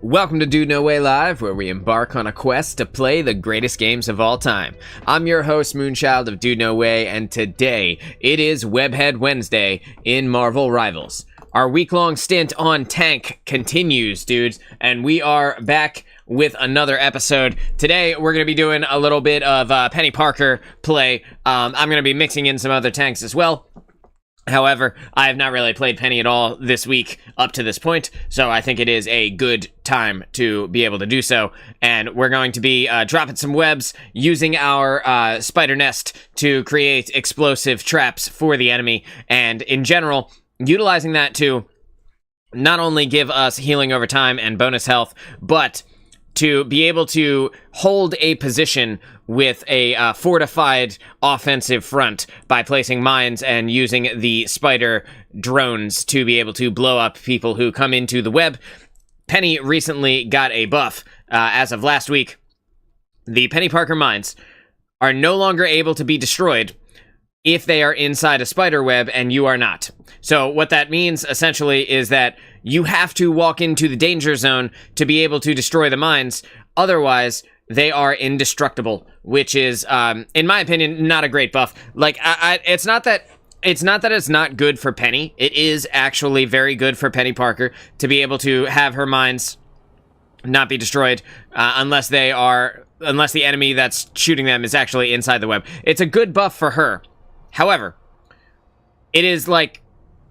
Welcome to Dude No Way Live, where we embark on a quest to play the greatest games of all time. I'm your host, Moonchild of Dude No Way, and today it is Webhead Wednesday in Marvel Rivals. Our week-long stint on Tank continues, dudes, and we are back with another episode. Today, we're going to be doing a little bit of Penny Parker play. I'm going to be mixing in some other tanks as well. However, I have not really played Penny at all this week up to this point, so I think it is a good time to be able to do so. And we're going to be dropping some webs using our spider nest to create explosive traps for the enemy, and in general, utilizing that to not only give us healing over time and bonus health, but to be able to hold a position with a fortified offensive front by placing mines and using the spider drones to be able to blow up people who come into the web. Penny recently got a buff. As of last week, the Penny Parker mines are no longer able to be destroyed if they are inside a spider web and you are not. So what that means essentially is that you have to walk into the danger zone to be able to destroy the mines. Otherwise, they are indestructible, which is, in my opinion, not a great buff. Like, it's not that it's not good for Penny. It is actually very good for Penny Parker to be able to have her mines not be destroyed unless the enemy that's shooting them is actually inside the web. It's a good buff for her. However, it is, like,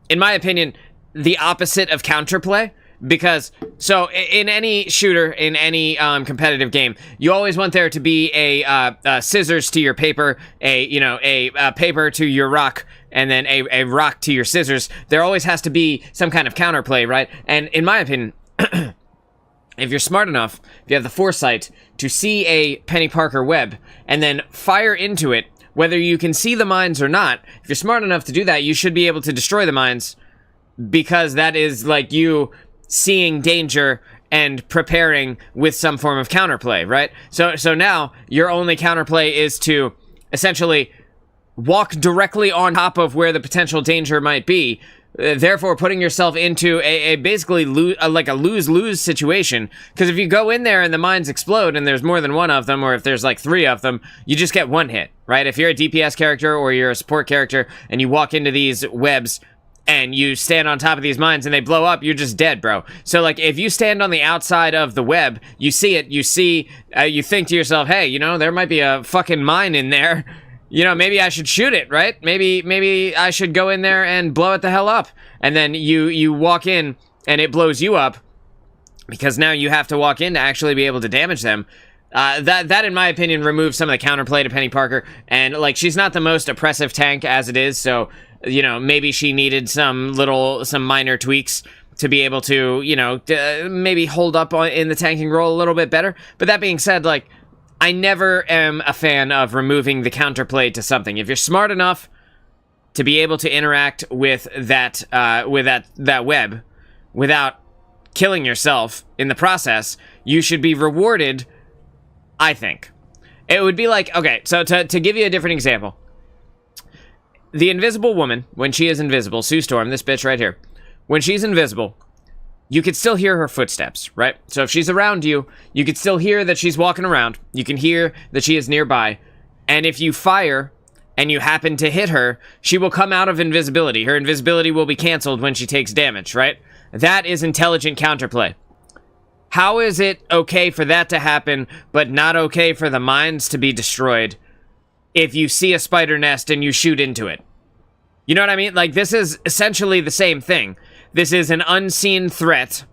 in my opinion, the opposite of counterplay, because, so, in any shooter, in any competitive game, you always want there to be a scissors to your paper, a paper to your rock, and then a rock to your scissors. There always has to be some kind of counterplay, right? And in my opinion, if you're smart enough, if you have the foresight to see a Penny Parker web, and then fire into it, whether you can see the mines or not, if you're smart enough to do that, you should be able to destroy the mines, because that is like you seeing danger and preparing with some form of counterplay, right? So now your only counterplay is to essentially walk directly on top of where the potential danger might be, therefore putting yourself into a basically like a lose-lose situation. Because if you go in there and the mines explode and there's more than one of them, or if there's like 3 of them, you just get one hit, right? If you're a DPS character or you're a support character and you walk into these webs and you stand on top of these mines and they blow up, you're just dead, bro. So, like, if you stand on the outside of the web, you see it, you think to yourself, hey, you know, there might be a fucking mine in there. You know, maybe I should shoot it, right? Maybe I should go in there and blow it the hell up. And then you walk in and it blows you up, because now you have to walk in to actually be able to damage them. That, in my opinion, removes some of the counterplay to Penny Parker. And, like, she's not the most oppressive tank as it is, so, you know, maybe she needed some minor tweaks to be able to, you know, maybe hold up in the tanking role a little bit better. But that being said, like, I never am a fan of removing the counterplay to something. If you're smart enough to be able to interact with that web without killing yourself in the process, you should be rewarded, I think. It would be like, okay, so to give you a different example, the Invisible Woman, when she is invisible, Sue Storm, this bitch right here, when she's invisible, you could still hear her footsteps, right? So if she's around you, you could still hear that she's walking around. You can hear that she is nearby. And if you fire and you happen to hit her, she will come out of invisibility. Her invisibility will be canceled when she takes damage, right? That is intelligent counterplay. How is it okay for that to happen, but not okay for the mines to be destroyed if you see a spider nest and you shoot into it? You know what I mean? Like, this is essentially the same thing. This is an unseen threat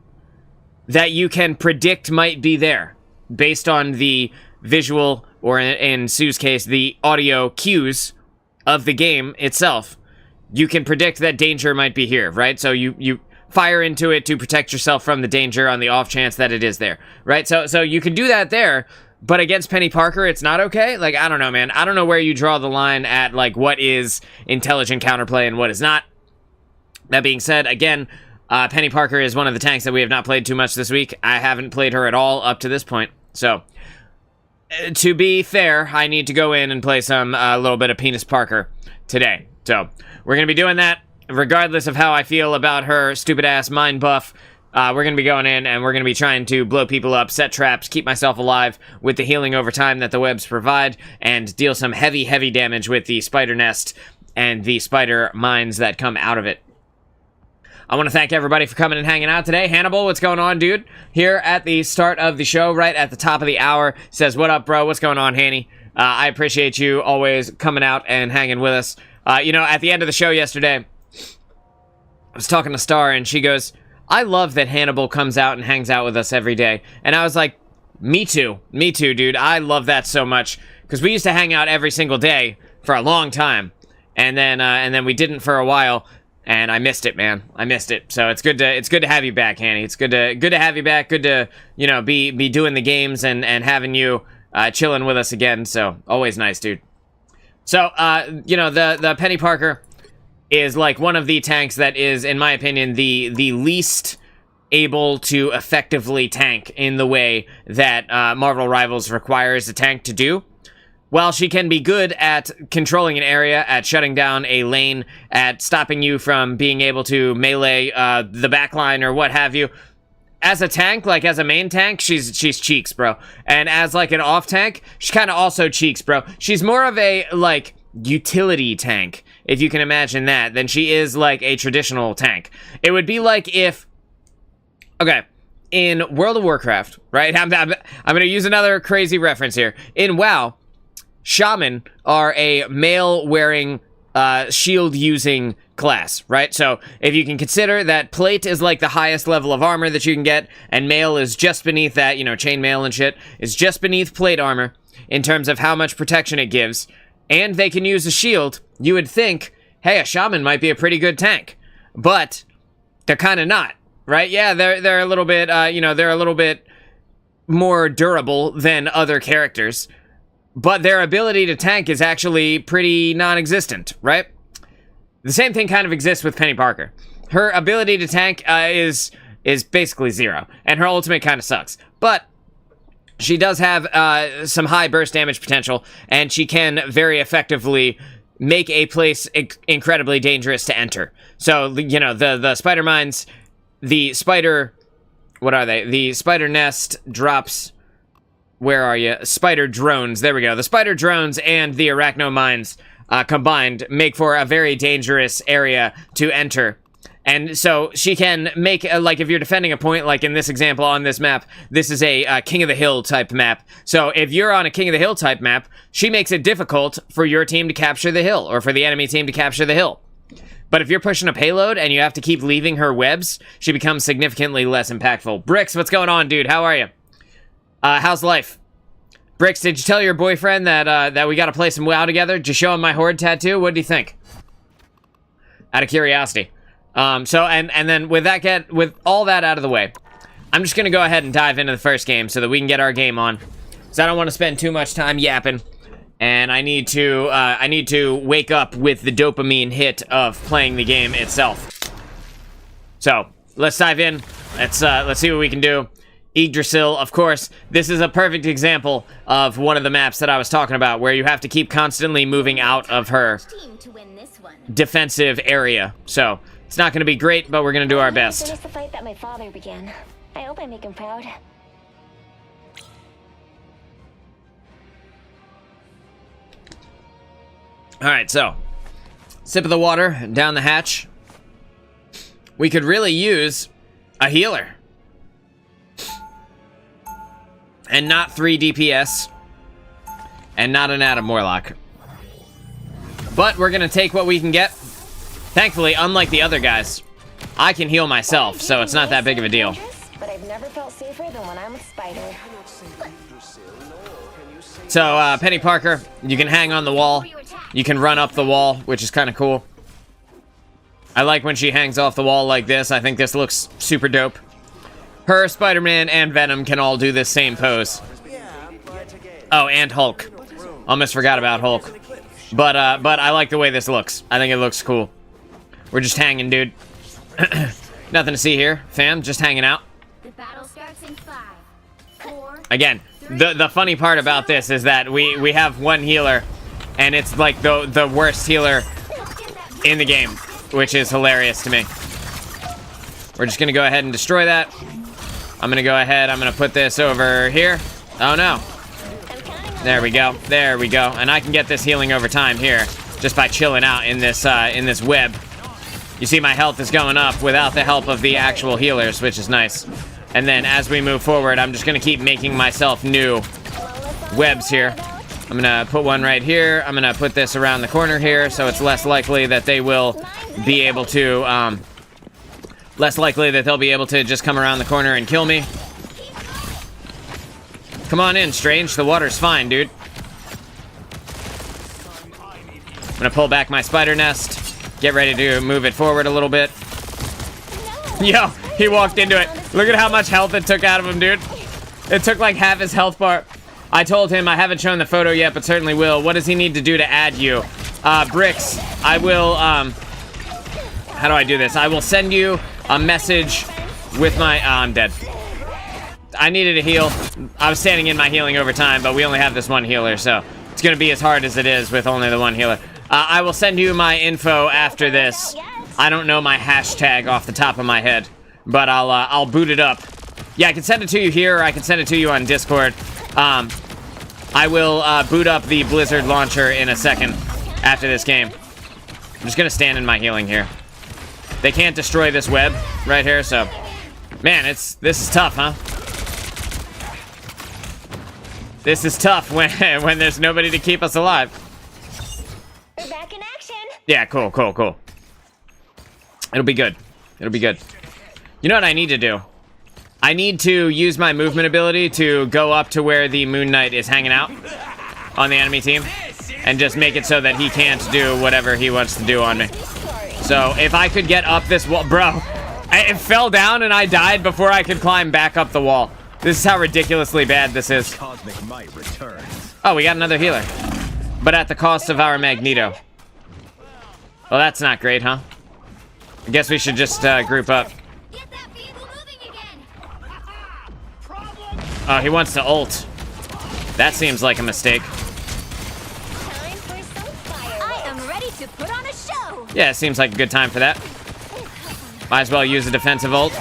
that you can predict might be there based on the visual, or in Sue's case, the audio cues of the game itself. You can predict that danger might be here, right? So you fire into it to protect yourself from the danger on the off chance that it is there, right? So you can do that there, but against Penny Parker, it's not okay? Like, I don't know, man. I don't know where you draw the line at, like, what is intelligent counterplay and what is not. That being said, again, Penny Parker is one of the tanks that we have not played too much this week. I haven't played her at all up to this point. So, to be fair, I need to go in and play some little bit of Penis Parker today. So, we're going to be doing that regardless of how I feel about her stupid-ass mind buff we're going to be going in and we're going to be trying to blow people up, set traps, keep myself alive with the healing over time that the webs provide, and deal some heavy, heavy damage with the spider nest and the spider mines that come out of it. I want to thank everybody for coming and hanging out today. Hannibal, what's going on, dude? Here at the start of the show, right at the top of the hour, says, what up, bro? What's going on, Hanny? I appreciate you always coming out and hanging with us. You know, at the end of the show yesterday, I was talking to Star, and she goes, I love that Hannibal comes out and hangs out with us every day. And I was like, me too, dude. I love that so much, because we used to hang out every single day for a long time, and then we didn't for a while. And I missed it, man. I missed it. So it's good to have you back, Hanny. It's good to have you back. Good to, you know, be doing the games and having you chilling with us again. So always nice, dude. So you know, the Penny Parker is like one of the tanks that is, in my opinion, the least able to effectively tank in the way that Marvel Rivals requires a tank to do. While she can be good at controlling an area, at shutting down a lane, at stopping you from being able to melee the backline or what have you, as a tank, like as a main tank, she's cheeks, bro. And as like an off tank, she kind of also cheeks, bro. She's more of a like utility tank, if you can imagine that, than she is like a traditional tank. It would be like if, okay, in World of Warcraft, right? I'm gonna use another crazy reference here. In WoW, Shaman are a male-wearing, shield-using class, right? So, if you can consider that plate is like the highest level of armor that you can get, and mail is just beneath that, you know, chainmail and shit, is just beneath plate armor in terms of how much protection it gives, and they can use a shield, you would think, hey, a Shaman might be a pretty good tank. But they're kind of not, right? Yeah, they're a little bit, you know, they're a little bit more durable than other characters, but their ability to tank is actually pretty non-existent, right? The same thing kind of exists with Penny Parker. Her ability to tank is basically zero, and her ultimate kind of sucks. But she does have some high burst damage potential, and she can very effectively make a place incredibly dangerous to enter. So, you know, the spider mines, the spider... What are they? The spider nest drops... Where are you? Spider drones. There we go. The spider drones and the arachno mines combined make for a very dangerous area to enter. And so she can make, like, if you're defending a point, like in this example on this map, this is a King of the Hill type map. So if you're on a King of the Hill type map, she makes it difficult for your team to capture the hill, or for the enemy team to capture the hill. But if you're pushing a payload and you have to keep leaving her webs, she becomes significantly less impactful. Bricks, what's going on, dude? How are you? How's life? Bricks, did you tell your boyfriend that we gotta play some WoW together? Did you show him my horde tattoo? What do you think? Out of curiosity. So, and then with all that out of the way, I'm just gonna go ahead and dive into the first game so that we can get our game on. So I don't want to spend too much time yapping, and I need to wake up with the dopamine hit of playing the game itself. So, let's dive in. Let's see what we can do. Yggdrasil, of course, this is a perfect example of one of the maps that I was talking about, where you have to keep constantly moving out of her defensive area. So, it's not going to be great, but we're going to do our best. Finish the fight that my father began. I hope I make him proud. Alright, so, sip of the water, down the hatch. We could really use a healer. And not 3 DPS. And not an Adam Warlock. But we're gonna take what we can get. Thankfully, unlike the other guys, I can heal myself, so it's not that big of a deal. But I've never felt safer than when I'm with Spider. So, Penny Parker, you can hang on the wall. You can run up the wall, which is kind of cool. I like when she hangs off the wall like this. I think this looks super dope. Her, Spider-Man, and Venom can all do this same pose. Oh, and Hulk. Almost forgot about Hulk. But I like the way this looks. I think it looks cool. We're just hanging, dude. Nothing to see here, fam. Just hanging out. The battle starts in 5, 4. Again, the funny part about this is that we have one healer, and it's like the worst healer in the game, which is hilarious to me. We're just gonna go ahead and destroy that. I'm gonna go ahead, I'm gonna put this over here. Oh no. There we go, there we go. And I can get this healing over time here, just by chilling out in this web. You see my health is going up without the help of the actual healers, which is nice. And then as we move forward, I'm just gonna keep making myself new webs here. I'm gonna put one right here. I'm gonna put this around the corner here, so it's less likely that they will be able to, they'll be able to just come around the corner and kill me. Come on in, Strange. The water's fine, dude. I'm gonna pull back my spider nest. Get ready to move it forward a little bit. Yo, he walked into it. Look at how much health it took out of him, dude. It took like half his health bar. I told him I haven't shown the photo yet, but certainly will. What does he need to do to add you? Bricks, I will, how do I do this? I will send you a message with my, I'm dead. I needed a heal. I was standing in my healing over time, but we only have this one healer, so it's gonna be as hard as it is with only the one healer. I will send you my info after this. I don't know my hashtag off the top of my head, but I'll boot it up. Yeah, I can send it to you here, or I can send it to you on Discord. I will boot up the Blizzard launcher in a second after this game. I'm just gonna stand in my healing here. They can't destroy this web right here, so man, this is tough, huh? This is tough when there's nobody to keep us alive. We're back in action. Yeah, cool. It'll be good. It'll be good. You know what I need to do? I need to use my movement ability to go up to where the Moon Knight is hanging out on the enemy team and just make it so that he can't do whatever he wants to do on me. So if I could get up this wall, bro, it fell down and I died before I could climb back up the wall. This is how ridiculously bad this is. Cosmic might returns. Oh, we got another healer, but at the cost of our Magneto. Well, that's not great, huh? I guess we should just group up. Get that vehicle moving again. Oh, he wants to ult. That seems like a mistake. Time for some fireworks. I am ready to put on a show. Yeah, it seems like a good time for that. Might as well use a defensive ult.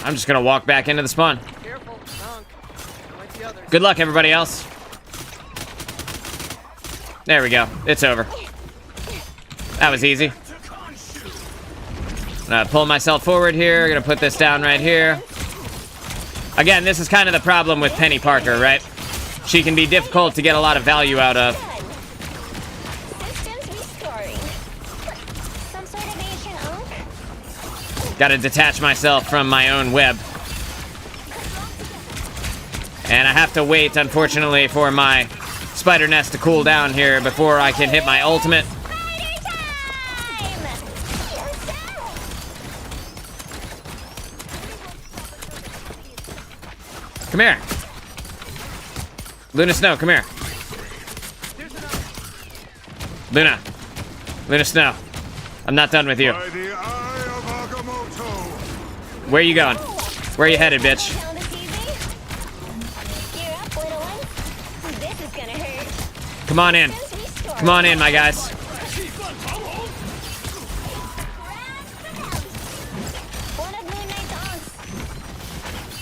I'm just gonna walk back into the spawn. Good luck, everybody else. There we go. It's over. That was easy. I'm gonna pull myself forward here. Gonna put this down right here. Again, this is kind of the problem with Penny Parker, right? She can be difficult to get a lot of value out of. Systems restoring. Some sort of ancient oak? Gotta detach myself from my own web. And I have to wait, unfortunately, for my spider nest to cool down here before I can hit my ultimate. Come here. Luna Snow, come here. Luna. Luna Snow. I'm not done with you. By the eye of Agamotto. Where are you going? Where are you headed, bitch? Found this easy? Gear up, little one. This is gonna hurt. Come on in. Systems restoring. Come on in, my guys. One of Moon Knight's aunts.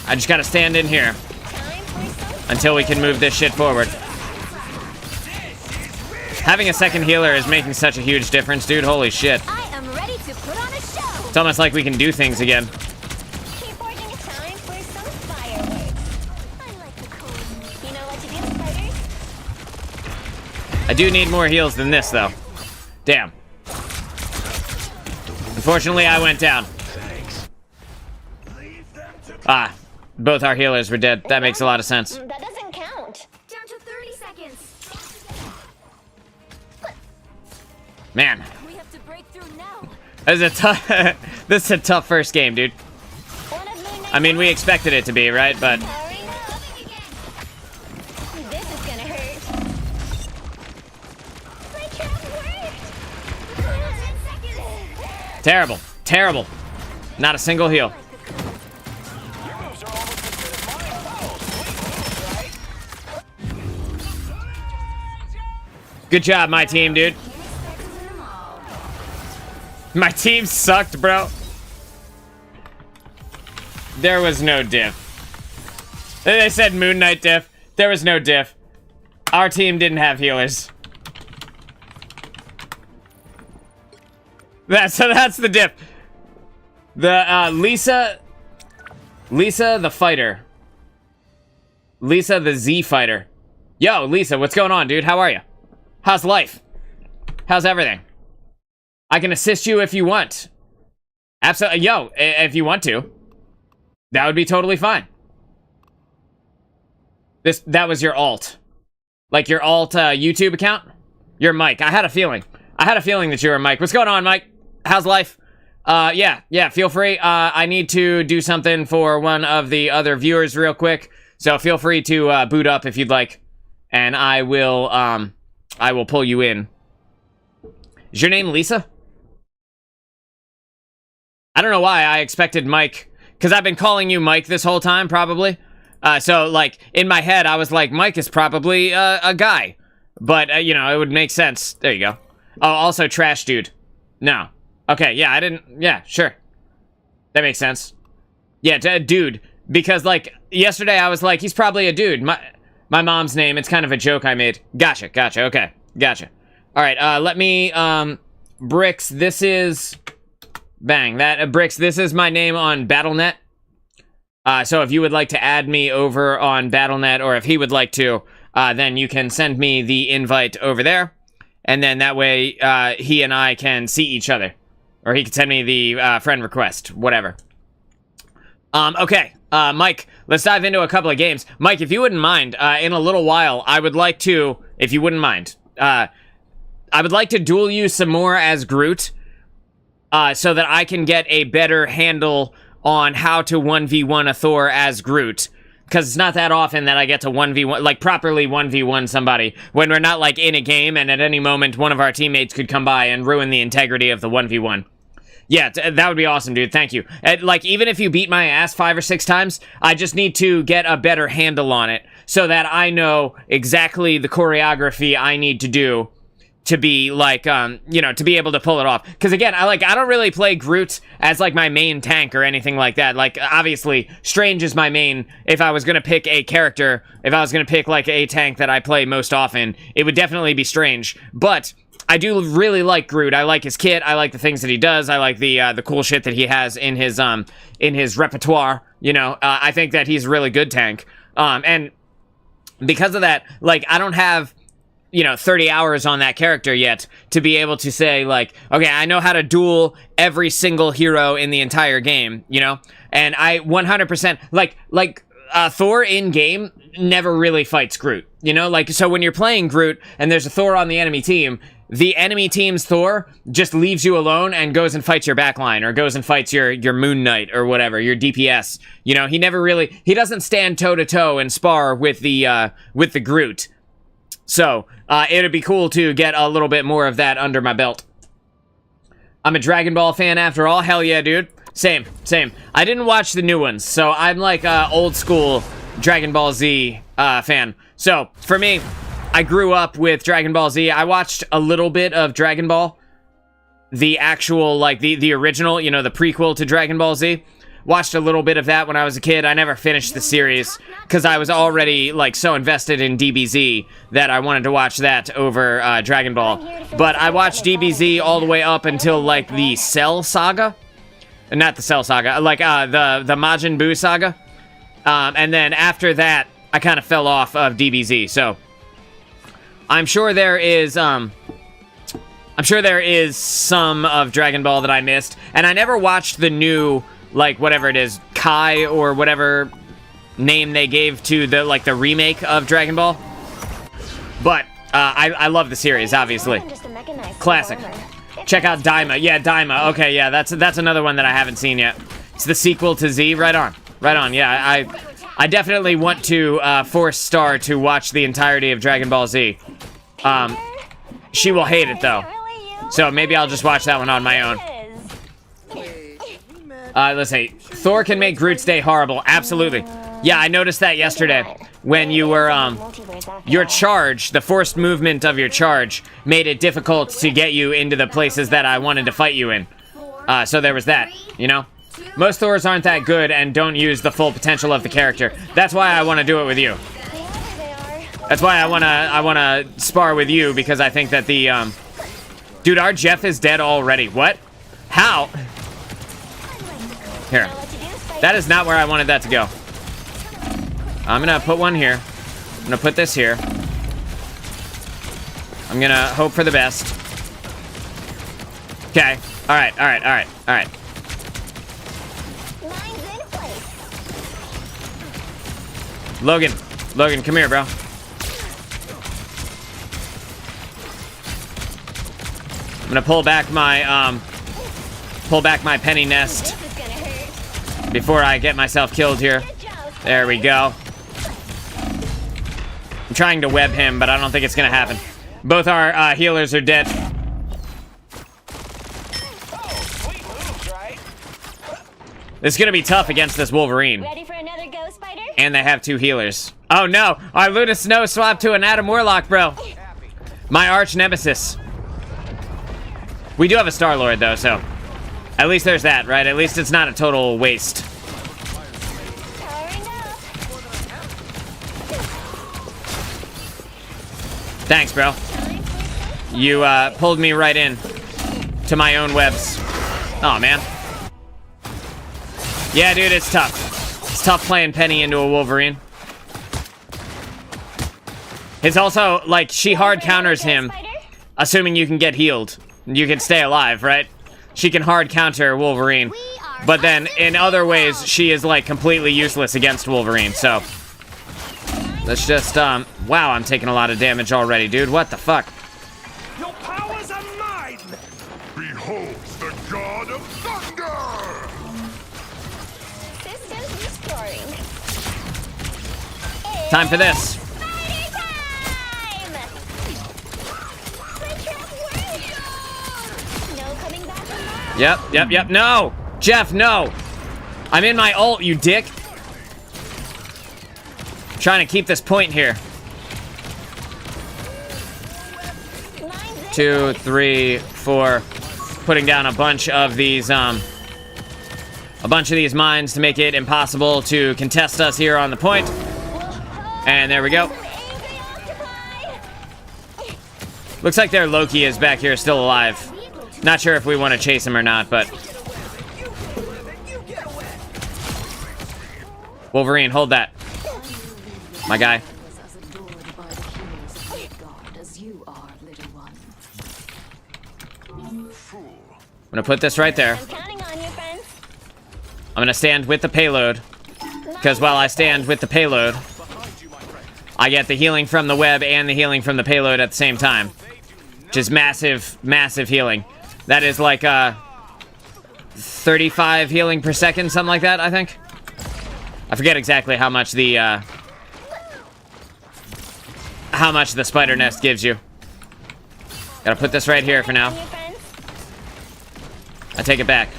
I just gotta stand in here Time for some until we can move this shit forward. Having a second healer is making such a huge difference, dude. Holy shit. I am ready to put on a show. It's almost like we can do things again. keep forging a time for some fireworks. I like the cold. You know what to do, spiders? I do need more heals than this, though. Damn. Unfortunately, I went down. Ah, both our healers were dead. That makes a lot of sense. That doesn't count. Down to 30 seconds. Man, We have to break through now. this is a tough. This is a tough first game, dude. One of Moon Knight's I mean, we expected it to be, right? But powering up. This is gonna hurt. My trap worked. 10 seconds. terrible, terrible. Not a single heal. Good job, my team, dude. My team sucked, bro. There was no diff. They said Moon Knight diff. There was no diff. Our team didn't have healers. That's the diff. The Lisa the fighter. Lisa the Z fighter. Yo, Lisa, what's going on, dude? How are you? How's life? How's everything? I can assist you if you want. Absolutely. Yo, if you want to. That would be totally fine. That was your alt. Like your alt YouTube account? You're Mike. I had a feeling. I had a feeling that you were Mike. What's going on, Mike? How's life? Yeah, feel free. I need to do something for one of the other viewers real quick. So feel free to boot up if you'd like. And I will pull you in. Is your name Lisa? I don't know why I expected Mike, because I've been calling you Mike this whole time, probably. So, like, in my head, I was like, Mike is probably a guy. But, you know, it would make sense. There you go. Oh, also Trash Dude. No. Okay, yeah, I didn't... Yeah, sure. That makes sense. Yeah, dude. Because, like, yesterday I was like, he's probably a dude. My mom's name, it's kind of a joke I made. Gotcha, okay. Gotcha. Alright, let me, Bricks, this is... Bang, that, Bricks, this is my name on Battle.net. So if you would like to add me over on Battle.net, or if he would like to, then you can send me the invite over there. And then that way, he and I can see each other. Or he can send me the friend request, whatever. Okay, Mike, let's dive into a couple of games. Mike, if you wouldn't mind, in a little while, I would like to, if you wouldn't mind, I would like to duel you some more as Groot, so that I can get a better handle on how to 1v1 a Thor as Groot. Because it's not that often that I get to 1v1, like, properly 1v1 somebody, when we're not, like, in a game, and at any moment, one of our teammates could come by and ruin the integrity of the 1v1. Yeah, that would be awesome, dude. Thank you. And, like, even if you beat my ass 5 or 6 times, I just need to get a better handle on it, so that I know exactly the choreography I need to do to be, like, you know, to be able to pull it off. Because, again, I don't really play Groot as, like, my main tank or anything like that. Like, obviously, Strange is my main. If I was gonna pick a character, if I was gonna pick, like, a tank that I play most often, it would definitely be Strange. But I do really like Groot. I like his kit. I like the things that he does. I like the cool shit that he has in his repertoire. You know, I think that he's a really good tank. And because of that, like, I don't have, you know, 30 hours on that character yet to be able to say, like, okay, I know how to duel every single hero in the entire game, you know? And I 100%, like, Thor in-game never really fights Groot, you know? Like, so when you're playing Groot and there's a Thor on the enemy team's Thor just leaves you alone and goes and fights your backline, or goes and fights your Moon Knight or whatever, your DPS. You know, he doesn't stand toe-to-toe and spar with the Groot. So, it'd be cool to get a little bit more of that under my belt. I'm a Dragon Ball fan after all. Hell yeah, dude. Same. I didn't watch the new ones, so I'm like a old school Dragon Ball Z fan. So, for me, I grew up with Dragon Ball Z. I watched a little bit of Dragon Ball. The actual, like, the original, you know, the prequel to Dragon Ball Z. Watched a little bit of that when I was a kid. I never finished the series because I was already, like, so invested in DBZ that I wanted to watch that over Dragon Ball. But I watched DBZ all the way up until, like, the Cell Saga. Not the Cell Saga, like, the Majin Buu Saga. And then after that, I kind of fell off of DBZ. So I'm sure there is some of Dragon Ball that I missed. And I never watched the new, like, whatever it is, Kai or whatever name they gave to the, like, the remake of Dragon Ball. But I love the series, obviously. Classic. Check out Daima. Yeah, Daima. Okay, yeah, that's another one that I haven't seen yet. It's the sequel to Z. Right on. Yeah, I definitely want to force Star to watch the entirety of Dragon Ball Z. She will hate it, though. So maybe I'll just watch that one on my own. Let's see. Thor can make Groot's day horrible. Absolutely. Yeah, I noticed that yesterday when you were, your charge, the forced movement of your charge, made it difficult to get you into the places that I wanted to fight you in. So there was that, you know? Most Thors aren't that good and don't use the full potential of the character. That's why I want to do it with you. That's why I wanna spar with you, because I think that the dude, our Jeff is dead already. What? How? Here. That is not where I wanted that to go. I'm gonna put one here. I'm gonna put this here. I'm gonna hope for the best. Okay. All right. Logan, come here, bro. I'm gonna pull back my penny nest before I get myself killed here. There we go. I'm trying to web him, but I don't think it's gonna happen. Both our healers are dead. This is gonna be tough against this Wolverine. Ready for another go, Spider? And they have 2 healers. Oh no! Our Luna Snow swapped to an Adam Warlock, bro. My arch nemesis. We do have a Star-Lord, though, so at least there's that, right? At least it's not a total waste. Thanks, bro. You pulled me right in to my own webs. Oh man. Yeah, dude, it's tough. It's tough playing Penny into a Wolverine. It's also, like, she hard counters him, assuming you can get healed. You can stay alive, right? She can hard counter Wolverine. But then, in other ways, she is, like, completely useless against Wolverine, so... Let's just, wow, I'm taking a lot of damage already, dude. What the fuck? Your powers are mine! Behold the god of thunder! Systems restoring. Time for this. Spider time! My trap worked! No coming back from that. Yep. No! Jeff, no! I'm in my ult, you dick. Trying to keep this point here. 2, 3, 4. Putting down a bunch of these mines to make it impossible to contest us here on the point. And there we go. Looks like their Loki is back here still alive. Not sure if we want to chase him or not, but... Wolverine, hold that. My guy. I'm gonna put this right there. I'm counting on you, friends. I'm gonna stand with the payload, because while I stand with the payload, I get the healing from the web and the healing from the payload at the same time, which is massive, massive healing. That is like 35 healing per second, something like that, I think. I forget exactly how much the spider nest gives you. Gotta put this right here for now. I take it back.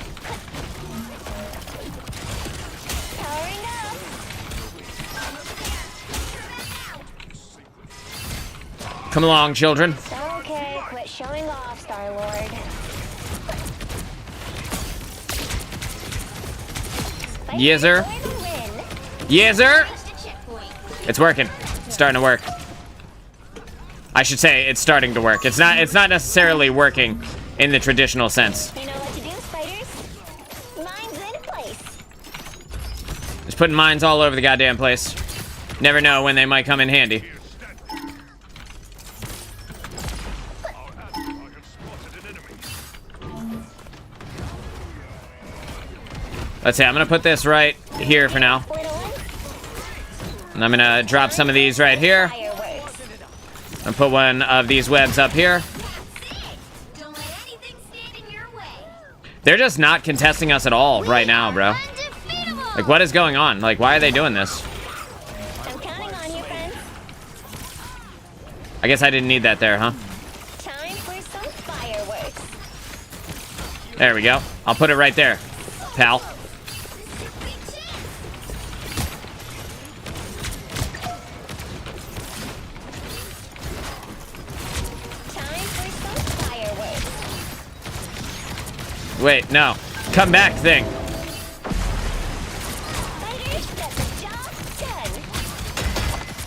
Come along, children. Okay, quit showing off, Star-Lord. Yes, sir. Yes, sir. It's working. It's starting to work. I should say it's starting to work. It's not necessarily working in the traditional sense. You know what to do, spiders? Mines in place. Just putting mines all over the goddamn place. Never know when they might come in handy. Let's see, I'm gonna put this right here for now. And I'm gonna drop some of these right here. And put one of these webs up here. Don't let anything stand in your way. They're just not contesting us at all right now, bro. Undefeatable. Like, what is going on? Like, why are they doing this? I'm counting on you, friends. I guess I didn't need that there, huh? Time for some fireworks. There we go. I'll put it right there, pal. Wait, no. Come back thing. Fighters, that's the job done.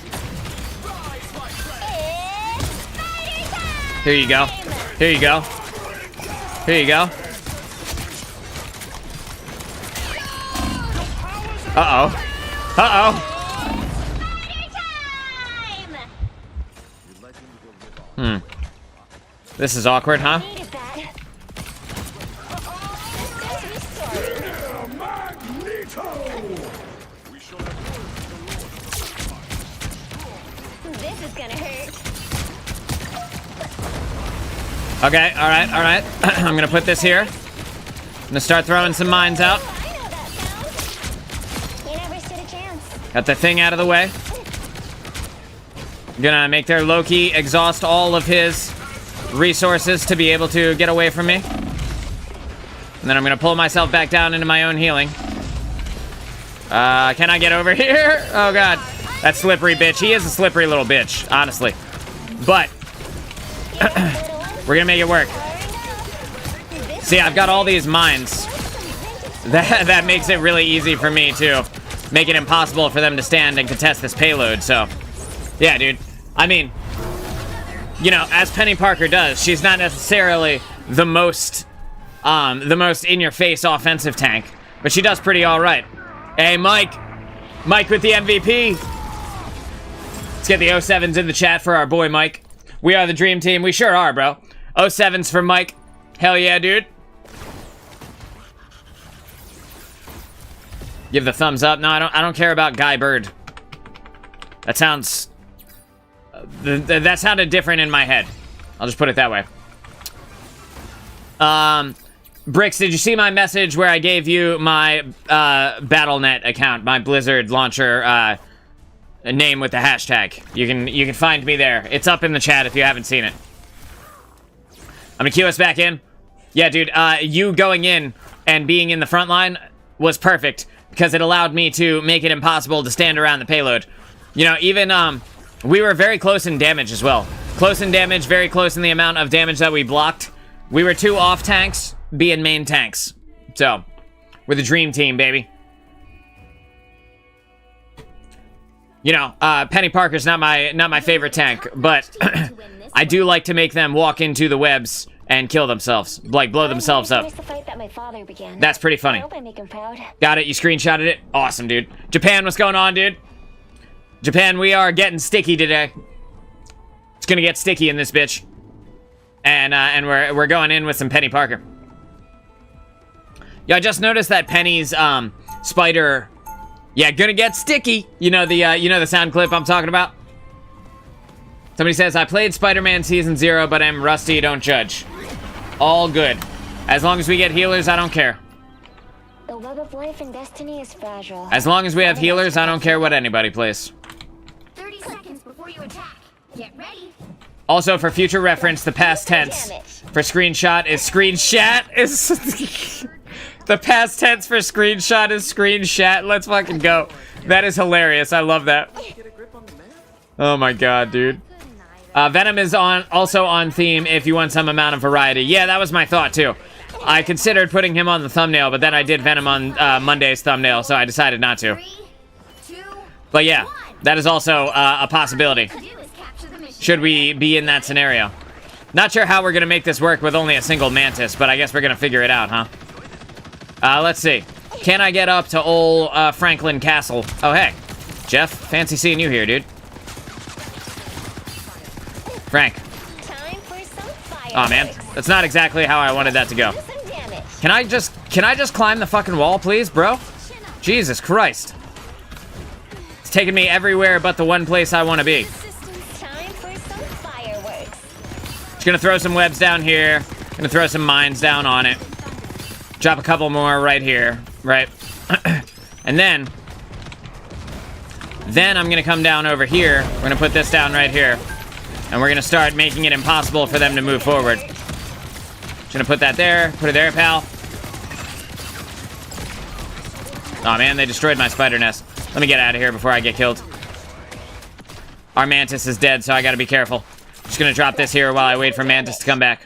It's fighter time! Here you go. Here you go. Here you go. Uh-oh. Uh-oh. Fighter time! This is awkward, huh? Needed that. Systems restored. This is gonna hurt. Okay, alright, alright. I'm gonna put this here. I'm gonna start throwing some mines out. I know that sound. You never stood a chance. Got the thing out of the way. Gonna make their Loki exhaust all of his resources to be able to get away from me. And then I'm gonna pull myself back down into my own healing. Can I get over here? Oh god. That slippery bitch. He is a slippery little bitch, honestly. But we're gonna make it work. See, I've got all these mines. That makes it really easy for me to make it impossible for them to stand and contest this payload, so. Yeah, dude. I mean, you know, as Penny Parker does, she's not necessarily the most in-your-face offensive tank, but she does pretty all right. Hey, Mike. Mike with the MVP. Let's get the 07s in the chat for our boy Mike. We are the dream team. We sure are, bro. 07s for Mike. Hell yeah, dude. Give the thumbs up. No, I don't care about Guy Bird. That sounds... that sounded different in my head. I'll just put it that way. Bricks, did you see my message where I gave you my Battle.net account, my Blizzard launcher name with the hashtag? You can find me there. It's up in the chat if you haven't seen it. I'm gonna queue us back in. Yeah, dude, you going in and being in the front line was perfect because it allowed me to make it impossible to stand around the payload. You know, even we were very close in damage as well. Close in damage, very close in the amount of damage that we blocked. We were 2 off tanks being main tanks. So, we're the dream team, baby. You know, Penny Parker's not my favorite tank, but I do like to make them walk into the webs and kill themselves, like blow themselves up. The fight that my father began. That's pretty I funny. hope I make him proud. Got it, you screenshotted it? Awesome, dude. Japan, what's going on, dude? Japan, we are getting sticky today. It's gonna get sticky in this bitch. And we're going in with some Penny Parker. Yeah, I just noticed that Penny's spider, yeah, gonna get sticky. You know the sound clip I'm talking about? Somebody says, I played Spider-Man Season 0, but I'm rusty, don't judge. All good. As long as we get healers, I don't care. The web of life and destiny is fragile. As long as we have healers, I don't care what anybody plays. 30 seconds before you attack. Get ready. Also, for future reference, the past tense for screenshot is screenshot. The past tense for screenshot is screenshot. Let's fucking go. That is hilarious. I love that. Oh my god, dude. Venom is also on theme if you want some amount of variety. Yeah, that was my thought too. I considered putting him on the thumbnail, but then I did Venom on Monday's thumbnail, so I decided not to. 3, 2, But yeah, that is also a possibility. do is capture the mission. Should we be in that scenario? Not sure how we're gonna make this work with only a single mantis, but I guess we're gonna figure it out, huh? Let's see. Can I get up to old Franklin Castle? Oh, hey. Jeff, fancy seeing you here, dude. Frank. Time for some fireworks. Aw, man. That's not exactly how I wanted that to go. Do some damage. Can I just climb the fucking wall, please, bro? Jesus Christ. It's taking me everywhere but the one place I want to be. Time for some fireworks. Just gonna throw some webs down here. Gonna throw some mines down on it. Drop a couple more right here, right? And then I'm gonna come down over here. We're gonna put this down right here. And we're gonna start making it impossible for them to move forward. Just gonna put that there. Put it there, pal. Aw, man, they destroyed my spider nest. Let me get out of here before I get killed. Our mantis is dead, so I gotta be careful. Just gonna drop this here while I wait for mantis to come back.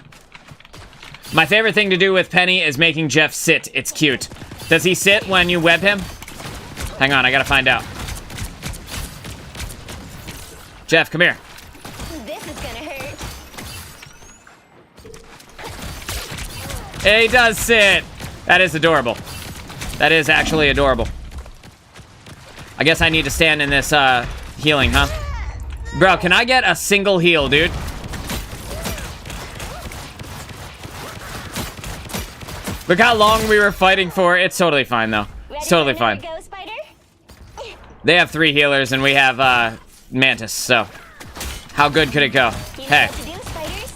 My favorite thing to do with Penny is making Jeff sit. It's cute. Does he sit when you web him? Hang on, I gotta find out. Jeff, come here. This is gonna hurt. He does sit. That is adorable. That is actually adorable. I guess I need to stand in this healing, huh? Bro, can I get a single heal, dude? Look how long we were fighting for. It's totally fine, though. It's totally fine. Go, Spider? They have 3 healers, and we have Mantis, so how good could it go? You know Hey, what to do, Spiders?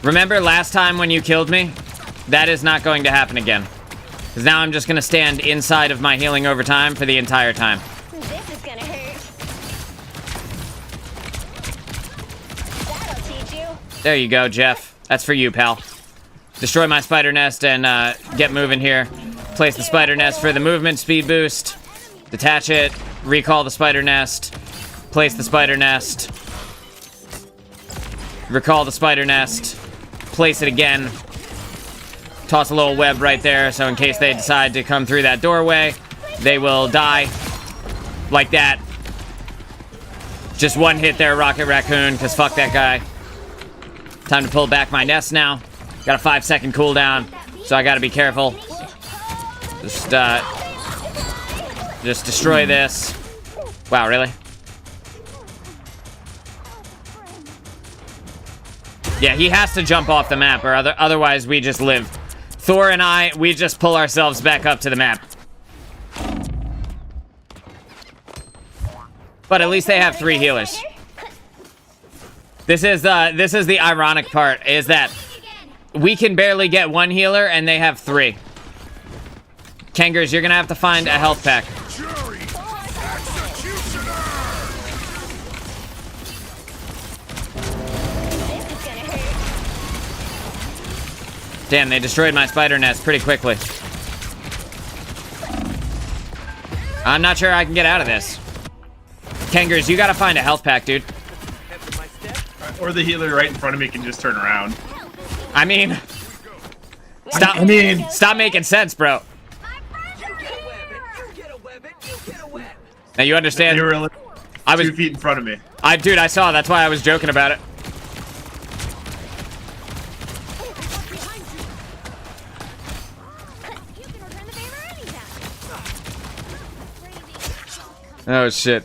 remember last time when you killed me? That is not going to happen again. Because now I'm just going to stand inside of my healing over time for the entire time. This is gonna hurt. That'll teach you. There you go, Jeff. That's for you, pal. Destroy my spider nest and get moving here. Place the spider nest for the movement speed boost. Detach it. Recall the spider nest. Place the spider nest. Recall the spider nest. Place it again. Toss a little web right there, so in case they decide to come through that doorway, they will die. Like that. Just one hit there, Rocket Raccoon, because fuck that guy. Time to pull back my nest now. Got a 5-second cooldown, so I gotta be careful. Just destroy this. Wow, really? Yeah, he has to jump off the map, or otherwise we just live. Thor and I, we just pull ourselves back up to the map. But at least they have 3 healers. This is the ironic part, is that we can barely get 1 healer and they have 3. Kangers, you're gonna have to find a health pack. Jury, executioner! This is gonna hurt. Damn, they destroyed my spider nest pretty quickly. I'm not sure I can get out of this. Kangers, you gotta find a health pack, dude. Or the healer right in front of me can just turn around. I mean, stop making sense, bro. Now you understand? They were I was 2 feet in front of me. Dude, I saw. That's why I was joking about it. You can return the favor anytime. Oh shit.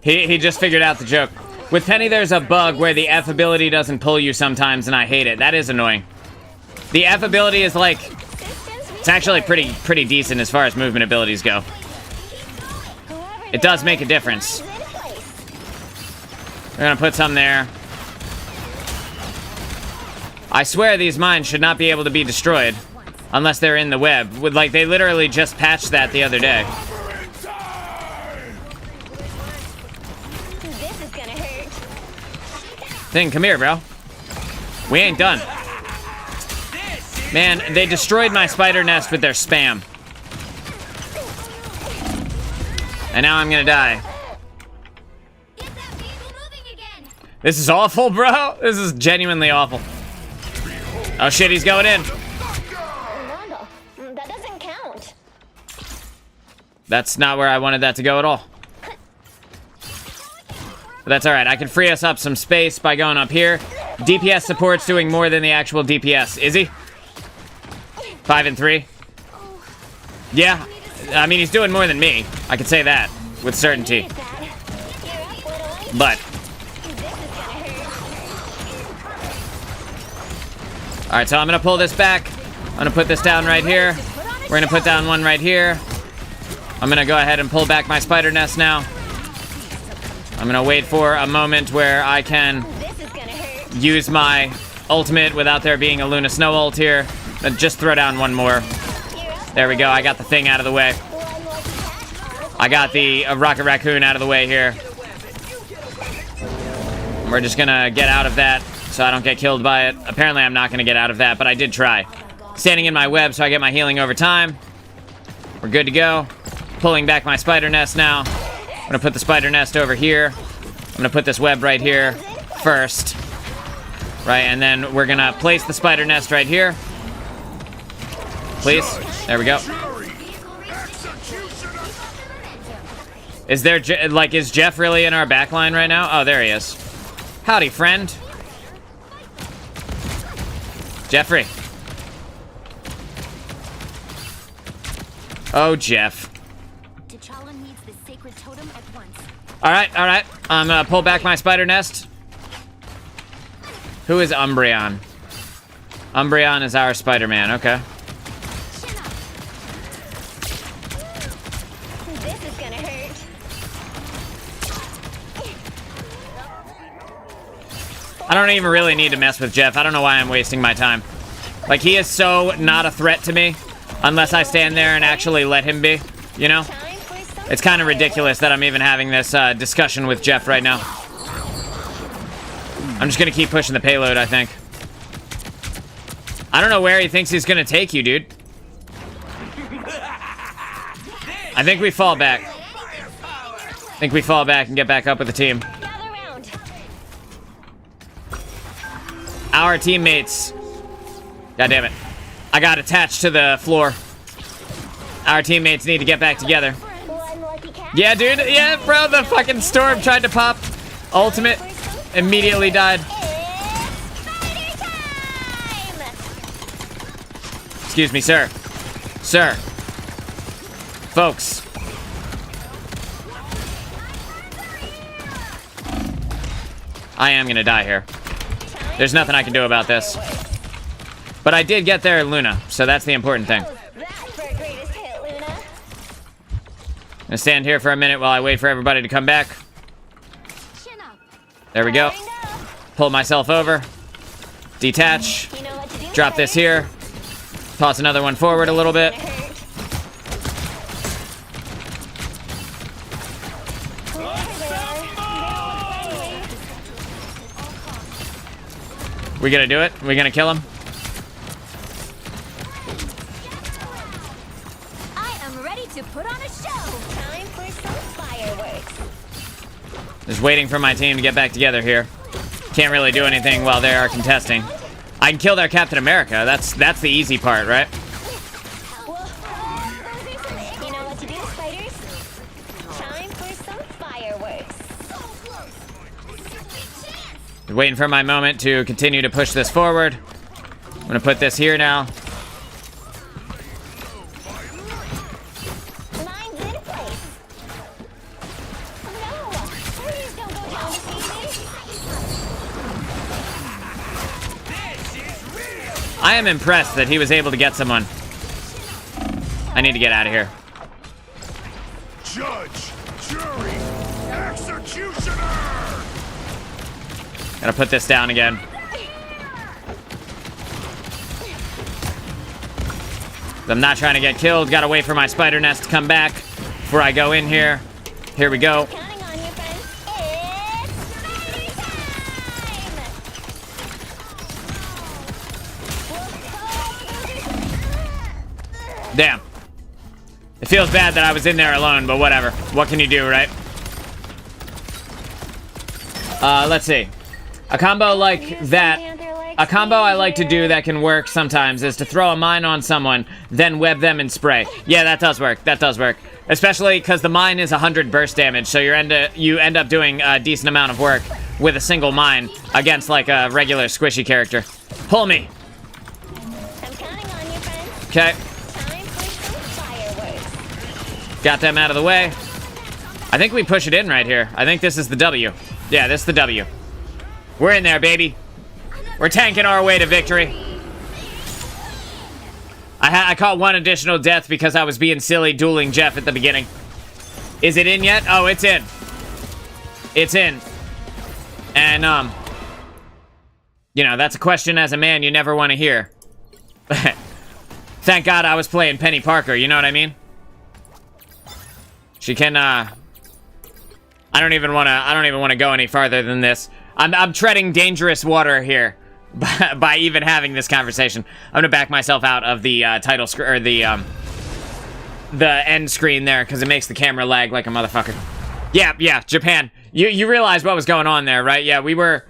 He just figured out the joke. With Penny, there's a bug where the F ability doesn't pull you sometimes, and I hate it. That is annoying. The F ability is like, it's actually pretty decent as far as movement abilities go. It does make a difference. We're gonna put some there. I swear these mines should not be able to be destroyed unless they're in the web. Like, they literally just patched that the other day. This is gonna hurt. Thing, come here, bro. We ain't done. Man, they destroyed my spider nest with their spam. And now I'm gonna die. Get that vehicle moving again. This is awful, bro. This is genuinely awful. Oh shit, he's going in. No, that doesn't count. That's not where I wanted that to go at all. But that's alright. I can free us up some space by going up here. DPS support's doing more than the actual DPS. Is he? 5 and 3? Yeah. I mean, he's doing more than me. I can say that with certainty. But alright, so I'm gonna pull this back. I'm gonna put this down right here. We're gonna put down one right here. I'm gonna go ahead and pull back my spider nest now. I'm gonna wait for a moment where I can use my ultimate without there being a Luna Snow ult here. But just throw down one more. There we go, I got the thing out of the way. I got the Rocket Raccoon out of the way here. We're just gonna get out of that so I don't get killed by it. Apparently I'm not gonna get out of that, but I did try. Standing in my web so I get my healing over time. We're good to go. Pulling back my spider nest now. I'm gonna put the spider nest over here. I'm gonna put this web right here first. Right, and then we're gonna place the spider nest right here. please. There we go. Jury, executioner. Is there, like, is Jeff really in our backline right now? Oh, there he is. Howdy, friend. Jeffrey. Oh, Jeff. T'Challa needs the sacred totem at once. All right. I'm gonna pull back my spider nest. Who is Umbreon? Umbreon is our Spider-Man, okay. Chin up. This is gonna hurt. I don't even really need to mess with Jeff. I don't know why I'm wasting my time. Like, he is so not a threat to me unless I stand there and actually let him be, you know? Time for some It's kind of ridiculous that I'm even having this discussion with Jeff right now. I'm just gonna keep pushing the payload, I think. I don't know where he thinks he's gonna take you, dude. I think we fall back. I think we fall back and get back up with the team. gather round. Our teammates. God damn it. I got attached to the floor. Our teammates need to get back together. One lucky cat. Yeah, dude. Yeah, bro. The fucking storm tried to pop. Ultimate. Immediately died. It's spider time! Excuse me, sir. Sir. Folks. I am gonna die here. There's nothing I can do about this. But I did get there, Luna, so that's the important thing. That's for greatest hit, Luna. I'm gonna stand here for a minute while I wait for everybody to come back. Chin up. There we go. Firing up. Pull myself over. Detach. You know what to do, Drop this spiders. here. Toss another one forward a little bit. Gonna hurt. We gonna do it? We gonna kill him? I am ready to put on a show. Time for some fireworks. Just waiting for my team to get back together here. Can't really do anything while they are contesting. I can kill their Captain America. That's the easy part, right? You know what to do, spiders? Time for some fireworks. Just waiting for my moment to continue to push this forward. I'm gonna put this here now. Mine's in place. No! Please don't go down this easy. I am impressed that he was able to get someone. I need to get out of here. Judge, jury, executioner. Gotta put this down again. I'm not trying to get killed. Gotta wait for my spider nest to come back before I go in here. Here we go. Counting on you, friends. It's time! Damn. It feels bad that I was in there alone, but whatever. What can you do, right? Let's see. A combo like that. A combo I like to do that can work sometimes is to throw a mine on someone, then web them and spray. Yeah, that does work. That does work. Especially because the mine is 100 burst damage, so you end up doing a decent amount of work with a single mine against like a regular squishy character. Pull me. I'm counting on you, friends. Okay. Time for some fireworks. Got them out of the way. I think we push it in right here. I think this is the W. Yeah, this is the W. We're in there, baby. We're tanking our way to victory. I caught one additional death because I was being silly dueling Jeff at the beginning. Is it in yet? Oh, it's in. It's in. And, you know, that's a question as a man you never want to hear. Thank God I was playing Penny Parker, you know what I mean? She can, I don't even want to go any farther than this. I'm treading dangerous water here by even having this conversation. I'm gonna back myself out of the title screen, or the end screen there, because it makes the camera lag like a motherfucker. Yeah, Japan. You realize what was going on there, right? Yeah, we were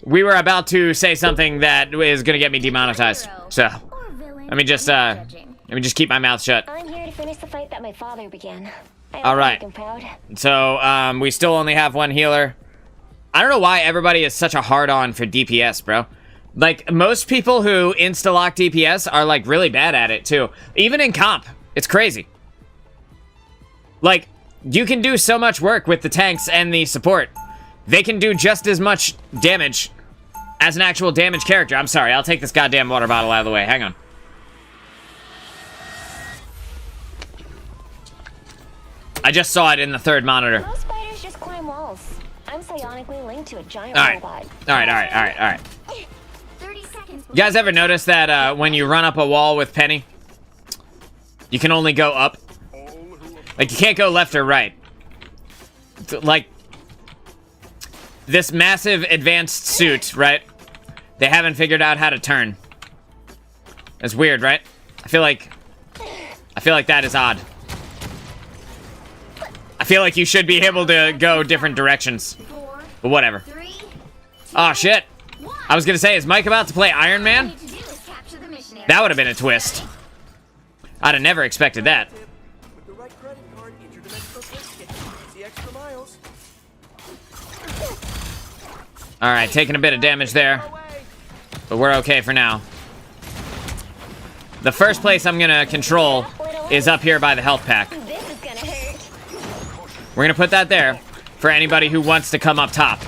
about to say something that is gonna get me demonetized. So, let me just Let me just keep my mouth shut. I'm here to finish the fight that my father began. All right. I'm proud. So, we still only have one healer. I don't know why everybody is such a hard-on for DPS, bro. Like, most people who insta-lock DPS are, like, really bad at it, too. Even in comp. It's crazy. Like, you can do so much work with the tanks and the support. They can do just as much damage as an actual damage character. I'm sorry, I'll take this goddamn water bottle out of the way. Hang on. I just saw it in the third monitor. Most spiders just climb walls. I'm psionically linked to a giant Alright. robot. Alright. 30 seconds. You guys ever notice that when you run up a wall with Penny, you can only go up? Like, you can't go left or right. Like, this massive advanced suit, right? They haven't figured out how to turn. It's weird, right? I feel like that is odd. I feel like you should be able to go different directions. But whatever. 3, Oh, shit. I was gonna say, is Mike about to play Iron Man? need to do is capture the missionary. That would have been a twist. I'd have never expected that. With the right credit card, interdimensional trips get you easy extra miles. Alright, taking a bit of damage there. But we're okay for now. The first place I'm gonna control is up here by the health pack. This is gonna hurt. We're gonna put that there for anybody who wants to come up top.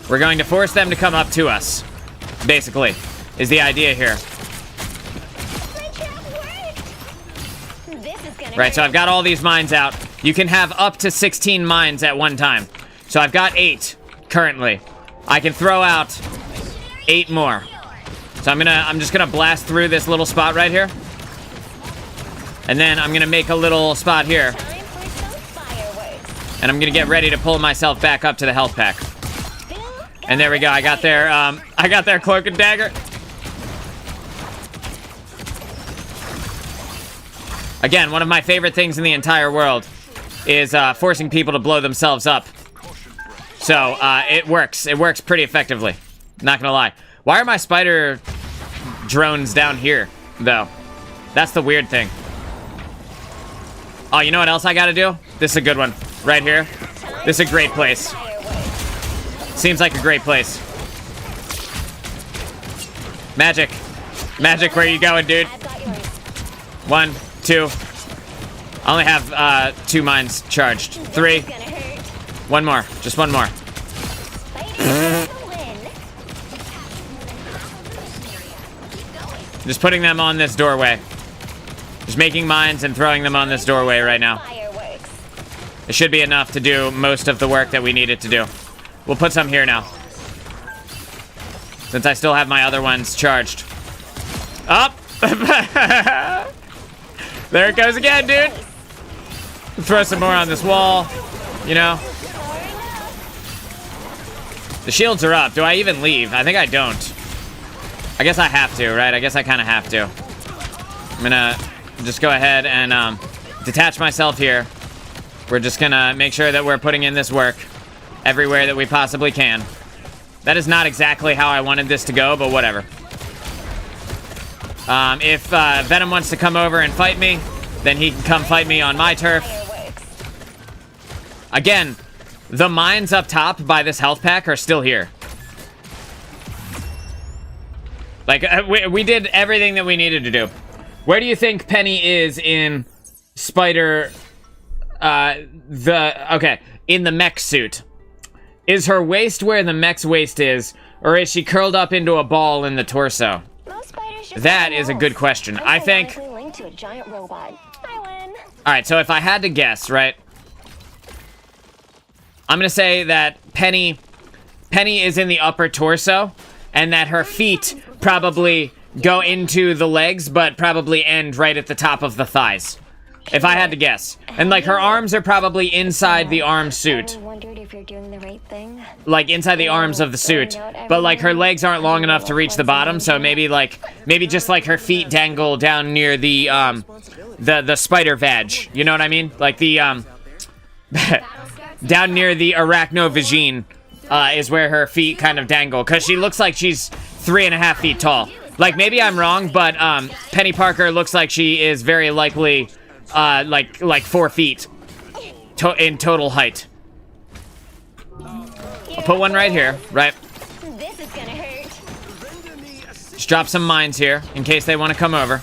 We're going to force them to come up to us, basically, is the idea here. My trap worked. This is gonna Right, so I've got all these mines out. You can have up to 16 mines at one time. So I've got 8 currently. I can throw out 8 more. So I'm just gonna blast through this little spot right here. And then I'm gonna make a little spot here. Time for some fireworks. And I'm gonna get ready to pull myself back up to the health pack. And there we go. I got their cloak and dagger. Again, one of my favorite things in the entire world is forcing people to blow themselves up. So it works. It works pretty effectively. Not gonna lie. Why are my spider drones down here, though? That's the weird thing. Oh, you know what else I gotta do? This is a good one. Right here. This is a great place. Seems like a great place. Magic. Magic, where you going, dude? I've got yours. 1, 2. I only have 2 mines charged. 3. This is gonna hurt. 1 more. Just 1 more. Spiders will win. Just putting them on this doorway. Just making mines and throwing them on this doorway right now. Fireworks. It should be enough to do most of the work that we need it to do. We'll put some here now, since I still have my other ones charged. Up! There it goes again, dude! Throw some more on this wall, you know? The shields are up. Do I even leave? I think I don't. I guess I have to, right? I guess I kind of have to. I'm gonna just go ahead and detach myself here. We're just gonna make sure that we're putting in this work everywhere that we possibly can. That is not exactly how I wanted this to go, but whatever. If Venom wants to come over and fight me, then he can come fight me on my turf. Fireworks. Again, the mines up top by this health pack are still here. Like, we did everything that we needed to do. Where do you think Penny is in Spider... in the mech suit? Is her waist where the mech's waist is, or is she curled up into a ball in the torso? Most spiders just That climb is a walls. good question. I'm I think... psionically linked to a giant robot. I win. Alright, so if I had to guess, right? I'm gonna say that Penny is in the upper torso, and that her feet probably go into the legs, but probably end right at the top of the thighs. If I had to guess. And, like, her arms are probably inside the arm suit. I wondered if you're doing the right thing. Like, inside the arms of the suit. But, like, her legs aren't long enough to reach the bottom, so maybe just, like, her feet dangle down near the spider vag. You know what I mean? Like, the, down near the arachnovagine is where her feet kind of dangle, because she looks like she's 3.5 feet tall. Like, maybe I'm wrong, but Penny Parker looks like she is very likely like 4 feet in total height. I'll put one right here, right? This is gonna hurt. Just drop some mines here in case they want to come over.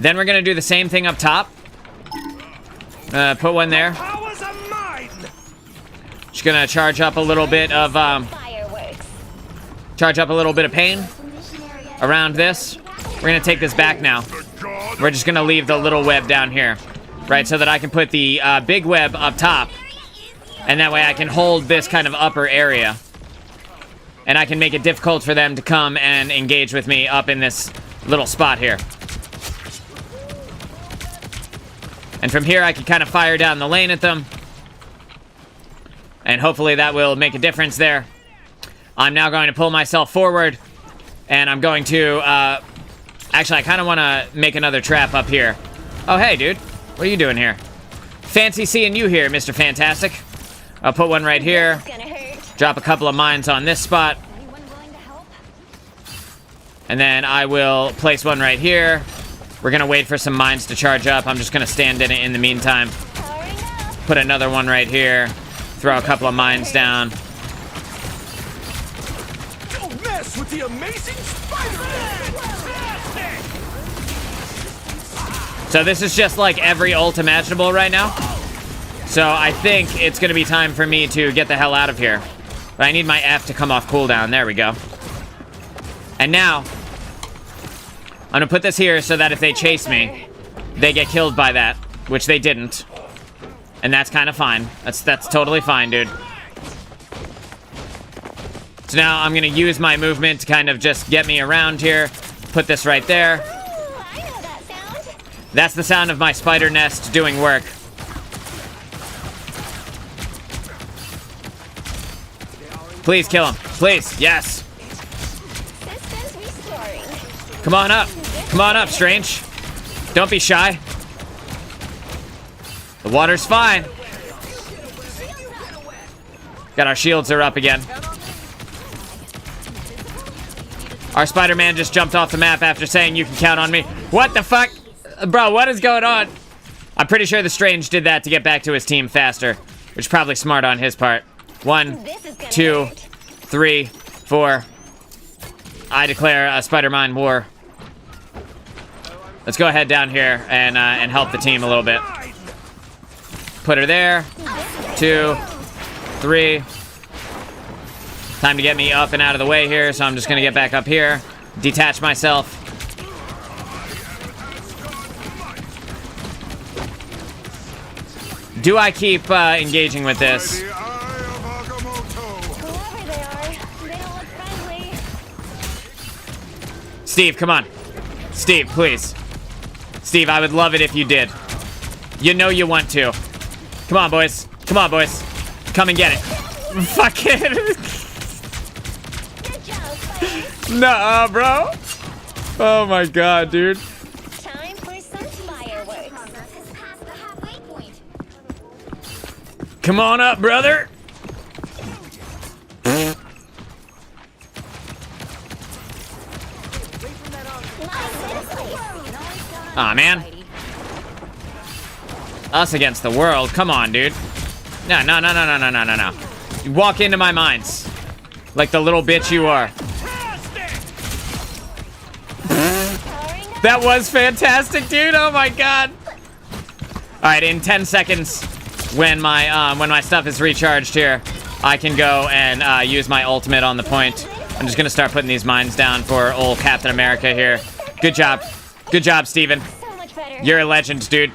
Then we're gonna do the same thing up top. Put one there. Powers are mine! Just gonna charge up a little bit of Fireworks. charge up a little bit of pain around this. We're gonna take this back now. We're just gonna leave the little web down here, right? So that I can put the big web up top, and that way I can hold this kind of upper area, and I can make it difficult for them to come and engage with me up in this little spot here. And from here I can kind of fire down the lane at them, and hopefully that will make a difference there. I'm now going to pull myself forward, and I'm going to, actually, I kind of want to make another trap up here. Oh, hey, dude. What are you doing here? Fancy seeing you here, Mr. Fantastic. I'll put one right here. It's gonna hurt. Drop a couple of mines on this spot. Anyone willing to help? And then I will place one right here. We're going to wait for some mines to charge up. I'm just going to stand in it in the meantime. Powering up. Put another one right here. Throw a couple of mines down. Don't mess with the amazing Spider-Man! So this is just like every ult imaginable right now. So I think it's going to be time for me to get the hell out of here. But I need my F to come off cooldown. There we go. And now, I'm going to put this here so that if they chase me, they get killed by that, which they didn't. And that's kind of fine. That's totally fine, dude. So now I'm going to use my movement to kind of just get me around here. Put this right there. Ooh, I know that sound. That's the sound of my spider nest doing work. Please kill him. Please. Yes. Systems restoring. Come on up. Come on up, Strange. Don't be shy. The water's fine. Got our shields are up again. Our Spider-Man just jumped off the map after saying you can count on me. What the fuck? Bro, what is going on? I'm pretty sure the Strange did that to get back to his team faster, which is probably smart on his part. 1, This is gonna 2, hurt. 3, 4. I declare a Spider-Man war. Let's go ahead down here and help the team a little bit. Put her there. 2, 3. Time to get me up and out of the way here, so I'm just gonna get back up here. Detach myself. Do I keep engaging with this? The Eye of Agamotto! Whoever they are, they don't look friendly. Steve, come on. Steve, please. Steve, I would love it if you did. You know you want to. Come on, boys. Come on, boys. Come and get it. Fuck it. Good job, Spider. Nuh-uh, bro. Oh my god, dude. Time for some fireworks. Progress has passed the halfway point. Come on up, brother. Aw, man. Us against the world. Come on, dude. No. You walk into my mines. Like the little bitch you are. That was fantastic, dude. Oh my god. Alright, in 10 seconds, when my stuff is recharged here, I can go and use my ultimate on the point. I'm just gonna start putting these mines down for old Captain America here. Good job. Good job, Steven. So much better. You're a legend, dude.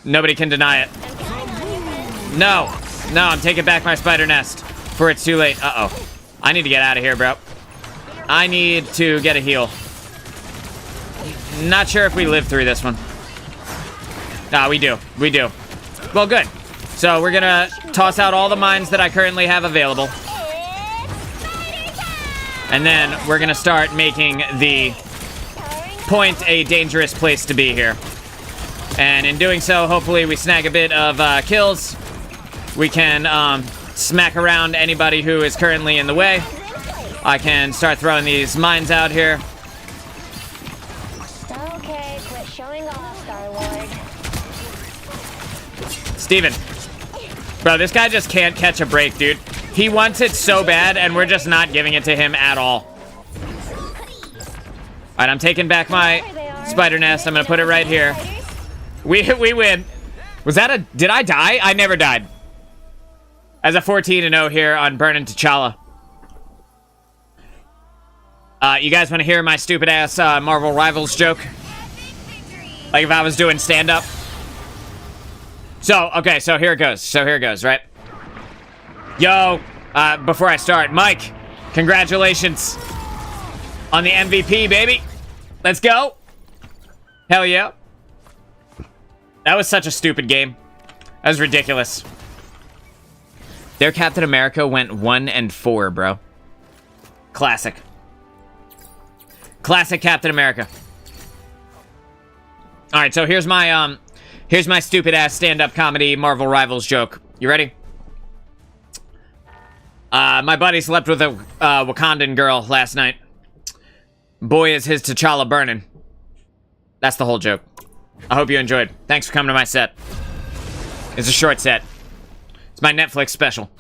Nobody can deny it. I'm counting on you, friend. No, I'm taking back my spider nest before it's too late. Uh-oh. I need to get out of here, bro. I need to get a heal. Not sure if we live through this one. Ah, we do. We do. Well, good. So we're gonna toss out all the mines that I currently have available. It's Spider time! And then we're gonna start making the Powering up. point a dangerous place to be here. And in doing so, hopefully we snag a bit of kills. We can smack around anybody who is currently in the way. I can start throwing these mines out here. Okay, quit showing off, Star-Lord. Steven. Bro, this guy just can't catch a break, dude. He wants it so bad, and we're just not giving it to him at all. Alright, I'm taking back my spider nest. I'm gonna put it right here. We win. Was that a... Did I die? I never died. As a 14-0 here on Burnin' T'Challa. You guys want to hear my stupid-ass Marvel Rivals joke? Like if I was doing stand-up? So, okay, so here it goes, right? Yo, before I start, Mike, congratulations on the MVP, baby. Let's go. Hell yeah. That was such a stupid game. That was ridiculous. Their Captain America went 1-4, bro. Classic. Classic Captain America. All right, so here's my stupid-ass stand-up comedy Marvel Rivals joke. You ready? My buddy slept with a Wakandan girl last night. Boy, is his T'Challa burning. That's the whole joke. I hope you enjoyed. Thanks for coming to my set. It's a short set. It's my Netflix special.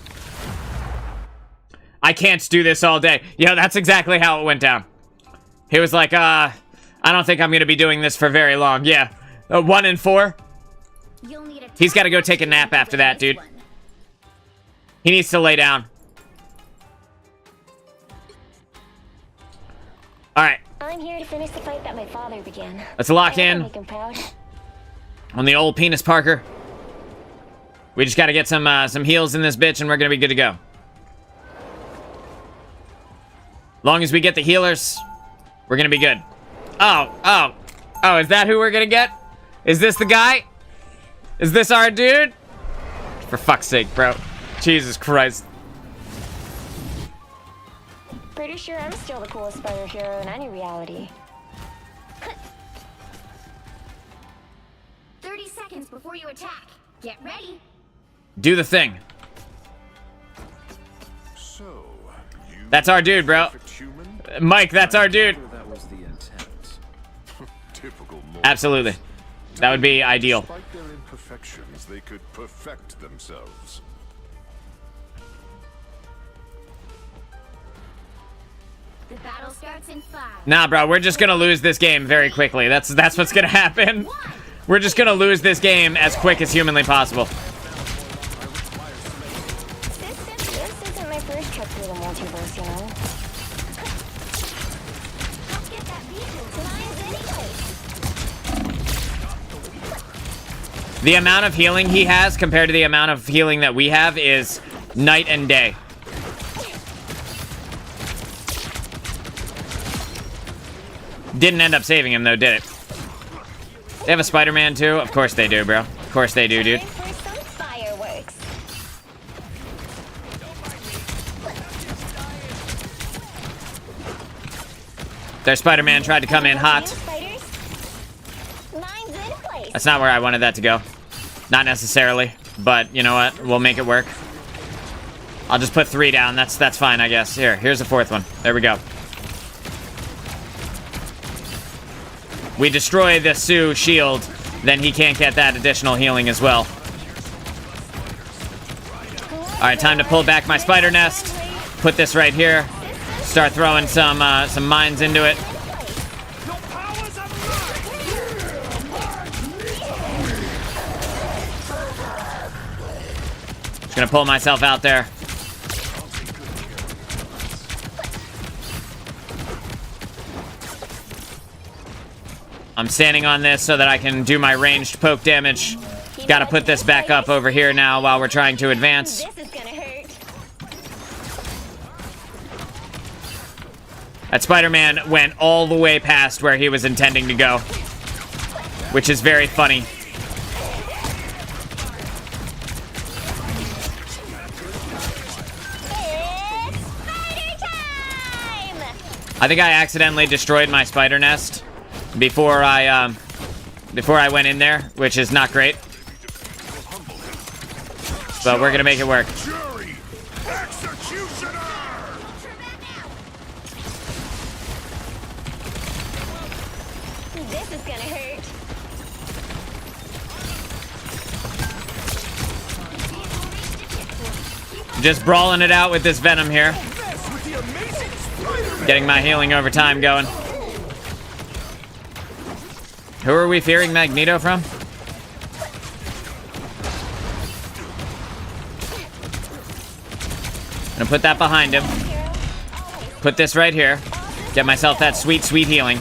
I can't do this all day. Yeah, that's exactly how it went down. He was like, I don't think I'm going to be doing this for very long. Yeah. 1-4. He's got to go take a nap after that, dude. He needs to lay down. Alright. I'm here to finish the fight that my father began. Let's lock in Make him proud. on the old penis Parker. We just got to get some heals in this bitch and we're going to be good to go. Long as we get the healers, we're going to be good. Oh, is that who we're going to get? Is this the guy? Is this our dude? For fuck's sake, bro. Jesus Christ. Pretty sure I'm still the coolest spider hero in any reality. 30 seconds before you attack. Get ready. Do the thing. So, you That's our dude, bro. human? Mike, that's our dude. That was the intent. Typical mortal. Absolutely. That would be ideal. Despite their imperfections, they could perfect themselves. The battle starts in 5. Nah, bro, we're just gonna lose this game very quickly. That's what's gonna happen. We're just gonna lose this game as quick as humanly possible. This isn't my first trip through the multiverse, you know. Let's get that vehicle. The amount of healing he has compared to the amount of healing that we have is night and day. Didn't end up saving him, though, did it? They have a Spider-Man, too? Of course they do, bro. Of course they do, dude. Time for some fireworks. Their Spider-Man tried to come in hot. Spiders? Mine's in place. That's not where I wanted that to go. Not necessarily. But, you know what? We'll make it work. I'll just put 3 down. That's fine, I guess. Here's the 4th one. There we go. We destroy the Sue shield, then he can't get that additional healing as well. Alright, time to pull back my spider nest. Put this right here. Start throwing some mines into it. Just gonna pull myself out there. I'm standing on this so that I can do my ranged poke damage. Gotta put this back up over here now while we're trying to advance. This is gonna hurt. That Spider-Man went all the way past where he was intending to go, which is very funny. It's spider time! I think I accidentally destroyed my spider nest before I went in there, which is not great. But we're gonna make it work. This is gonna hurt. Just brawling it out with this Venom here. Getting my healing over time going. Who are we fearing Magneto from? Gonna put that behind him. Put this right here. Get myself that sweet, sweet healing.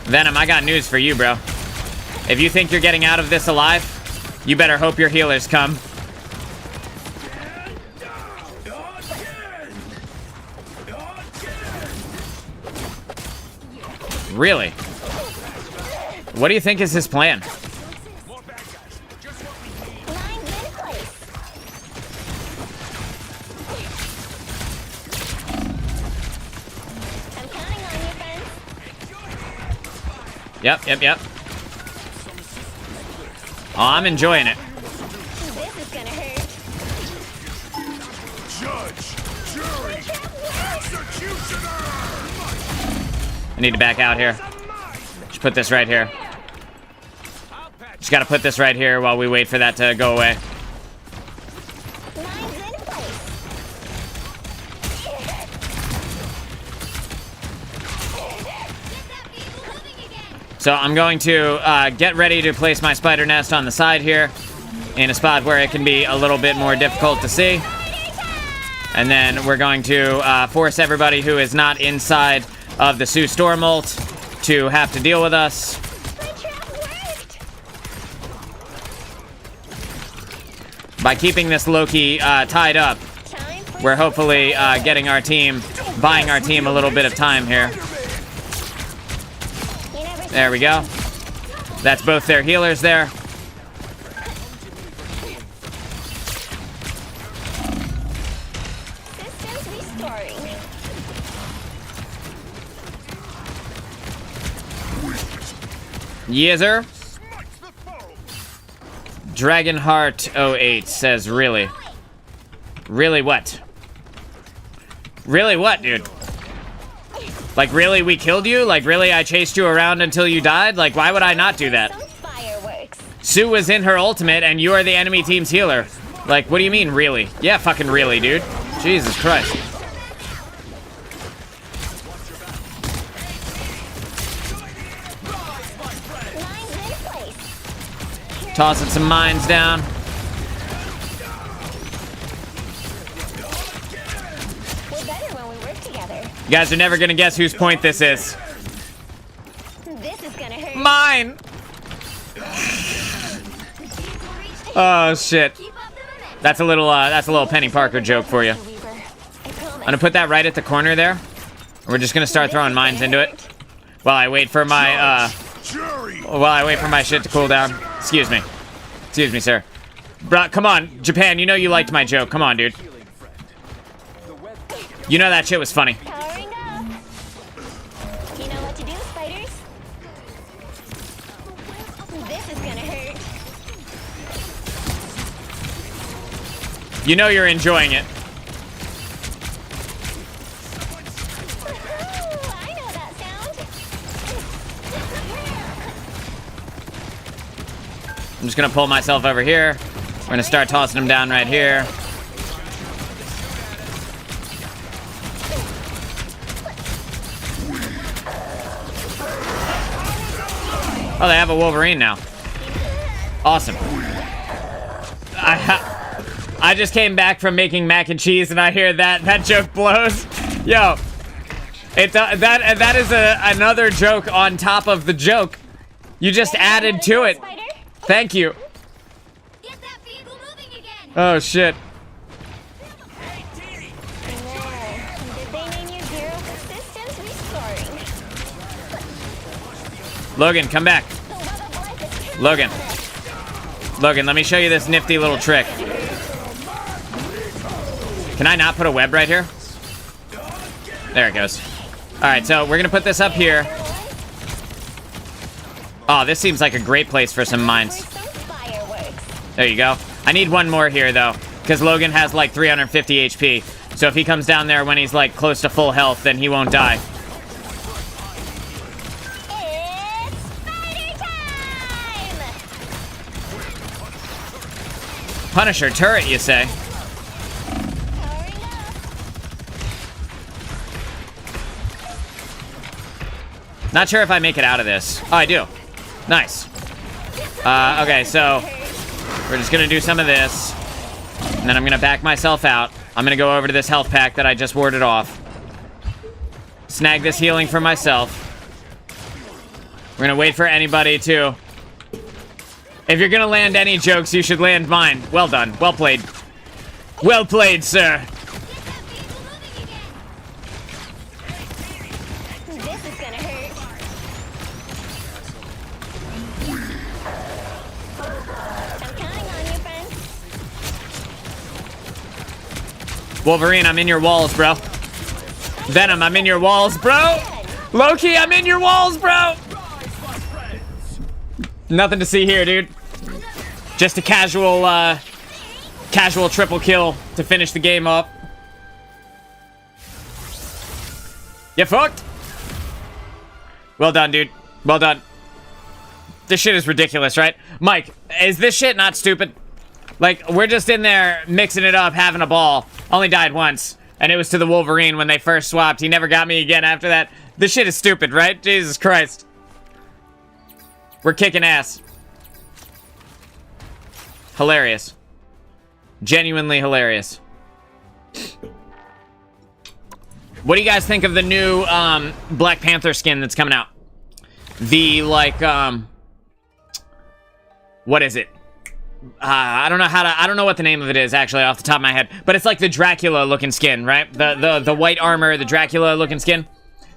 Venom, I got news for you, bro. If you think you're getting out of this alive, you better hope your healers come. Really? What do you think is his plan? Mine's in place. I'm counting on you, friends. Yep. Oh, I'm enjoying it. This is gonna hurt. Judge, jury, executioner! I need to back out here. Just put this right here. Just gotta put this right here while we wait for that to go away. Mine's in place. So I'm going to get ready to place my spider nest on the side here in a spot where it can be a little bit more difficult to see. And then we're going to force everybody who is not inside of the Sue Storm ult to have to deal with us. My trap worked. By keeping this Loki tied up, Time for we're hopefully getting our team, buying our team a little bit of time here. you never There we go. That's both their healers there. systems restoring. Yeezer. Dragonheart08 says, really? Really what? Really what, dude? Like, really we killed you? Like, really I chased you around until you died? Like, why would I not do that? Some fireworks. Sue was in her ultimate and you are the enemy team's healer. Like, what do you mean, really? Yeah, fucking really, dude. Jesus Christ. Mine's in place. Tossing some mines down. We're better when we work together. You guys are never gonna guess whose point this is. This is gonna hurt. Mine! Oh, shit. That's a little Penny Parker joke for you. Weaver. I promise. I'm gonna put that right at the corner there. We're just gonna start throwing mines into it while I wait for my Jury! shit to cool down. Excuse me, sir. Bruh, come on, Japan. You know you liked my joke. Come on, dude. You know that shit was funny. Powering up. You know what to do, spiders? This is gonna hurt. You know you're enjoying it. Ooh, I know that sound. I'm just gonna pull myself over here. We're gonna start tossing them down right here. Oh, they have a Wolverine now. Awesome. I just came back from making mac and cheese, and I hear that joke blows. Yo, that is another joke on top of the joke. You just added to it. Spider? Thank you. Get that vehicle moving again. Oh shit. Did they name you Zero for systems restoring? Logan, come back. The web of life is Logan, let me show you this nifty little trick. Can I not put a web right here? There it goes. Alright, so we're gonna put this up here. Oh, this seems like a great place for some mines. some fireworks. There you go. I need one more here, though, because Logan has like 350 HP. So if he comes down there when he's like close to full health, then he won't die. It's spider time! Punisher turret, you say? Powering up. Not sure if I make it out of this. Oh, I do. Nice. Okay, so we're just gonna do some of this, and then I'm gonna back myself out. I'm gonna go over to this health pack that I just warded off. Snag this healing for myself. We're gonna wait for anybody to... If you're gonna land any jokes, you should land mine. Well done. Well played. Well played, sir. This is gonna hurt. I'm counting on you, friend. Wolverine, I'm in your walls, bro. Venom, I'm in your walls, bro. Loki, I'm in your walls, bro. Nothing to see here, dude. Just a casual triple kill to finish the game up. You fucked. Well done, dude. Well done. This shit is ridiculous, right? Mike, is this shit not stupid? Like, we're just in there mixing it up, having a ball. Only died once, and it was to the Wolverine when they first swapped. He never got me again after that. This shit is stupid, right? Jesus Christ. We're kicking ass. Hilarious. Genuinely hilarious. What do you guys think of the new Black Panther skin that's coming out? The, like, what is it? I don't know what the name of it is, actually, off the top of my head. But it's like the Dracula-looking skin, right? The white armor, the Dracula-looking skin.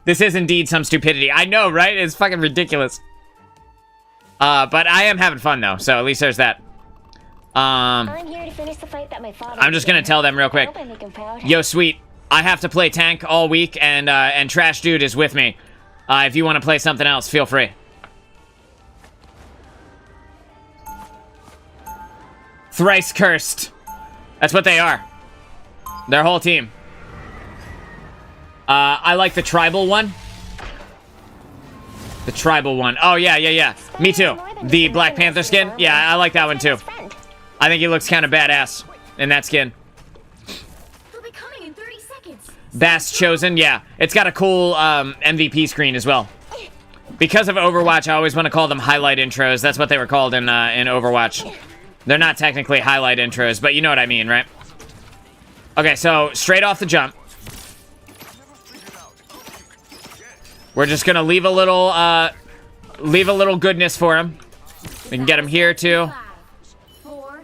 This is indeed some stupidity. I know, right? It's fucking ridiculous. But I am having fun, though, so at least there's that. I'm here to finish the fight that my father I'm just gonna tell them real quick. I hope I make him proud. Yo, sweet. I have to play tank all week, and Trash Dude is with me. If you want to play something else, feel free. Thrice cursed. That's what they are. Their whole team. I like the tribal one. The tribal one. Oh, yeah. Me too. The Black Panther skin. Yeah, I like that one too. I think he looks kind of badass in that skin. They'll be coming in 30 seconds. Bass Chosen, yeah. It's got a cool MVP screen as well. Because of Overwatch, I always want to call them highlight intros. That's what they were called in Overwatch. They're not technically highlight intros, but you know what I mean, right? Okay, so straight off the jump, we're just gonna leave a little goodness for him. We can get him here too. 5, 4,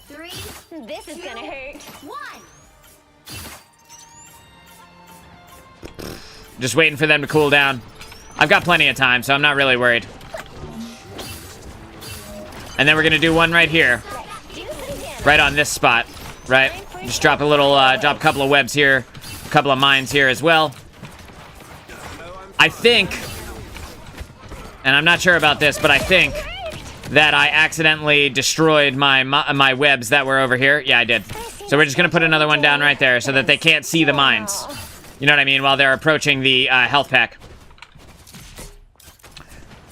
3, This is gonna hurt. 1. Just waiting for them to cool down. I've got plenty of time, so I'm not really worried. And then we're gonna do one right here, right on this spot, right? Just drop a little, drop a couple of webs here, a couple of mines here as well. I think, and I'm not sure about this, but I think that I accidentally destroyed my webs that were over here. Yeah, I did. So we're just gonna put another one down right there so that they can't see the mines. You know what I mean? While they're approaching the health pack.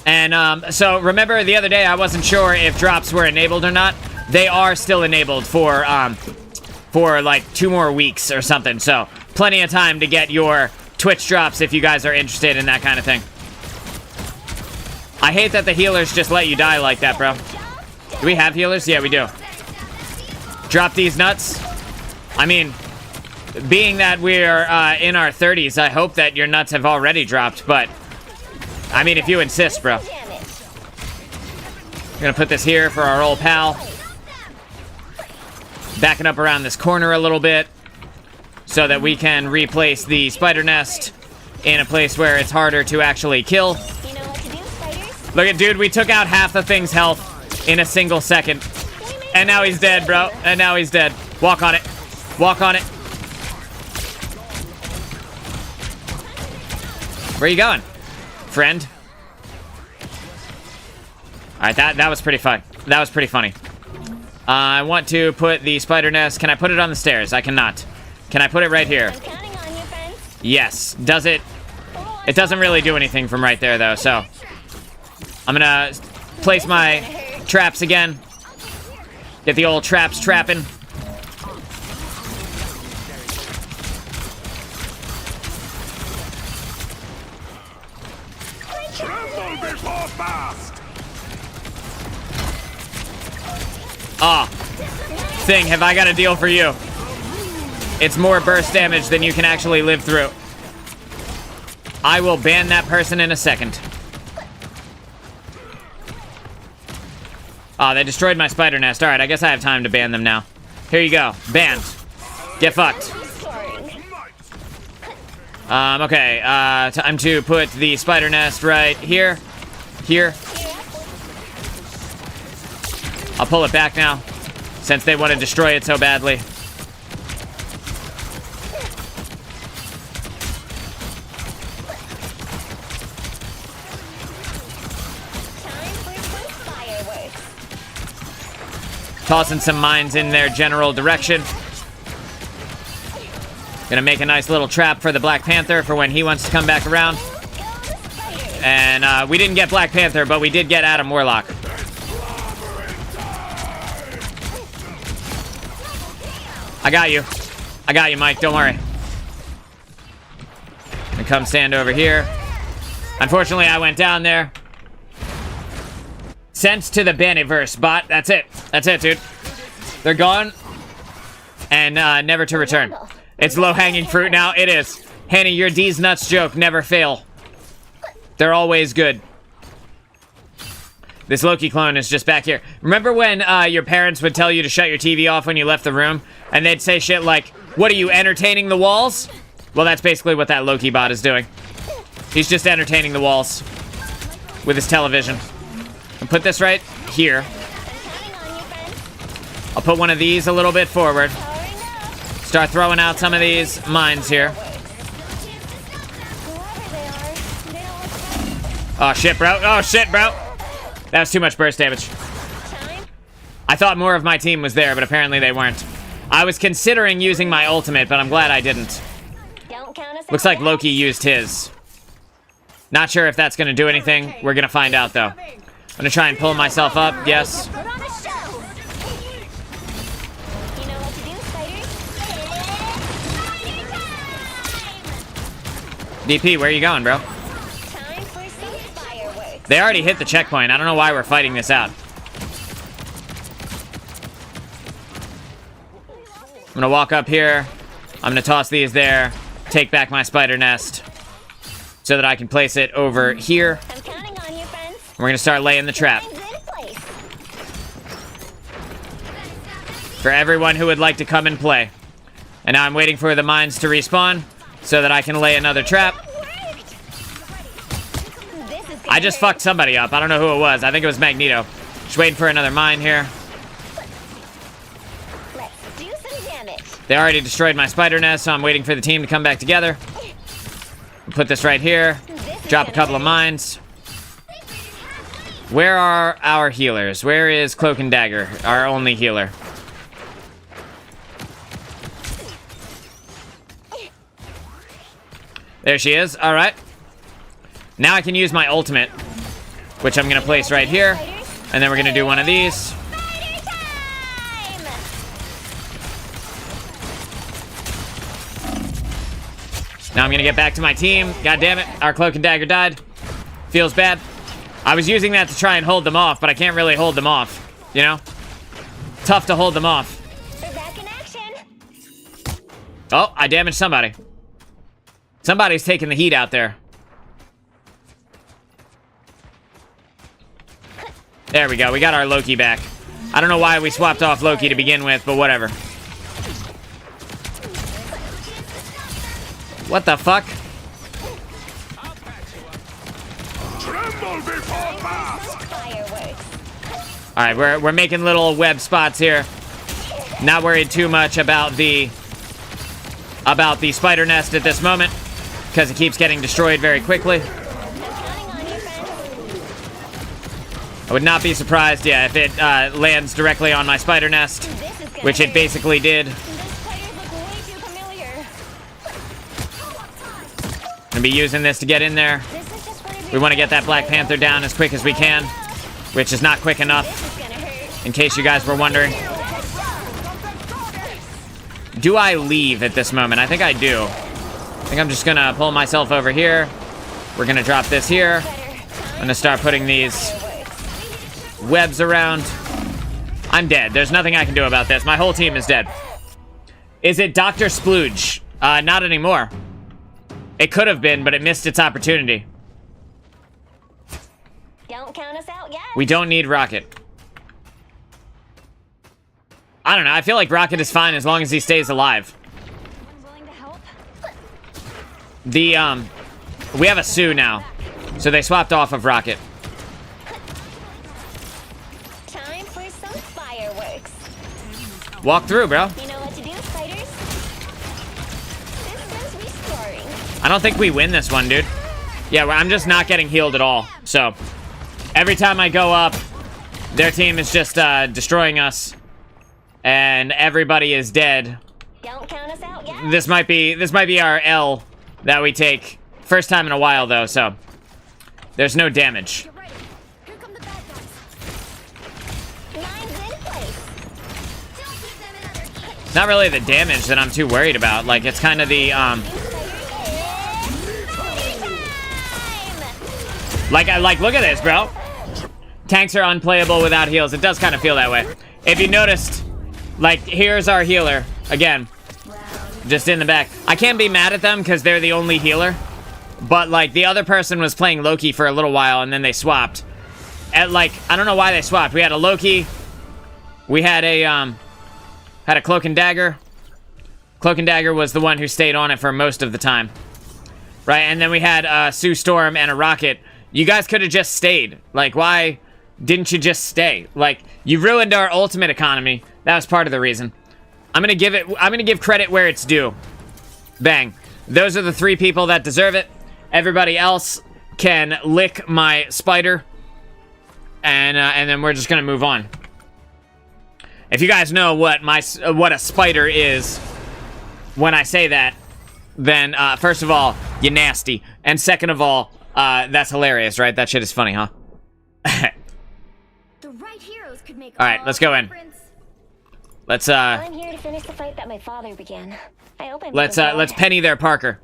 And so remember the other day I wasn't sure if drops were enabled or not. They are still enabled for like 2 more weeks or something. So plenty of time to get your Twitch drops if you guys are interested in that kind of thing. I hate that the healers just let you die like that, bro. Do we have healers? Yeah, we do. Drop these nuts. I mean, being that we're in our 30s, I hope that your nuts have already dropped, but I mean, if you insist, bro. I'm gonna put this here for our old pal. Backing up around this corner a little bit so that we can replace the spider nest in a place where it's harder to actually kill. You know what to do, spiders? Look at, dude, we took out half the thing's health in a single second. And now he's dead, bro. And now he's dead. Walk on it. Walk on it. Where are you going, friend? Alright, that was pretty fun. That was pretty funny. I want to put the spider nest. Can I put it on the stairs? I cannot. Can I put it right here? I'm counting on you, friends. Yes. Does it? It doesn't really do anything from right there, though, so... I'm gonna place my traps again. Get the old traps trapping. Tremble before fast! Ah. Thing, have I got a deal for you? It's more burst damage than you can actually live through. I will ban that person in a second. Oh, they destroyed my spider nest. Alright, I guess I have time to ban them now. Here you go. Banned. Get fucked. Okay. Time to put the spider nest right here. Here. I'll pull it back now, since they want to destroy it so badly. Tossing some mines in their general direction. Gonna make a nice little trap for the Black Panther for when he wants to come back around. And we didn't get Black Panther, but we did get Adam Warlock. I got you. I got you, Mike. Don't worry. And come stand over here. Unfortunately, I went down there. Sent to the Banniverse bot. That's it. That's it, dude. They're gone. And never to return. It's low-hanging fruit now. It is. Hanny, your D's nuts joke never fail. They're always good. This Loki clone is just back here. Remember when your parents would tell you to shut your TV off when you left the room? And they'd say shit like, what are you, entertaining the walls? Well, that's basically what that Loki bot is doing. He's just entertaining the walls with his television. I'll put this right here. I'll put one of these a little bit forward. Start throwing out some of these mines here. Oh, shit, bro. Oh, shit, bro. That was too much burst damage. I thought more of my team was there, but apparently they weren't. I was considering using my ultimate, but I'm glad I didn't. Looks like Loki used his. Not sure if that's going to do anything. We're going to find out, though. I'm going to try and pull myself up. Yes. DP, where are you going, bro? They already hit the checkpoint. I don't know why we're fighting this out. I'm gonna walk up here. I'm gonna toss these there. Take back my spider nest so that I can place it over here. I'm counting on you, friends. We're gonna start laying the trap. For everyone who would like to come and play. And now I'm waiting for the mines to respawn so that I can lay another trap. I just fucked somebody up. I don't know who it was. I think it was Magneto. Just waiting for another mine here. Let's do some damage. They already destroyed my spider nest, so I'm waiting for the team to come back together. Put this right here. Drop a couple of mines. Where are our healers? Where is Cloak and Dagger, our only healer? There she is. All right. Now I can use my ultimate, which I'm going to place right here. And then we're going to do one of these. Now I'm going to get back to my team. God damn it. Our Cloak and Dagger died. Feels bad. I was using that to try and hold them off, but I can't really hold them off. You know? Tough to hold them off. They're back in action. Oh, I damaged somebody. Somebody's taking the heat out there. There we go. We got our Loki back. I don't know why we swapped off Loki to begin with, but whatever. What the fuck? Tremble before fast! Fireworks. All right, we're making little web spots here. Not worried too much about the spider nest at this moment because it keeps getting destroyed very quickly. I would not be surprised, yeah, if it lands directly on my spider nest, which it basically did. Those spiders look way too familiar. be using this to get in there. This is just for We want to get that Black Panther down as quick as we can, which is not quick enough, This is gonna hurt. in case you guys were wondering. Do I leave at this moment? I think I do. I think I'm just gonna pull myself over here. We're gonna drop this here. I'm gonna start putting these webs around. I'm dead. There's nothing I can do about this. My whole team is dead. Is it Dr. Splooge? Not anymore. It could have been, but it missed its opportunity. Don't count us out yet. We don't need Rocket. I don't know. I feel like Rocket is fine as long as he stays alive. Willing to help? We have a Sue now. So they swapped off of Rocket. Time for some fireworks. Walk through, bro. You know what to do, fighters? Systems restoring. I don't think we win this one, dude. Yeah, I'm just not getting healed at all. So, every time I go up, their team is just destroying us. And everybody is dead. Don't count us out yet. This might be our L that we take. First time in a while, though, so there's no damage. Get ready. Here come the bad guys. Mine's in place. Don't give them another hit. Not really the damage that I'm too worried about. Like, it's kind of the, like, look at this, bro. Tanks are unplayable without heals. It does kind of feel that way. If you noticed, like, here's our healer, again, just in the back. I can't be mad at them because they're the only healer, but, like, the other person was playing Loki for a little while, and then they swapped. At, like, I don't know why they swapped. We had a Loki, we had a Cloak and Dagger. Cloak and Dagger was the one who stayed on it for most of the time. Right, and then we had Sue Storm and a Rocket. You guys could have just stayed. Like, why didn't you just stay? Like, you ruined our ultimate economy. That was part of the reason. I'm gonna give credit where it's due. Bang. Those are the 3 people that deserve it. Everybody else can lick my spider. And then we're just gonna move on. If you guys know what a spider is, when I say that, then first of all, you're nasty. And second of all, that's hilarious, right? That shit is funny, huh? The right heroes could make All right, let's go in. difference. Let's I'm here to finish the fight that my father began. I opened. let's penny their Parker.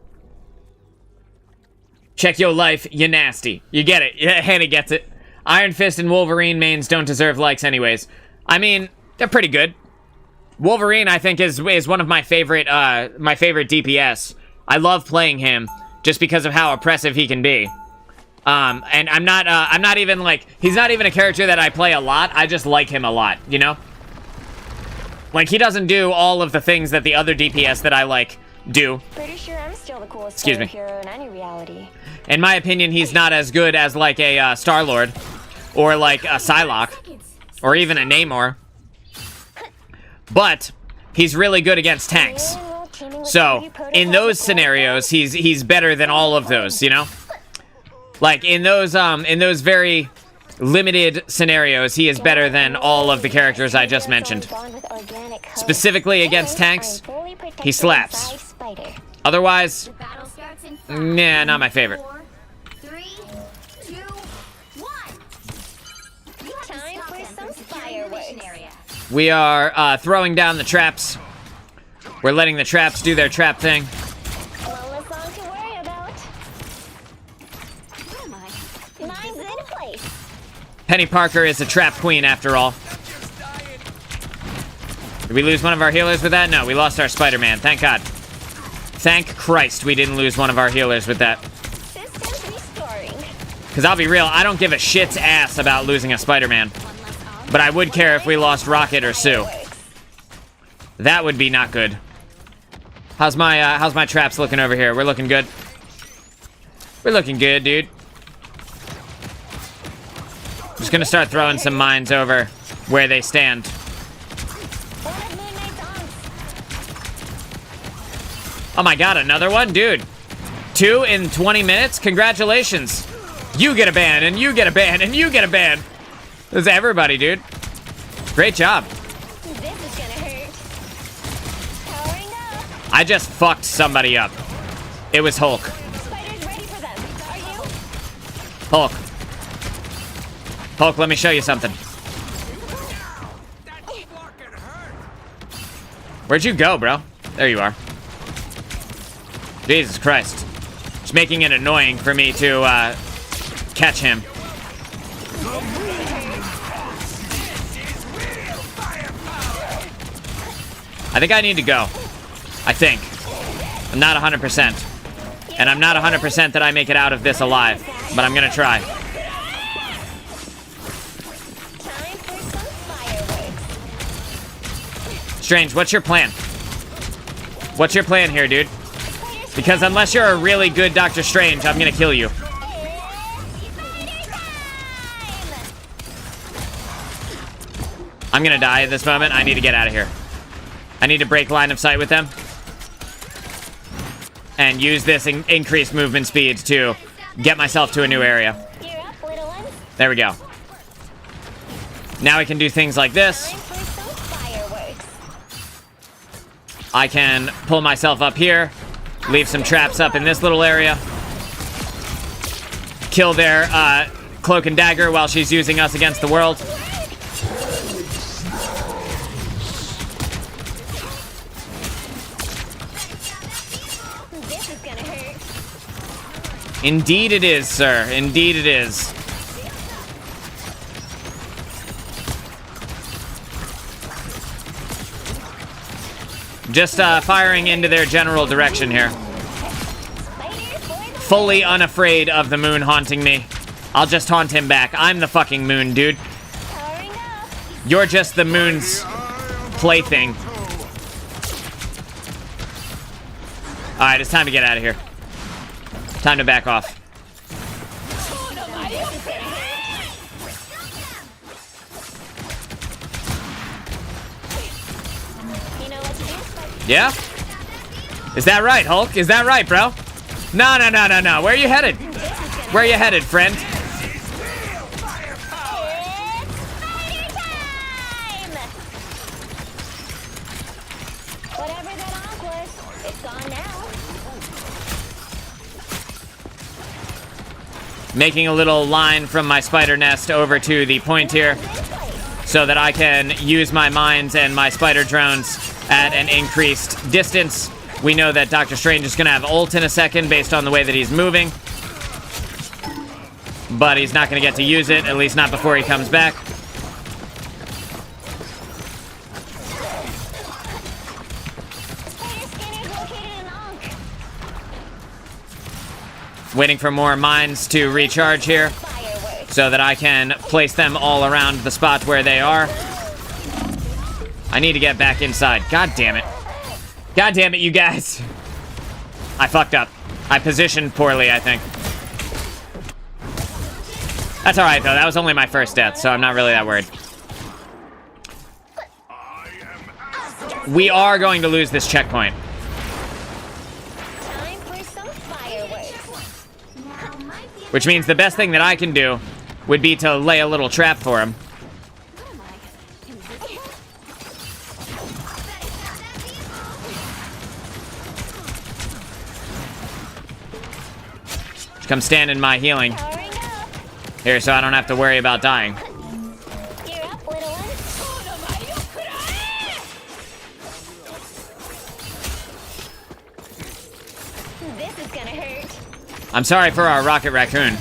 Check your life, you nasty. You get it. Yeah, Hannah gets it. Iron Fist and Wolverine mains don't deserve likes anyways. I mean, they're pretty good. Wolverine, I think, is one of my favorite DPS. I love playing him just because of how oppressive he can be. And I'm not even like, he's not even a character that I play a lot. I just like him a lot, you know? Like, he doesn't do all of the things that the other DPS that I like do. Pretty sure I'm still the coolest Excuse me. hero in any reality. In my opinion, he's not as good as like a Star-Lord or like a Psylocke or even a Namor. But he's really good against tanks. So, in those scenarios, he's better than all of those, you know? Like, in those very limited scenarios, he is better than all of the characters I just mentioned. Specifically against tanks, he slaps. Otherwise, The battle starts in 5, nah, not my favorite. 4, 3, 2, 1. You have to Time stop for them some from securing the mission fireworks. area. We are throwing down the traps. We're letting the traps do their trap thing. One less song to worry about. Where am I? Mine's in place. Penny Parker is a trap queen after all. Did we lose one of our healers with that? No, we lost our Spider-Man. Thank God. Thank Christ we didn't lose one of our healers with that. Systems restoring. Because I'll be real, I don't give a shit's ass about losing a Spider-Man. But I would care if we lost Rocket or Sue. That would be not good. How's my traps looking over here? We're looking good. We're looking good, dude. Just gonna start throwing some mines over where they stand. One of Moon Knight's Oh my God, another one? Dude. 2 in 20 minutes? Congratulations. You get a ban, and you get a ban, and you get a ban. This is everybody, dude. Great job. This is gonna hurt. Powering up. I just fucked somebody up. It was Hulk. Spiders ready Hulk. Hulk, let me show you something. Where'd you go, bro? There you are. Jesus Christ. It's making it annoying for me to catch him. I think I need to go. I think. I'm not 100%. And I'm not 100% that I make it out of this alive. But I'm gonna try. Time for some fireworks. Strange, what's your plan? What's your plan here, dude? Because unless you're a really good Doctor Strange, I'm gonna kill you. It's spider time! I'm gonna die at this moment. I need to get out of here. I need to break line of sight with them. And use this increased movement speed to get myself to a new area. Gear up, little ones. There we go. Now I can do things like this. Time for some fireworks. I can pull myself up here. Leave some traps up in this little area. Kill their cloak and dagger while she's using us against the world. This is gonna hurt. Indeed it is, sir. Indeed it is. Just firing into their general direction here. Fully unafraid of the moon haunting me. I'll just haunt him back. I'm the fucking moon, dude. Powering up. You're just the moon's plaything. Alright, it's time to get out of here. Time to back off. You know what to do? Yeah? Is that right, Hulk? Is that right, bro? No. Where are you headed? Where are you headed, friend? It's spider time! Whatever that onk was, it's gone now. Making a little line from my spider nest over to the point here so that I can use my mines and my spider drones at an increased distance. We know that Doctor Strange is going to have ult in a second based on the way that he's moving. But he's not going to get to use it, at least not before he comes back. Spider scanner's located an onk. Waiting for more mines to recharge here Fireworks. so that I can place them all around the spot where they are. I need to get back inside. God damn it. God damn it, you guys. I fucked up. I positioned poorly, I think. That's alright, though. That was only my first death, so I'm not really that worried. We are going to lose this checkpoint. Time for some fireworks. Which means the best thing that I can do would be to lay a little trap for him. Come stand in my healing Powering up. here so I don't have to worry about dying. Gear up, little ones. This is gonna hurt. I'm sorry for our Rocket Raccoon.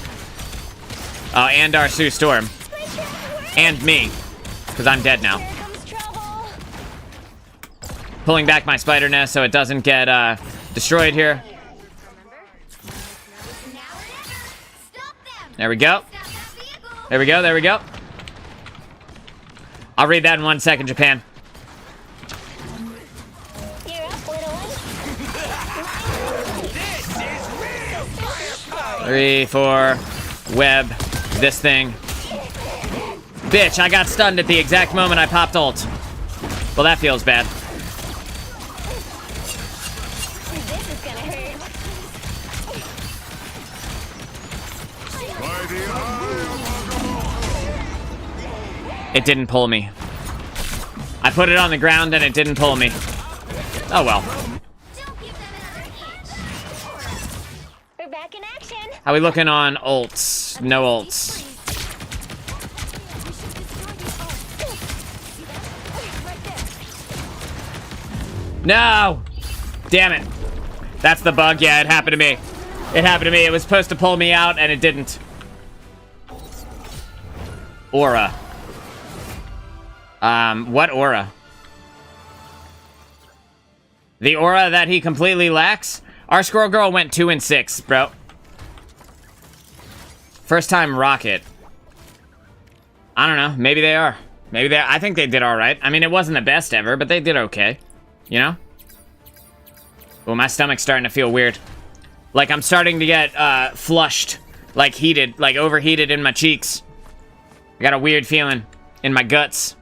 And our Sue Storm. And me. Because I'm dead now. Here comes trouble. Pulling back my spider nest so it doesn't get destroyed here. There we go. There we go, there we go. I'll read that in 1 second, Japan. Gear up, little ones. 3, 4, web, this thing. Bitch, I got stunned at the exact moment I popped ult. Well, that feels bad. This is gonna hurt. By the eye of It didn't pull me. I put it on the ground and it didn't pull me. Oh well. We're back in action. How we looking on ults? ults. No ults. No! Damn it. That's the bug. Yeah, it happened to me. It happened to me. It was supposed to pull me out, and it didn't. Aura. What aura? The aura that he completely lacks? Our Squirrel Girl went 2 and 6, bro. First time Rocket. I don't know. Maybe they are. Maybe they. I think they did all right. I mean, it wasn't the best ever, but they did okay. You know? Well, my stomach's starting to feel weird. Like I'm starting to get flushed, like heated, like overheated in my cheeks. I got a weird feeling in my guts.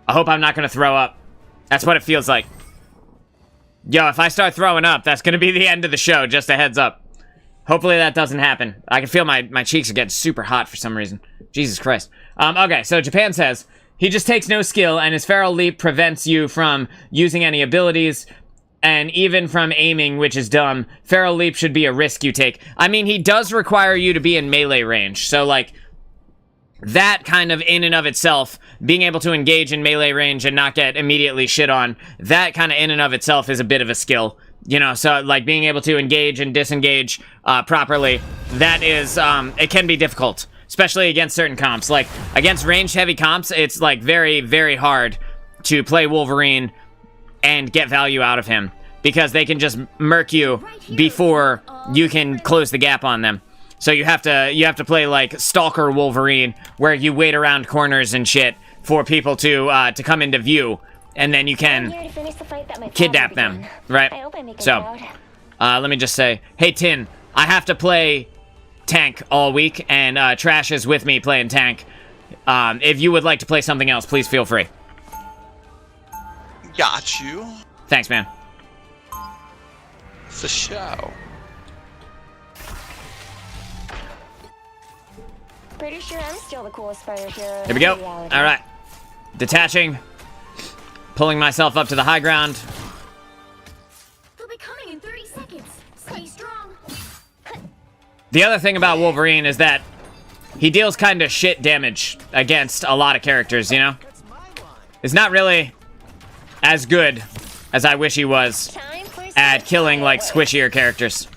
I hope I'm not gonna throw up. That's what it feels like. Yo, if I start throwing up, that's gonna be the end of the show, just a heads up. Hopefully that doesn't happen. I can feel my cheeks are getting super hot for some reason. Jesus Christ. Okay, so Japan says, he just takes no skill, and his Feral Leap prevents you from using any abilities, and even from aiming, which is dumb. Feral Leap should be a risk you take. I mean, he does require you to be in melee range, so, like, that kind of in and of itself, being able to engage in melee range and not get immediately shit on, that kind of in and of itself is a bit of a skill. You know, so, like, being able to engage and disengage properly, that is, it can be difficult, especially against certain comps. Like, against range-heavy comps, it's, like, very, very hard to play Wolverine and get value out of him, because they can just murk you before you can close the gap on them. So you have to play, like, Stalker Wolverine, where you wait around corners and shit for people to come into view, and then you can kidnap them, right? So, let me just say, hey, Tin, I have to play tank all week, and Trash is with me playing tank. If you would like to play something else, please feel free. Got you. Thanks, man. For show. Pretty sure I'm still the coolest spider hero. Here we go. All right. Detaching. Pulling myself up to the high ground. They'll be coming in 30 seconds. Stay strong. The other thing about Wolverine is that he deals kind of shit damage against a lot of characters, you know? It's not really as good as I wish he was at killing, like, squishier characters.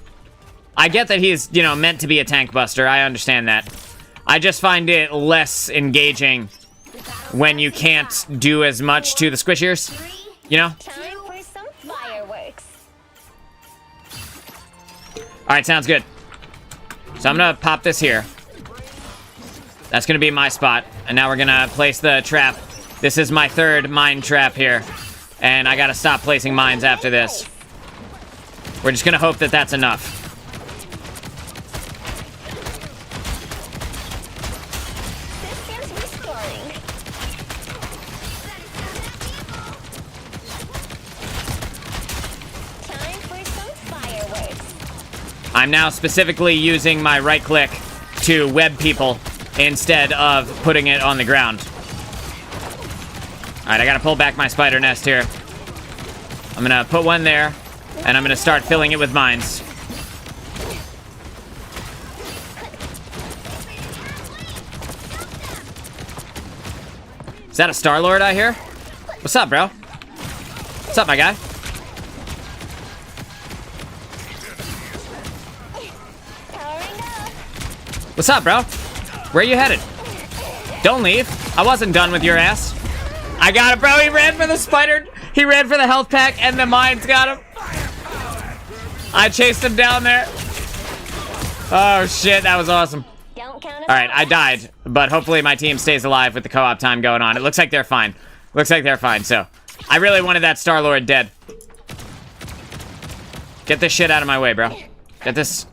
I get that he's, you know, meant to be a tank buster. I understand that. I just find it less engaging when you can't do as much to the squishiers, you know? Time for some fireworks. Alright, sounds good. So I'm gonna pop this here. That's gonna be my spot. And now we're gonna place the trap. This is my third mine trap here. And I gotta stop placing mines after this. We're just gonna hope that that's enough. Systems restoring. Time for some fireworks. I'm now specifically using my right click to web people instead of putting it on the ground. Alright, I gotta pull back my spider nest here. I'm gonna put one there, and I'm gonna start filling it with mines. Is that a Star-Lord I hear? What's up, bro? What's up, my guy? Powering up. What's up, bro? Where are you headed? Don't leave. I wasn't done with your ass. I got it, bro. He ran for the spider. He ran for the health pack, and the mines got him. I chased him down there. Oh, shit. That was awesome. Don't count us All right, out. I died, but hopefully my team stays alive with the co-op time going on. It looks like they're fine. Looks like they're fine, so. I really wanted that Star-Lord dead. Get this shit out of my way, bro. Get this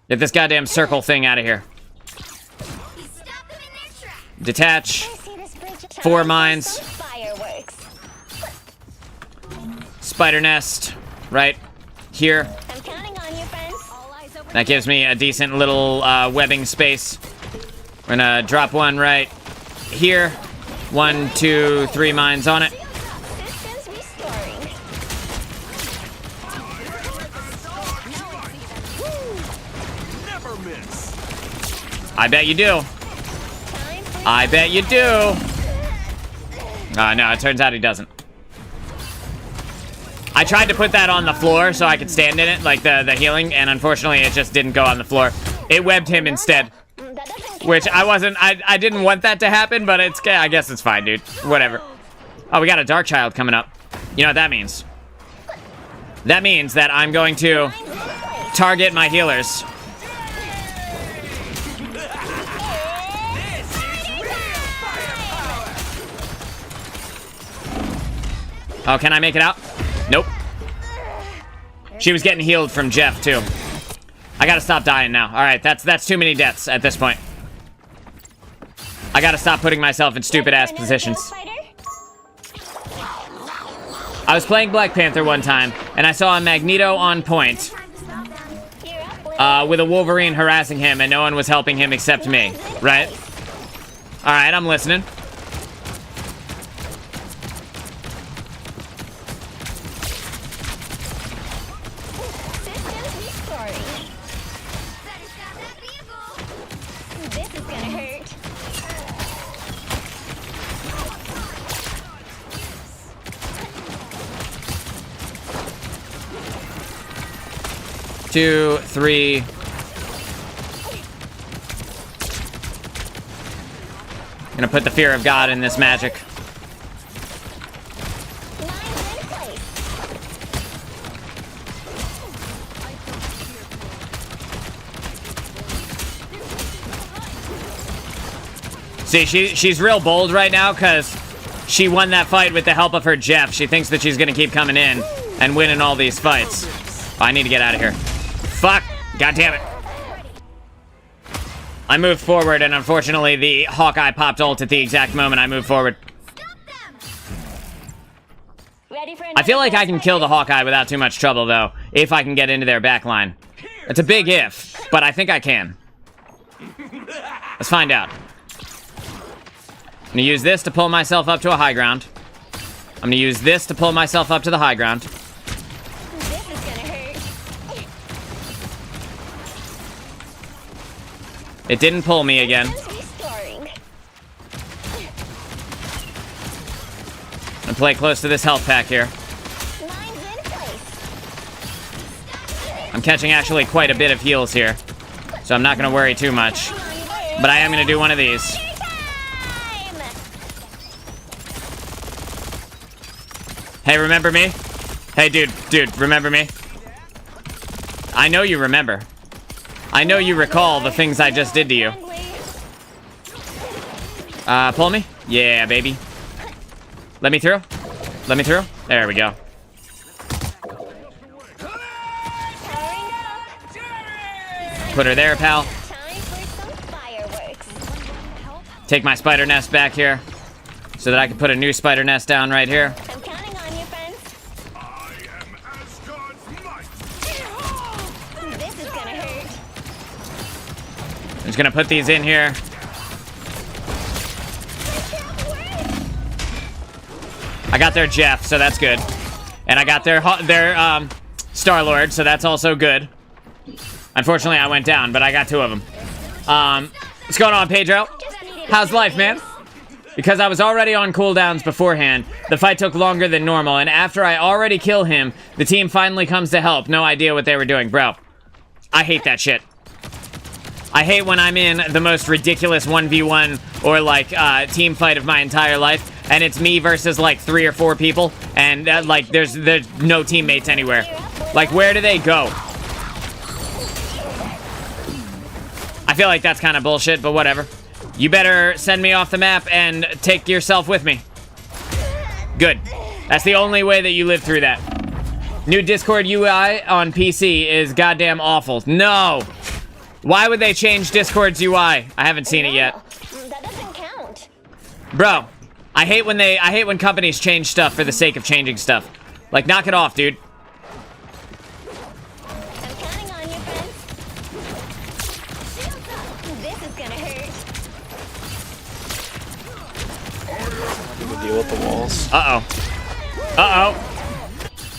goddamn circle thing out of here. Stop them in their tracks. Detach. I see this bridge. Time 4 for mines. some fireworks. Spider nest. Right here. I'm counting on you, friends. All eyes over. That gives me a decent little webbing space. We're gonna drop one right here. 1, 2, 3 mines on it. Systems restoring. Never miss. I bet you do. I bet you do. No, it turns out he doesn't. I tried to put that on the floor so I could stand in it, like the healing, and unfortunately it just didn't go on the floor. It webbed him instead. Which I didn't want that to happen, but I guess it's fine, dude. Whatever. Oh, we got a Dark Child coming up. You know what that means? That means that I'm going to target my healers. Oh, can I make it out? Nope. She was getting healed from Jeff, too. I gotta stop dying now. Alright, that's too many deaths at this point. I gotta stop putting myself in stupid-ass positions. I was playing Black Panther one time, and I saw a Magneto on point with a Wolverine harassing him, and no one was helping him except me, right? Alright, I'm listening. This is gonna hurt. Two, three. Gonna put the fear of God in this magic. See, she's real bold right now because she won that fight with the help of her Jeff. She thinks that she's gonna keep coming in and winning all these fights. Oh, I need to get out of here. Fuck! God damn it. I moved forward, and unfortunately, the Hawkeye popped ult at the exact moment I moved forward. I feel like I can kill the Hawkeye without too much trouble, though, if I can get into their backline. It's a big if, but I think I can. Let's find out. I'm gonna use this to pull myself up to a high ground. I'm gonna use this to pull myself up to the high ground. This is gonna hurt. It didn't pull me again. Restoring. I'm gonna play close to this health pack here. Lines in place. I'm catching actually quite a bit of heals here, so I'm not gonna worry too much. But I am gonna do one of these. Time. Hey, remember me? Hey, dude, remember me? I know you remember. I know you recall the things I just did to you. Pull me? Yeah, baby. Let me through? Let me through? There we go. Powering up. Put her there, pal. Time for some fireworks. Take my spider nest back here so that I can put a new spider nest down right here. I'm counting on you, friends. I am Asgard's might. This is gonna hurt. I'm just gonna put these in here. I got their Jeff, so that's good. And I got their Star-Lord, so that's also good. Unfortunately, I went down, but I got two of them. What's going on, Pedro? How's life, man? Because I was already on cooldowns beforehand, the fight took longer than normal, and after I already kill him, the team finally comes to help. No idea what they were doing. Bro, I hate that shit. I hate when I'm in the most ridiculous 1v1 or, like, team fight of my entire life, and it's me versus, like, 3 or 4 people, and, like, there's no teammates anywhere. Like, where do they go? I feel like that's kind of bullshit, but whatever. You better send me off the map and take yourself with me. Good. That's the only way that you live through that. New Discord UI on PC is goddamn awful. No! Why would they change Discord's UI? I haven't seen it yet. That doesn't count. Bro, I hate when companies change stuff for the sake of changing stuff. Like, knock it off, dude. I'm counting on you, friends. This is gonna hurt. Deal with the walls. Uh-oh. Uh-oh.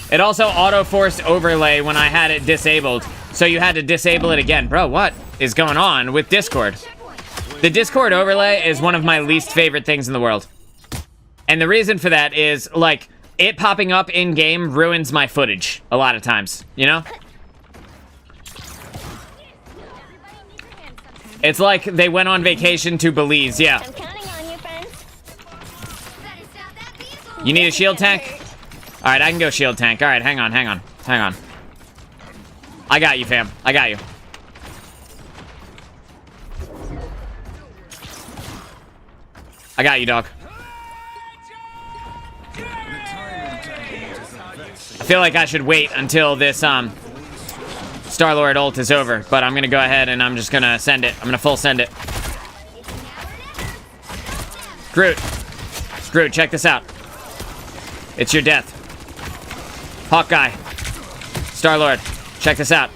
It also auto-forced overlay when I had it disabled. So you had to disable it again. Bro, what is going on with Discord? The Discord overlay is one of my least favorite things in the world. And the reason for that is, like, it popping up in-game ruins my footage a lot of times, you know? It's like they went on vacation to Belize, yeah. I'm counting on you, friends. You need a shield tank? Alright, I can go shield tank. Alright, hang on. I got you, fam. I got you. I got you, dog. I feel like I should wait until this, Star-Lord ult is over, but I'm gonna go ahead and I'm just gonna send it. I'm gonna full send it. Groot, check this out. It's your death. Hawkeye. Star-Lord, check this out.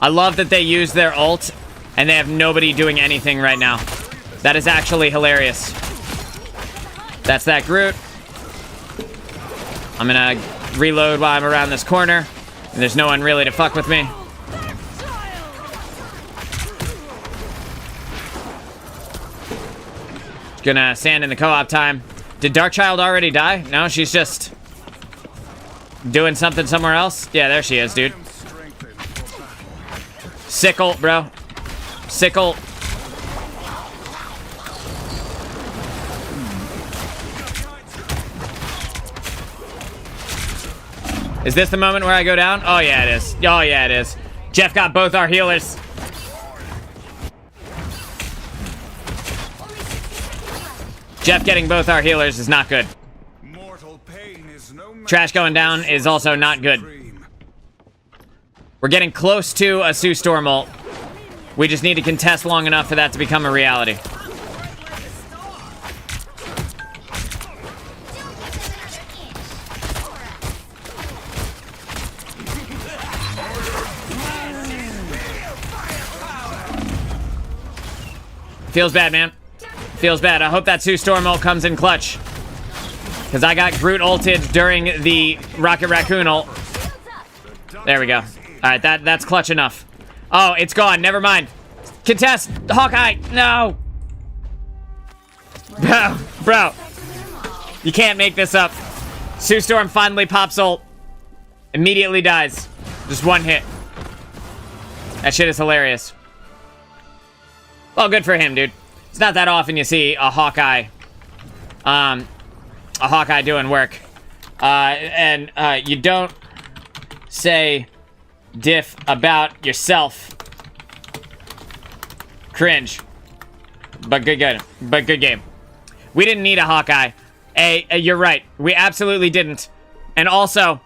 I love that they use their ult and they have nobody doing anything right now. That is actually hilarious. That's that Groot. I'm gonna reload while I'm around this corner. And there's no one really to fuck with me. Gonna stand in the co-op time. Did Darkchild already die? No, she's just doing something somewhere else. Yeah, there she is, dude. Sick ult, bro. Sick ult. Is this the moment where I go down? Oh, yeah, it is. Oh, yeah, it is. Jeff got both our healers. Jeff getting both our healers is not good. Trash going down is also not good. We're getting close to a Sue Storm ult. We just need to contest long enough for that to become a reality. Feels bad, man. Feels bad. I hope that Sue Storm ult comes in clutch. Because I got Groot ulted during the Rocket Raccoon ult. There we go. Alright, that's clutch enough. Oh, it's gone. Never mind. Contest! Hawkeye! No! Bro. You can't make this up. Sue Storm finally pops ult. Immediately dies. Just one hit. That shit is hilarious. Well, good for him, dude. It's not that often you see a Hawkeye doing work. And you don't say diff about yourself. Cringe. But good game. We didn't need a Hawkeye. You're right. We absolutely didn't. And also,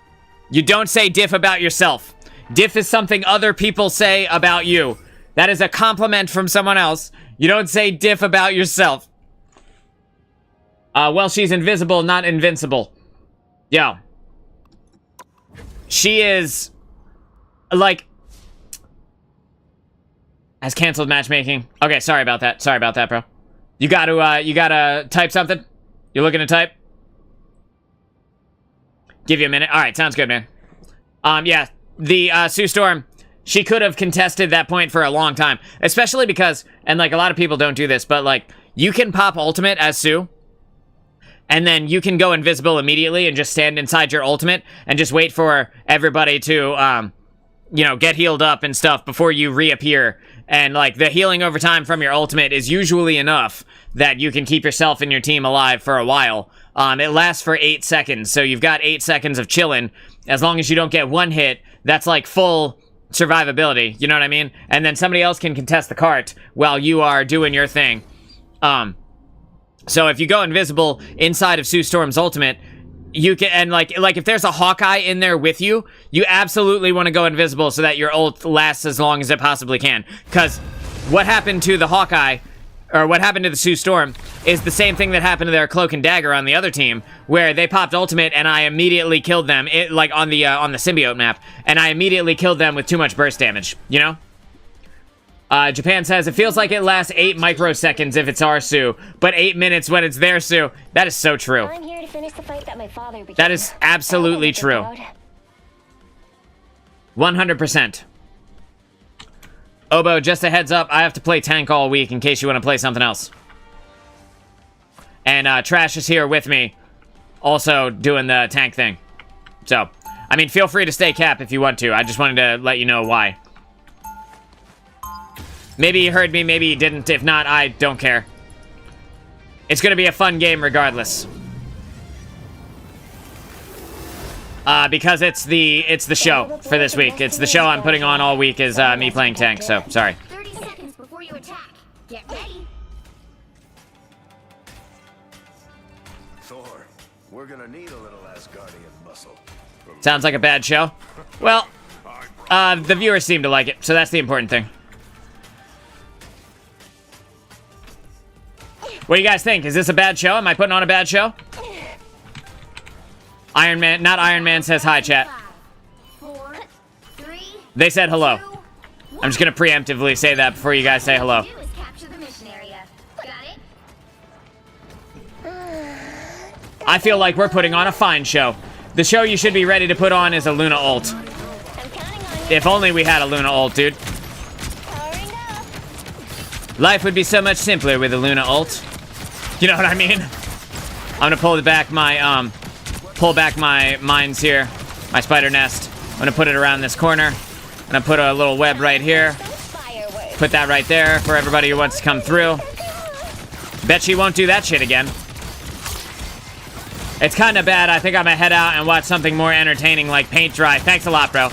you don't say diff about yourself. Diff is something other people say about you. That is a compliment from someone else. You don't say diff about yourself. Well, she's invisible, not invincible. Yo. She is, like, has canceled matchmaking. Okay, sorry about that. Sorry about that, bro. You gotta type something? You looking to type? Give you a minute. All right, sounds good, man. Yeah, the Sue Storm, she could have contested that point for a long time, especially because, and like a lot of people don't do this, but like you can pop ultimate as Sue, and then you can go invisible immediately and just stand inside your ultimate and just wait for everybody to, you know, get healed up and stuff before you reappear. And like the healing over time from your ultimate is usually enough that you can keep yourself and your team alive for a while. It lasts for 8 seconds, so you've got 8 seconds of chilling. As long as you don't get one hit, that's like full survivability, you know what I mean? And then somebody else can contest the cart while you are doing your thing. So if you go invisible inside of Sue Storm's ultimate, you can, and like if there's a Hawkeye in there with you, you absolutely want to go invisible so that your ult lasts as long as it possibly can. Because what happened to the Hawkeye, or what happened to the Sue Storm, is the same thing that happened to their Cloak and Dagger on the other team, where they popped ultimate and I immediately killed them, like on the symbiote map, and I immediately killed them with too much burst damage, you know? Japan says, it feels like it lasts 8 microseconds if it's our Sue, but 8 minutes when it's their Sue. That is so true. I'm here to finished the fight that my father began. That is absolutely true. 100%. Obo, just a heads up, I have to play tank all week in case you want to play something else. And Trash is here with me, also doing the tank thing. So, I mean, feel free to stay Cap if you want to. I just wanted to let you know why. Maybe you heard me, maybe you didn't. If not, I don't care. It's gonna be a fun game regardless. Because it's the show for this week. It's the show I'm putting on all week is me playing tank, so sorry. 30 seconds before you attack. Get ready. Thor, we're gonna need a little Asgardian muscle. Sounds like a bad show. Well, the viewers seem to like it, so that's the important thing. What do you guys think? Is this a bad show? Am I putting on a bad show? Iron Man, not Iron Man says hi, chat. 4, 3, They said hello. 2, 1. I'm just gonna preemptively say that before you guys say hello. Do is capture the mission area. Got it? I feel like we're putting on a fine show. The show you should be ready to put on is a Luna ult. I'm counting on you. If only we had a Luna ult, dude. Powering up. Life would be so much simpler with a Luna ult. You know what I mean? I'm gonna pull back my mines here, my spider nest. I'm gonna put it around this corner. I'm gonna put a little web right here. Some fireworks. Put that right there for everybody who wants to come through. Bet she won't do that shit again. It's kind of bad. I think I'm gonna head out and watch something more entertaining like paint dry. Thanks a lot, bro.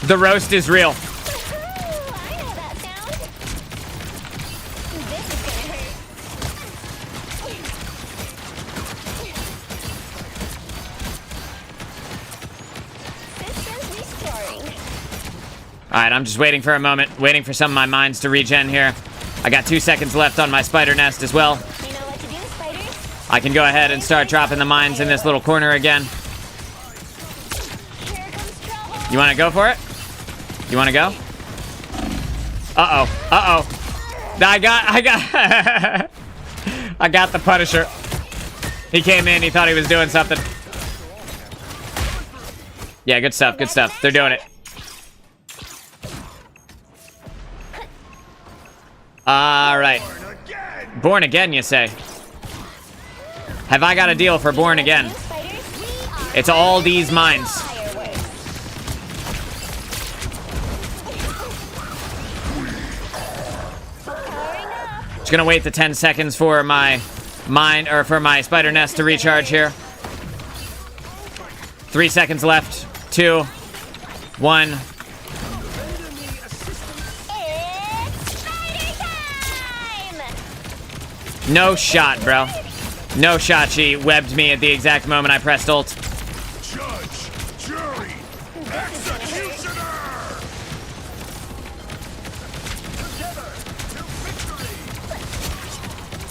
The roast is real. I know that sound. This is gonna hurt. Systems restoring. Alright, I'm just waiting for a moment. Waiting for some of my mines to regen here. I got 2 seconds left on my spider nest as well. You know what to do, spiders? I can go ahead and start dropping the mines in this little corner again. Here comes trouble. You want to go for it? You want to go? Uh-oh. Uh-oh. I got the Punisher. He came in, he thought he was doing something. Yeah, good stuff, good stuff. They're doing it. Alright. Born again, you say? Have I got a deal for born again? Spiders, It's all these mines. fireworks. Powering up. Just gonna wait the 10 seconds for my mine, or for my spider nest to recharge here. 3 seconds left. 2, 1. It's spider time! No shot, bro. No shot. She webbed me at the exact moment I pressed ult. Judge, jury, executioner!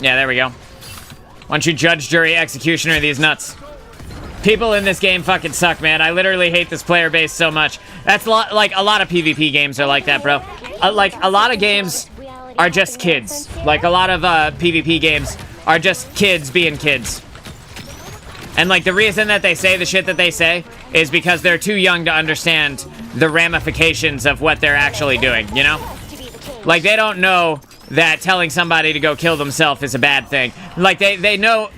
Yeah, there we go. Why don't you judge, jury, executioner these nuts? People in this game fucking suck, man. I literally hate this player base so much. That's a lot, like, a lot of PvP games are like that, bro. Like, a lot of games are just kids. Like, a lot of PvP games are just kids being kids. And, like, the reason that they say the shit that they say is because they're too young to understand the ramifications of what they're actually doing, you know? Like, they don't know that telling somebody to go kill themselves is a bad thing. Like, they know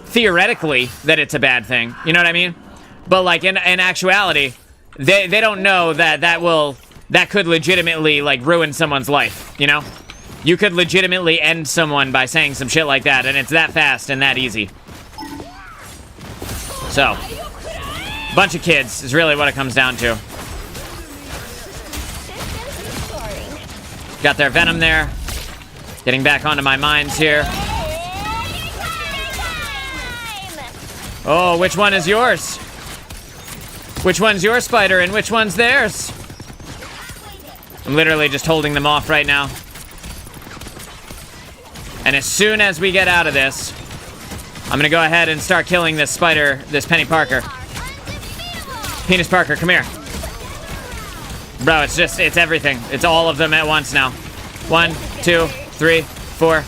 theoretically that it's a bad thing, you know what I mean? But, like, in actuality, they don't know that that could legitimately, like, ruin someone's life, you know? You could legitimately end someone by saying some shit like that, and it's that fast and that easy. So, bunch of kids is really what it comes down to. Got their venom there. Getting back onto my mines here. Oh, which one is yours? Which one's your spider and which one's theirs? I'm literally just holding them off right now. And as soon as we get out of this, I'm gonna go ahead and start killing this spider, this Penny Parker. Penis Parker, come here. Bro, it's everything. It's all of them at once now. 1, 2, 3, 4.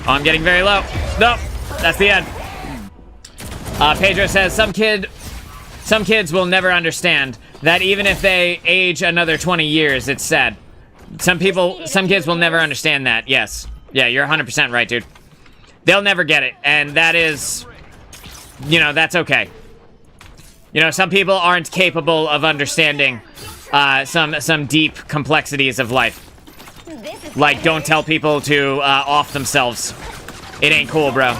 Oh, I'm getting very low. Nope, that's the end. Pedro says, some kids will never understand that even if they age another 20 years, it's sad. Some kids will never understand that. Yes. Yeah, you're 100% right, dude. They'll never get it, and that is, you know, that's okay. You know, some people aren't capable of understanding some deep complexities of life. Like, don't tell people to off themselves. It ain't cool, bro.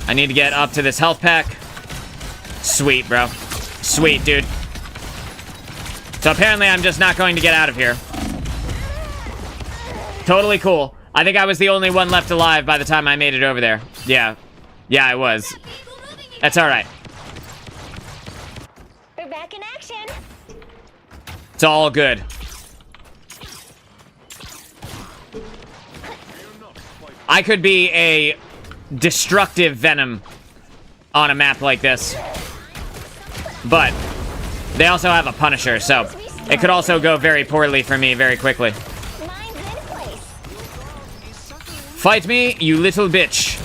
I need to get up to this health pack. Sweet, bro. Sweet, dude. So apparently I'm just not going to get out of here. Totally cool. I think I was the only one left alive by the time I made it over there. Yeah. Yeah, I was. That's alright. We're back in action. It's all good. I could be a destructive Venom on a map like this. But they also have a Punisher, so it could also go very poorly for me very quickly. Mine's in place. Fight me, you little bitch.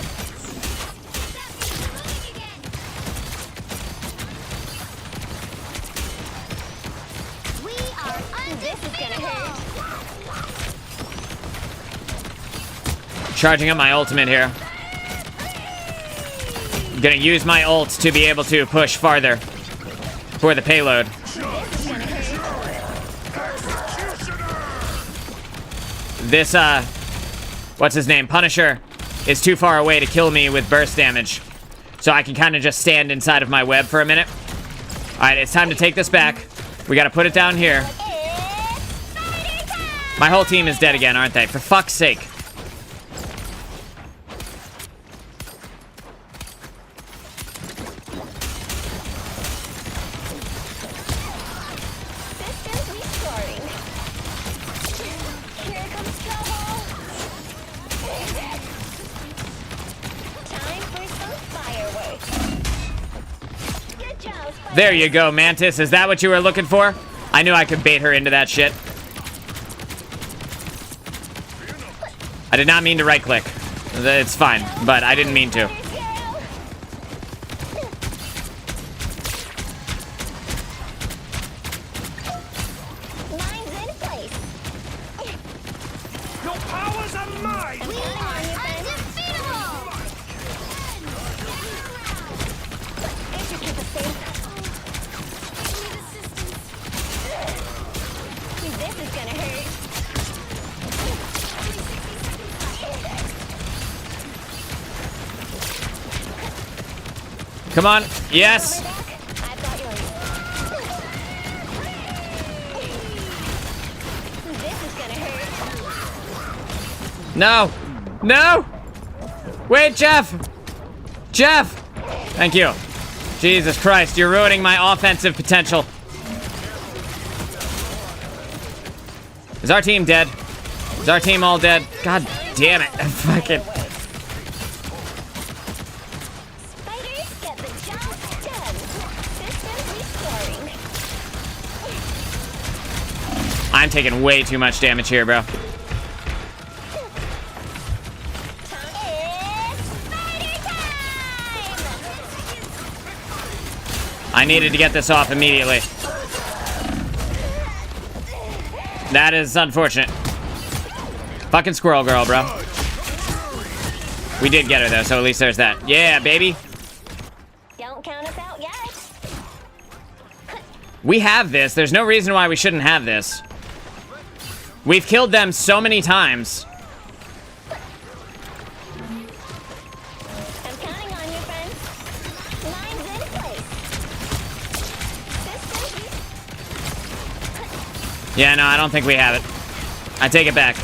We are this is gonna hurt. Charging up my ultimate here. I'm gonna use my ult to be able to push farther for the payload. This, what's his name? Punisher is too far away to kill me with burst damage. So I can kind of just stand inside of my web for a minute. Alright, it's time to take this back. We gotta put it down here. My whole team is dead again, aren't they? For fuck's sake. Systems restoring. Here comes trouble. Time for some fireworks. Good job, Spider. There you go, Mantis. Is that what you were looking for? I knew I could bait her into that shit. I did not mean to right click. It's fine, but I didn't mean to. Mine's in place. Your powers are mine! We are undefeatable. If you keep it safe. This is gonna hurt. Come on. Yes. I've got yours. This is gonna hurt. No. No. Wait, Jeff. Jeff. Thank you. Jesus Christ, you're ruining my offensive potential. Is our team dead? Is our team all dead? God damn it. Fucking. Spiders get the job done. Systems restoring. I'm taking way too much damage here, bro. It's spider time! I needed to get this off immediately. That is unfortunate. Fucking squirrel girl, bro. We did get her, though, so at least there's that. Yeah, baby. Don't count us out yet. We have this. There's no reason why we shouldn't have this. We've killed them so many times. I'm counting on you, friends. Mine's in place. Systems Yeah, no, I don't think we have it. I take it back.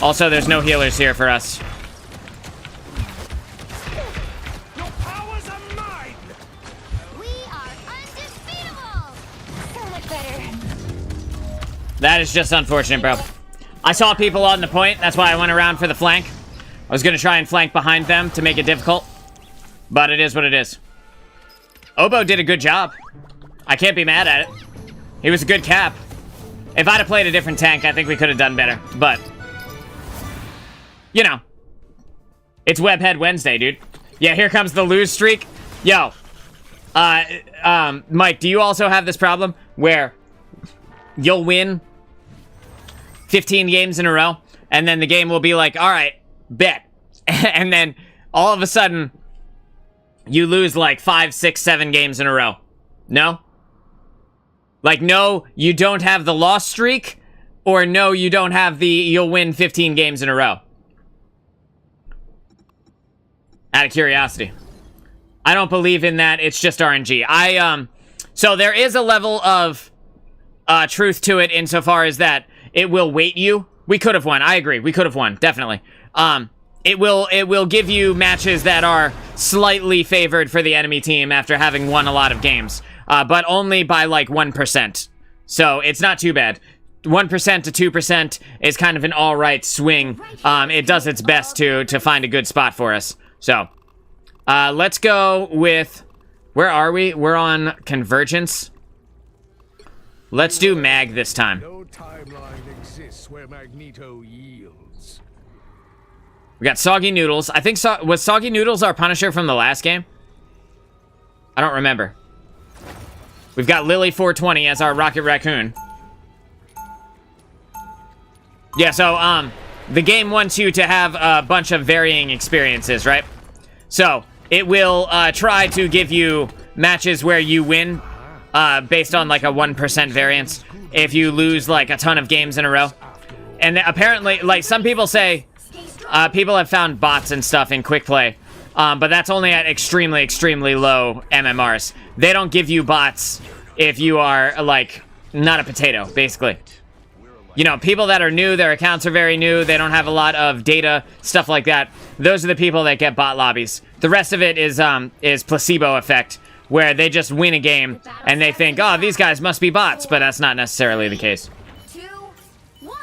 Also, there's no healers here for us. Your powers are mine! We are undefeatable. So much better. That is just unfortunate, bro. I saw people on the point. That's why I went around for the flank. I was going to try and flank behind them to make it difficult. But it is what it is. Obo did a good job. I can't be mad at it. He was a good cap. If I'd have played a different tank, I think we could have done better. But, you know, it's Webhead Wednesday, dude. Yeah, here comes the lose streak. Yo, Mike, do you also have this problem where you'll win 15 games in a row, and then the game will be like, all right, bet. And then all of a sudden, you lose like 5, 6, 7 games in a row. No? Like, no, you don't have the loss streak, or no, you don't have the you'll win 15 games in a row. Out of curiosity. I don't believe in that. It's just RNG. So there is a level of truth to it insofar as that it will weight you. We could have won. I agree. We could have won. Definitely. It will give you matches that are slightly favored for the enemy team after having won a lot of games. But only by like 1%. So it's not too bad. 1% to 2% is kind of an alright swing. It does its best to find a good spot for us. So, let's go with... Where are we? We're on Convergence. Let's do Mag this time. No timeline exists where Magneto yields. We got Soggy Noodles. I think was Soggy Noodles our Punisher from the last game? I don't remember. We've got Lily 420 as our Rocket Raccoon. Yeah, so, the game wants you to have a bunch of varying experiences, right? So, it will, try to give you matches where you win, based on, like, a 1% variance if you lose, like, a ton of games in a row. And apparently, like, some people say, people have found bots and stuff in quick play, but that's only at extremely, extremely low MMRs. They don't give you bots if you are, like, not a potato, basically. You know, people that are new, their accounts are very new, they don't have a lot of data, stuff like that. Those are the people that get bot lobbies. The rest of it is placebo effect, where they just win a game, and they think, oh, these guys must be bots, but that's not necessarily the case. 2, 1.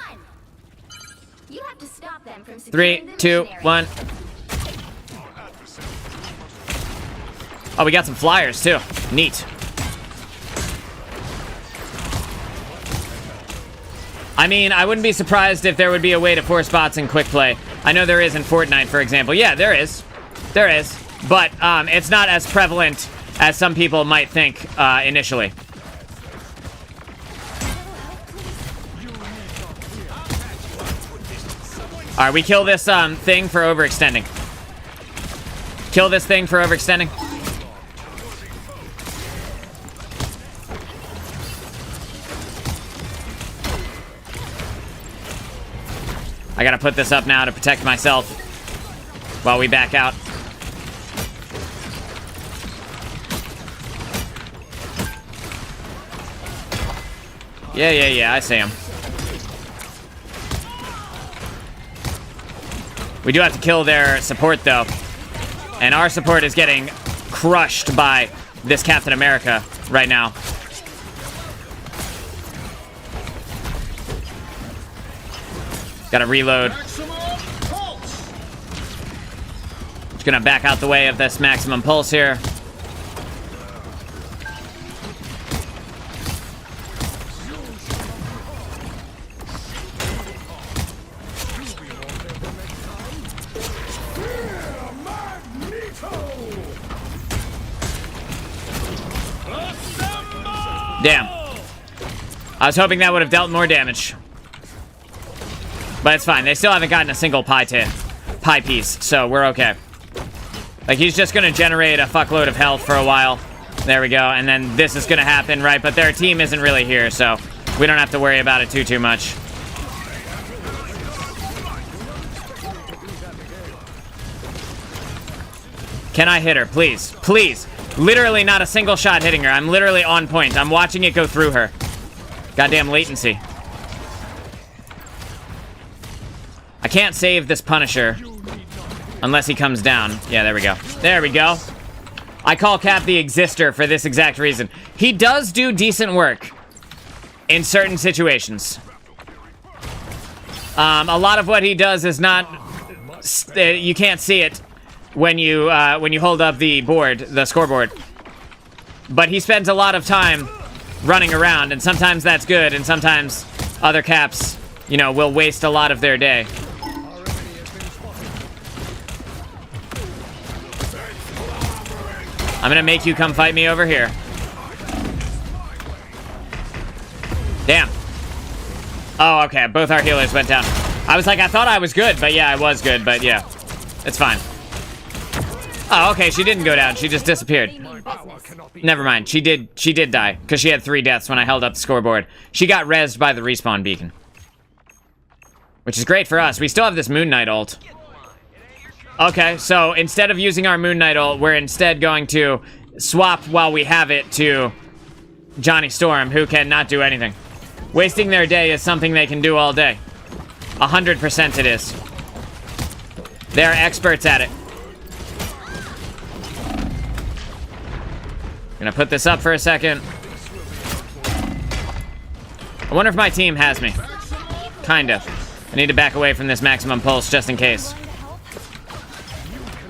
You have to stop them from 3, 2, 1. Oh, we got some flyers, too. Neat. I mean, I wouldn't be surprised if there would be a way to force bots in quick play. I know there is in Fortnite, for example. Yeah, there is. There is. But it's not as prevalent as some people might think initially. All right, we kill this thing for overextending. Kill this thing for overextending. I gotta put this up now to protect myself while we back out. Yeah, I see him. We do have to kill their support, though. And our support is getting crushed by this Captain America right now. Gotta reload. Just gonna back out the way of this maximum pulse here. Damn. I was hoping that would have dealt more damage. But it's fine. They still haven't gotten a single pie piece, so we're okay. Like, he's just gonna generate a fuckload of health for a while. There we go. And then this is gonna happen, right? But their team isn't really here, so we don't have to worry about it too much. Can I hit her? Please. Please. Literally not a single shot hitting her. I'm literally on point. I'm watching it go through her. Goddamn latency. I can't save this Punisher unless he comes down. Yeah, there we go. There we go. I call Cap the Exister for this exact reason. He does do decent work in certain situations. A lot of what he does is not... you can't see it when you hold up the board, the scoreboard. but he spends a lot of time running around, and sometimes that's good, and sometimes other caps, you know, will waste a lot of their day. I'm gonna make you come fight me over here. Damn. Oh, okay, both our healers went down. I was like, I thought I was good, but yeah, I was good, but yeah. It's fine. Oh, okay, she didn't go down, she just disappeared. Never mind, she did die, because she had 3 deaths when I held up the scoreboard. She got rezzed by the respawn beacon. Which is great for us. We still have this Moon Knight ult. Okay, so instead of using our Moon Knight ult, we're instead going to swap while we have it to Johnny Storm, who cannot do anything. Wasting their day is something they can do all day. 100% it is. They're experts at it. Gonna put this up for a second. I wonder if my team has me. Kinda. I need to back away from this maximum pulse just in case.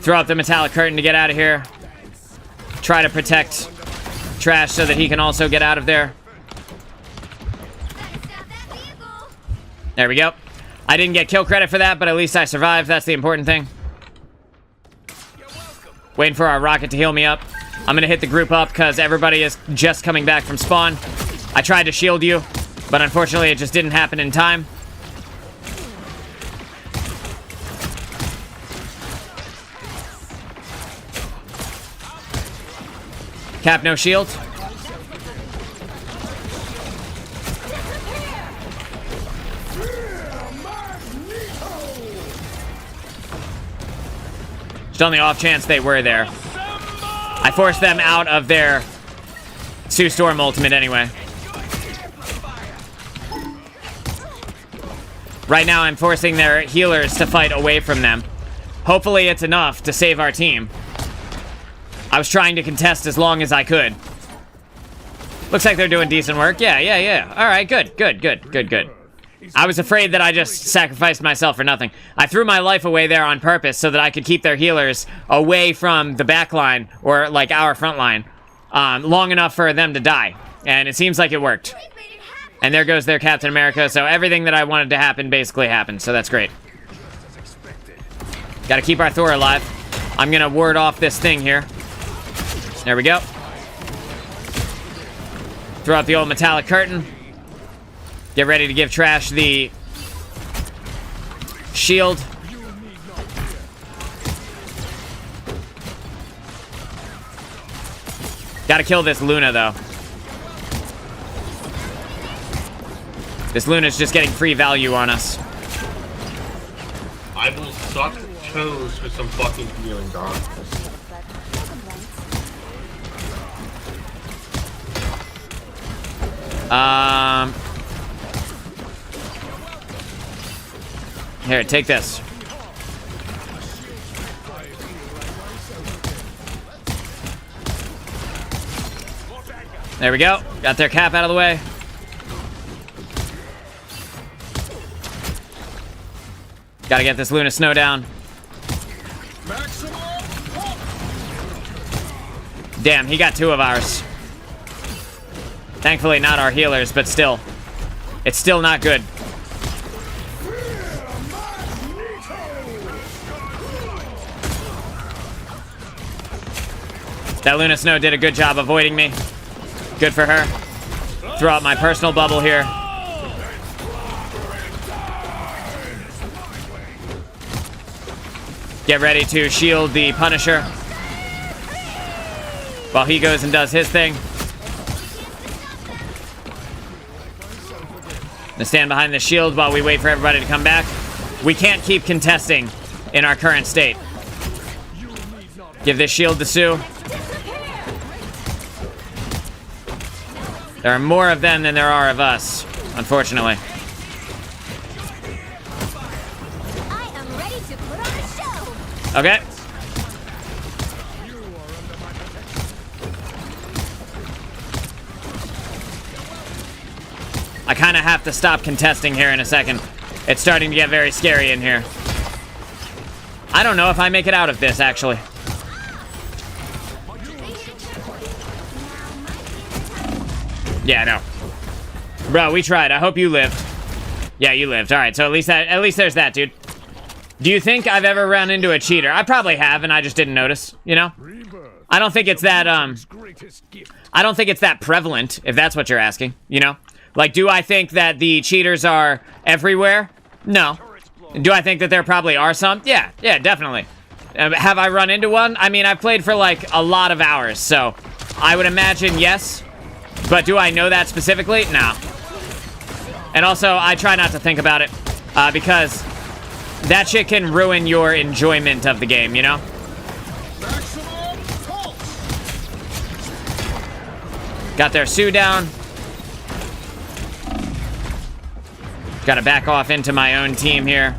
Throw up the metallic curtain to get out of here. Try to protect Trash so that he can also get out of there. There we go. I didn't get kill credit for that, but at least I survived. That's the important thing. Waiting for our rocket to heal me up. I'm gonna hit the group up because everybody is just coming back from spawn. I tried to shield you, but unfortunately it just didn't happen in time. Cap, no shield. Just on the off chance they were there. I forced them out of their Sue Storm ultimate anyway. Right now I'm forcing their healers to fight away from them. Hopefully it's enough to save our team. I was trying to contest as long as I could. Looks like they're doing decent work. Yeah. All right, good. I was afraid that I just sacrificed myself for nothing. I threw my life away there on purpose so that I could keep their healers away from the back line, or like our front line, long enough for them to die. And it seems like it worked. And there goes their Captain America, so everything that I wanted to happen basically happened, so that's great. Gotta keep our Thor alive. I'm gonna ward off this thing here. There we go. Throw out the old metallic curtain. Get ready to give Trash the shield. Gotta kill this Luna, though. This Luna's just getting free value on us. I will suck toes for some fucking healing, dog. Here, take this. There we go. Got their cap out of the way. Gotta get this Luna Snow down. Damn, he got 2 of ours. Thankfully not our healers, but still. It's still not good. That Luna Snow did a good job avoiding me. Good for her. Throw out my personal bubble here. Get ready to shield the Punisher while he goes and does his thing. Gonna stand behind the shield while we wait for everybody to come back. We can't keep contesting in our current state. Give this shield to Sue. There are more of them than there are of us, unfortunately. I am ready to put on a show. Okay. I kind of have to stop contesting here in a second. It's starting to get very scary in here. I don't know if I make it out of this, actually. Yeah, no. Bro, we tried. I hope you lived. Yeah, you lived. All right, so at least there's that, dude. Do you think I've ever run into a cheater? I probably have, and I just didn't notice, you know? I don't think it's that, I don't think it's that prevalent, if that's what you're asking, you know? Like, do I think that the cheaters are everywhere? No. Do I think that there probably are some? Yeah, definitely. Have I run into one? I mean, I've played for, like, a lot of hours, so I would imagine yes. But do I know that specifically? No. And also, I try not to think about it, because that shit can ruin your enjoyment of the game, you know? Got their Sue down. Gotta back off into my own team here.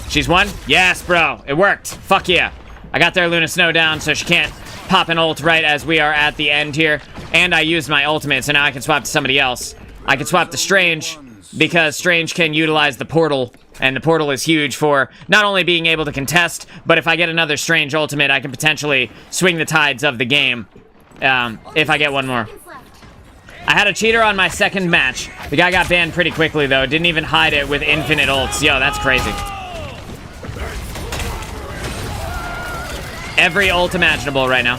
She's one? Yes, bro. It worked. Fuck yeah. I got their Luna Snow down, so she can't pop an ult right as we are at the end here. And I used my ultimate, so now I can swap to somebody else. I can swap to Strange, because Strange can utilize the portal, and the portal is huge for not only being able to contest, but if I get another Strange ultimate, I can potentially swing the tides of the game, if I get one more. I had a cheater on my second match. The guy got banned pretty quickly, though. Didn't even hide it with infinite ults. Yo, that's crazy. Every ult imaginable right now.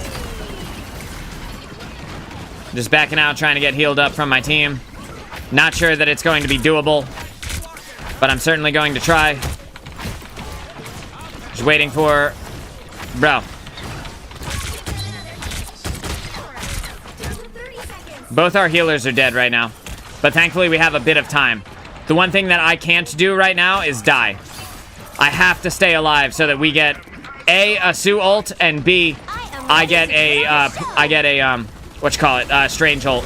Just backing out, trying to get healed up from my team. Not sure that it's going to be doable, but I'm certainly going to try. Just waiting for... Bro. Both our healers are dead right now, but thankfully we have a bit of time. The one thing that I can't do right now is die. I have to stay alive so that we get A, Sue ult, and B, I get a, Strange ult.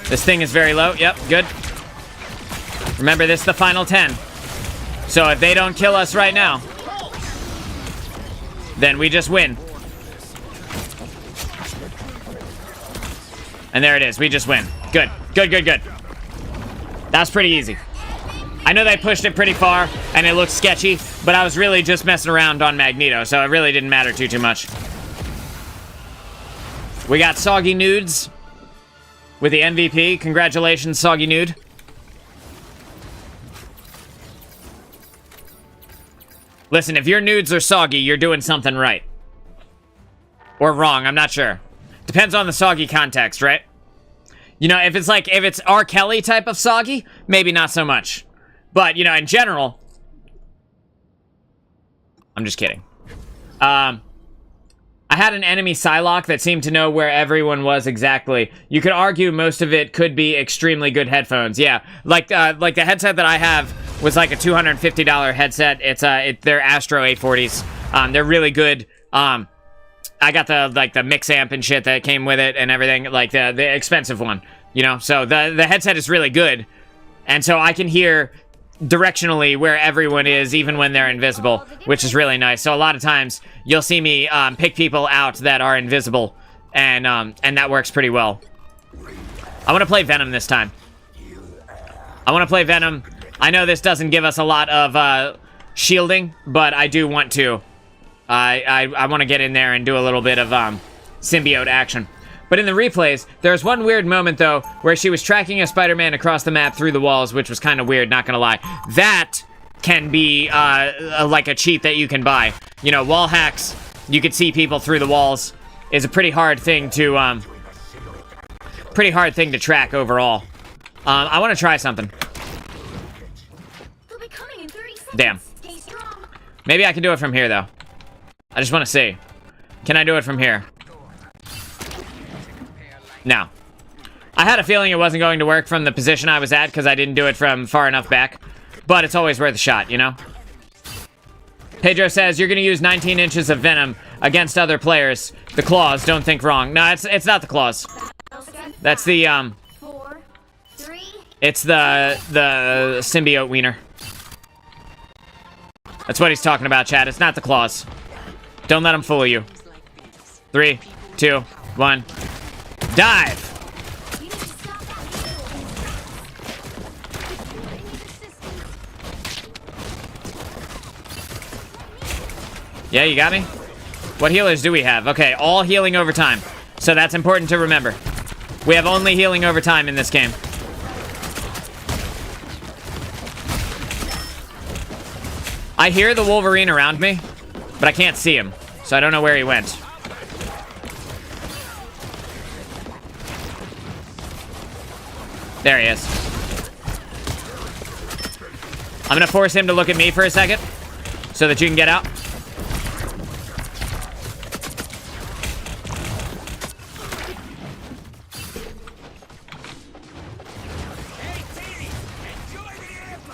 This thing is very low. Yep, good. Remember, this is the final 10. So if they don't kill us right now, then we just win. And there it is. We just win. Good. Good. That's pretty easy. I know they pushed it pretty far, and it looked sketchy, but I was really just messing around on Magneto, so it really didn't matter too much. We got Soggy Nudes with the MVP. Congratulations, Soggy Nude. Listen, if your nudes are soggy, you're doing something right. Or wrong, I'm not sure. Depends on the soggy context, right? You know, if it's R. Kelly type of soggy, maybe not so much. But, you know, in general... I'm just kidding. I had an enemy Psylocke that seemed to know where everyone was exactly. You could argue most of it could be extremely good headphones. Yeah, like the headset that I have was like a $250 headset. They're Astro 840s. They're really good. I got the mix amp and shit that came with it and everything, like the expensive one, you know. So the headset is really good, and so I can hear directionally where everyone is, even when they're invisible, which is really nice. So a lot of times you'll see me pick people out that are invisible, and that works pretty well. I want to play Venom this time. I want to play Venom. I know this doesn't give us a lot of shielding, but I do want to. I want to get in there and do a little bit of symbiote action. But in the replays, there's one weird moment, though, where she was tracking a Spider-Man across the map through the walls, which was kind of weird, not gonna lie. That can be, like a cheat that you can buy. You know, wall hacks, you could see people through the walls, is a pretty hard thing to track overall. I want to try something. They'll be coming in 30 seconds. Damn. Stay strong. Maybe I can do it from here, though. I just want to see. Can I do it from here? No. I had a feeling it wasn't going to work from the position I was at because I didn't do it from far enough back. But it's always worth a shot, you know? Pedro says, you're going to use 19 inches of Venom against other players. The claws, don't think wrong. No, it's not the claws. That's the, 4, 3. It's the symbiote wiener. That's what he's talking about, chat. It's not the claws. Don't let him fool you. 3, 2, 1. Dive! Yeah, you got me? What healers do we have? Okay, all healing over time. So that's important to remember. We have only healing over time in this game. I hear the Wolverine around me, but I can't see him. So I don't know where he went. There he is. I'm gonna force him to look at me for a second so that you can get out.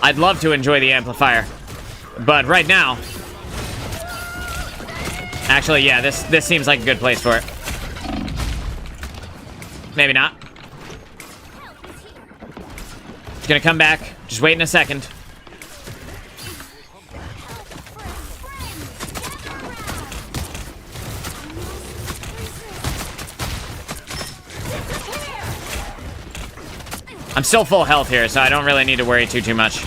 I'd love to enjoy the amplifier, but right now, actually, yeah, this seems like a good place for it. Maybe not. It's gonna come back. Just wait in a second. I'm still full health here, so I don't really need to worry too much.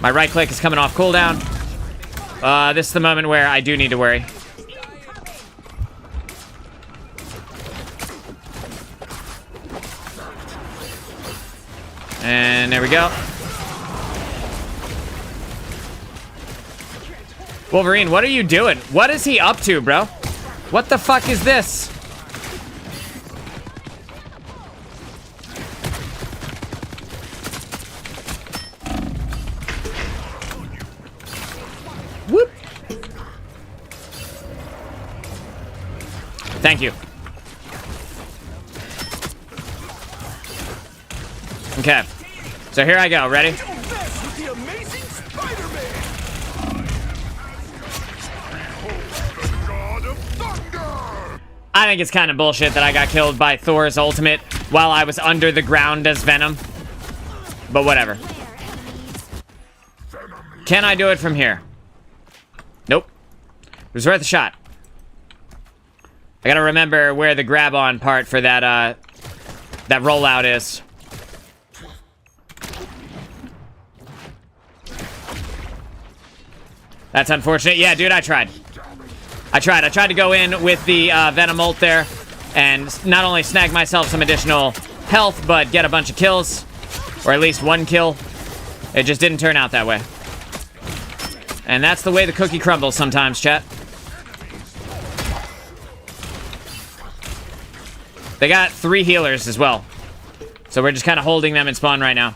My right click is coming off cooldown. This is the moment where I do need to worry. And there we go. Wolverine, what are you doing? What is he up to, bro? What the fuck is this? Whoop. Thank you. Okay. So here I go. Ready? I think it's kind of bullshit that I got killed by Thor's ultimate while I was under the ground as Venom. But whatever. Can I do it from here? Nope. It was worth a shot. I gotta remember where the grab-on part for that, that rollout is. That's unfortunate. Yeah, dude, I tried. I tried to go in with the Venom ult there and not only snag myself some additional health, but get a bunch of kills. Or at least one kill. It just didn't turn out that way. And that's the way the cookie crumbles sometimes, chat. They got 3 healers as well. So we're just kind of holding them in spawn right now.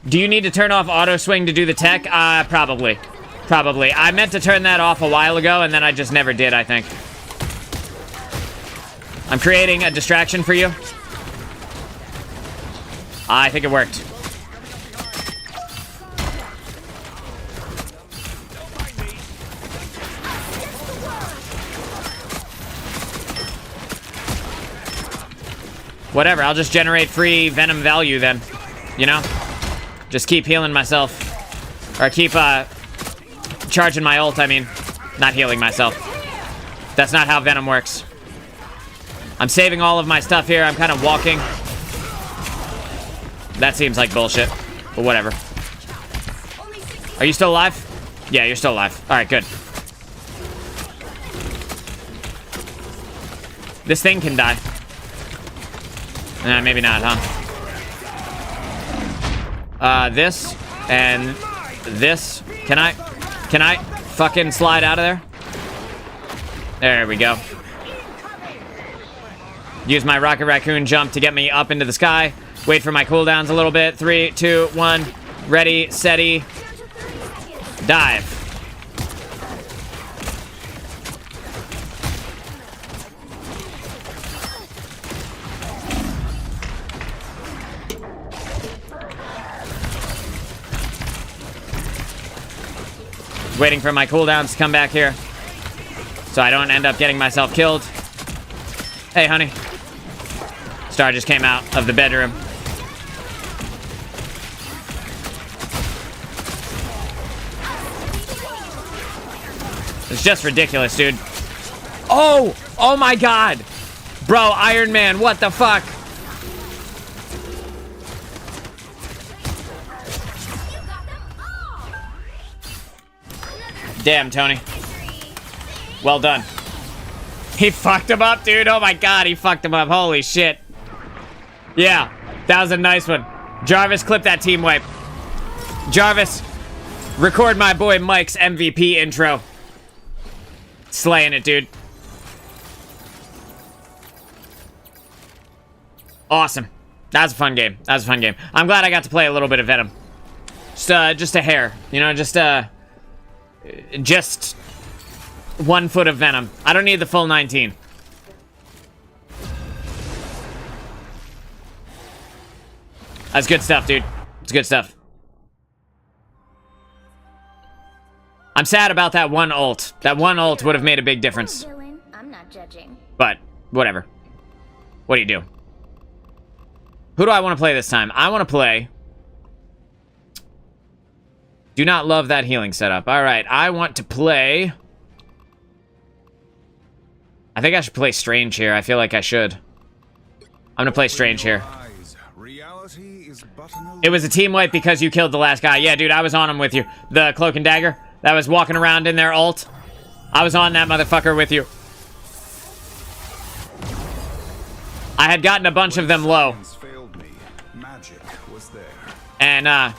Do you need to turn off auto swing to do the tech? Probably. Probably. I meant to turn that off a while ago, and then I just never did, I think. I'm creating a distraction for you. I think it worked. Whatever, I'll just generate free Venom value then. You know? Just keep healing myself. Or keep, charging my ult, I mean. Not healing myself. That's not how Venom works. I'm saving all of my stuff here. I'm kind of walking. That seems like bullshit. But whatever. Are you still alive? Yeah, you're still alive. Alright, good. This thing can die. Maybe not, huh? This and this. Can I fucking slide out of there? There we go. Use my Rocket Raccoon jump to get me up into the sky. Wait for my cooldowns a little bit. 3, 2, 1. Ready, steady. Dive. Waiting for my cooldowns to come back here so I don't end up getting myself killed. Hey, honey. Star just came out of the bedroom. It's just ridiculous, dude. Oh! Oh my god! Bro, Iron Man, what the fuck? Damn, Tony. Well done. He fucked him up, dude. Oh my god, he fucked him up. Holy shit. Yeah, that was a nice one. Jarvis, clip that team wipe. Jarvis, record my boy Mike's MVP intro. Slaying it, dude. Awesome. That was a fun game. That was a fun game. I'm glad I got to play a little bit of Venom. Just a hair. You know, just 1 foot of Venom. I don't need the full 19. That's good stuff, dude. It's good stuff. I'm sad about that one ult. That one ult would have made a big difference. Dylan, I'm not judging. But, whatever. What do you do? Who do I want to play this time? I want to play... Do not love that healing setup. Alright, I want to play... I think I should play Strange here. I feel like I should. I'm gonna play Strange here. It was a team wipe because you killed the last guy. Yeah, dude, I was on him with you. The Cloak and Dagger that was walking around in their ult. I was on that motherfucker with you. I had gotten a bunch of them low. And,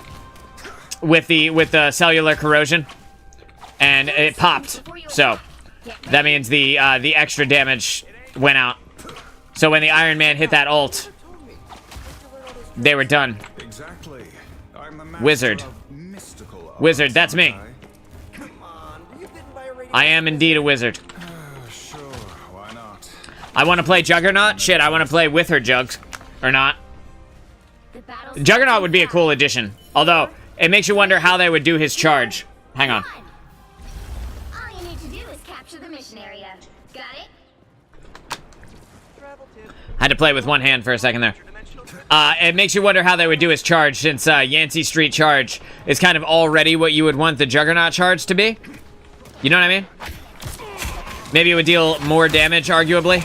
with the cellular corrosion. And it popped. So, that means the extra damage went out. So when the Iron Man hit that ult, they were done. Wizard. Wizard, that's me. I am indeed a wizard. I want to play Juggernaut? Shit, I want to play with her, Jugs. Or not. Juggernaut would be a cool addition. Although, it makes you wonder how they would do his charge. Hang on. All you need to do is capture the mission area. Got it? I had to play with one hand for a second there. It makes you wonder how they would do his charge, since Yancey Street charge is kind of already what you would want the Juggernaut charge to be. You know what I mean? Maybe it would deal more damage, arguably,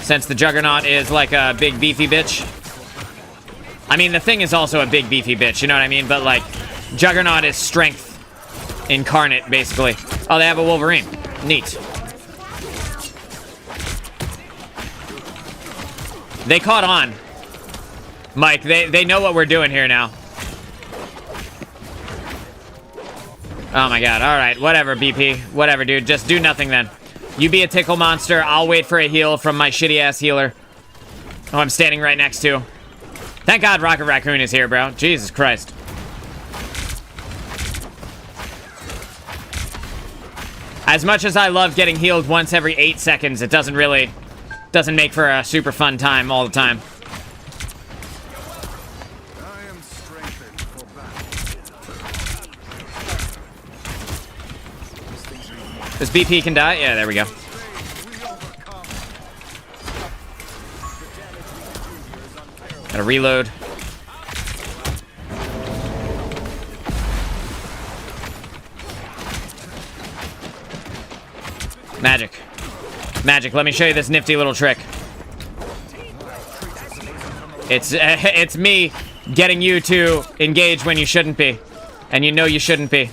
since the Juggernaut is like a big beefy bitch. I mean, the Thing is also a big beefy bitch, you know what I mean? But like, Juggernaut is strength incarnate, basically. Oh, they have a Wolverine. Neat. They caught on. Mike, they know what we're doing here now. Oh my god, alright, whatever, BP. Whatever, dude, just do nothing then. You be a tickle monster, I'll wait for a heal from my shitty-ass healer. Oh, I'm standing right next to. Thank god Rocket Raccoon is here, bro. Jesus Christ. As much as I love getting healed once every 8 seconds, it doesn't make for a super fun time all the time. This BP can die? Yeah, there we go. Gotta reload. Magic. Magic, let me show you this nifty little trick. It's me getting you to engage when you shouldn't be. And you know you shouldn't be.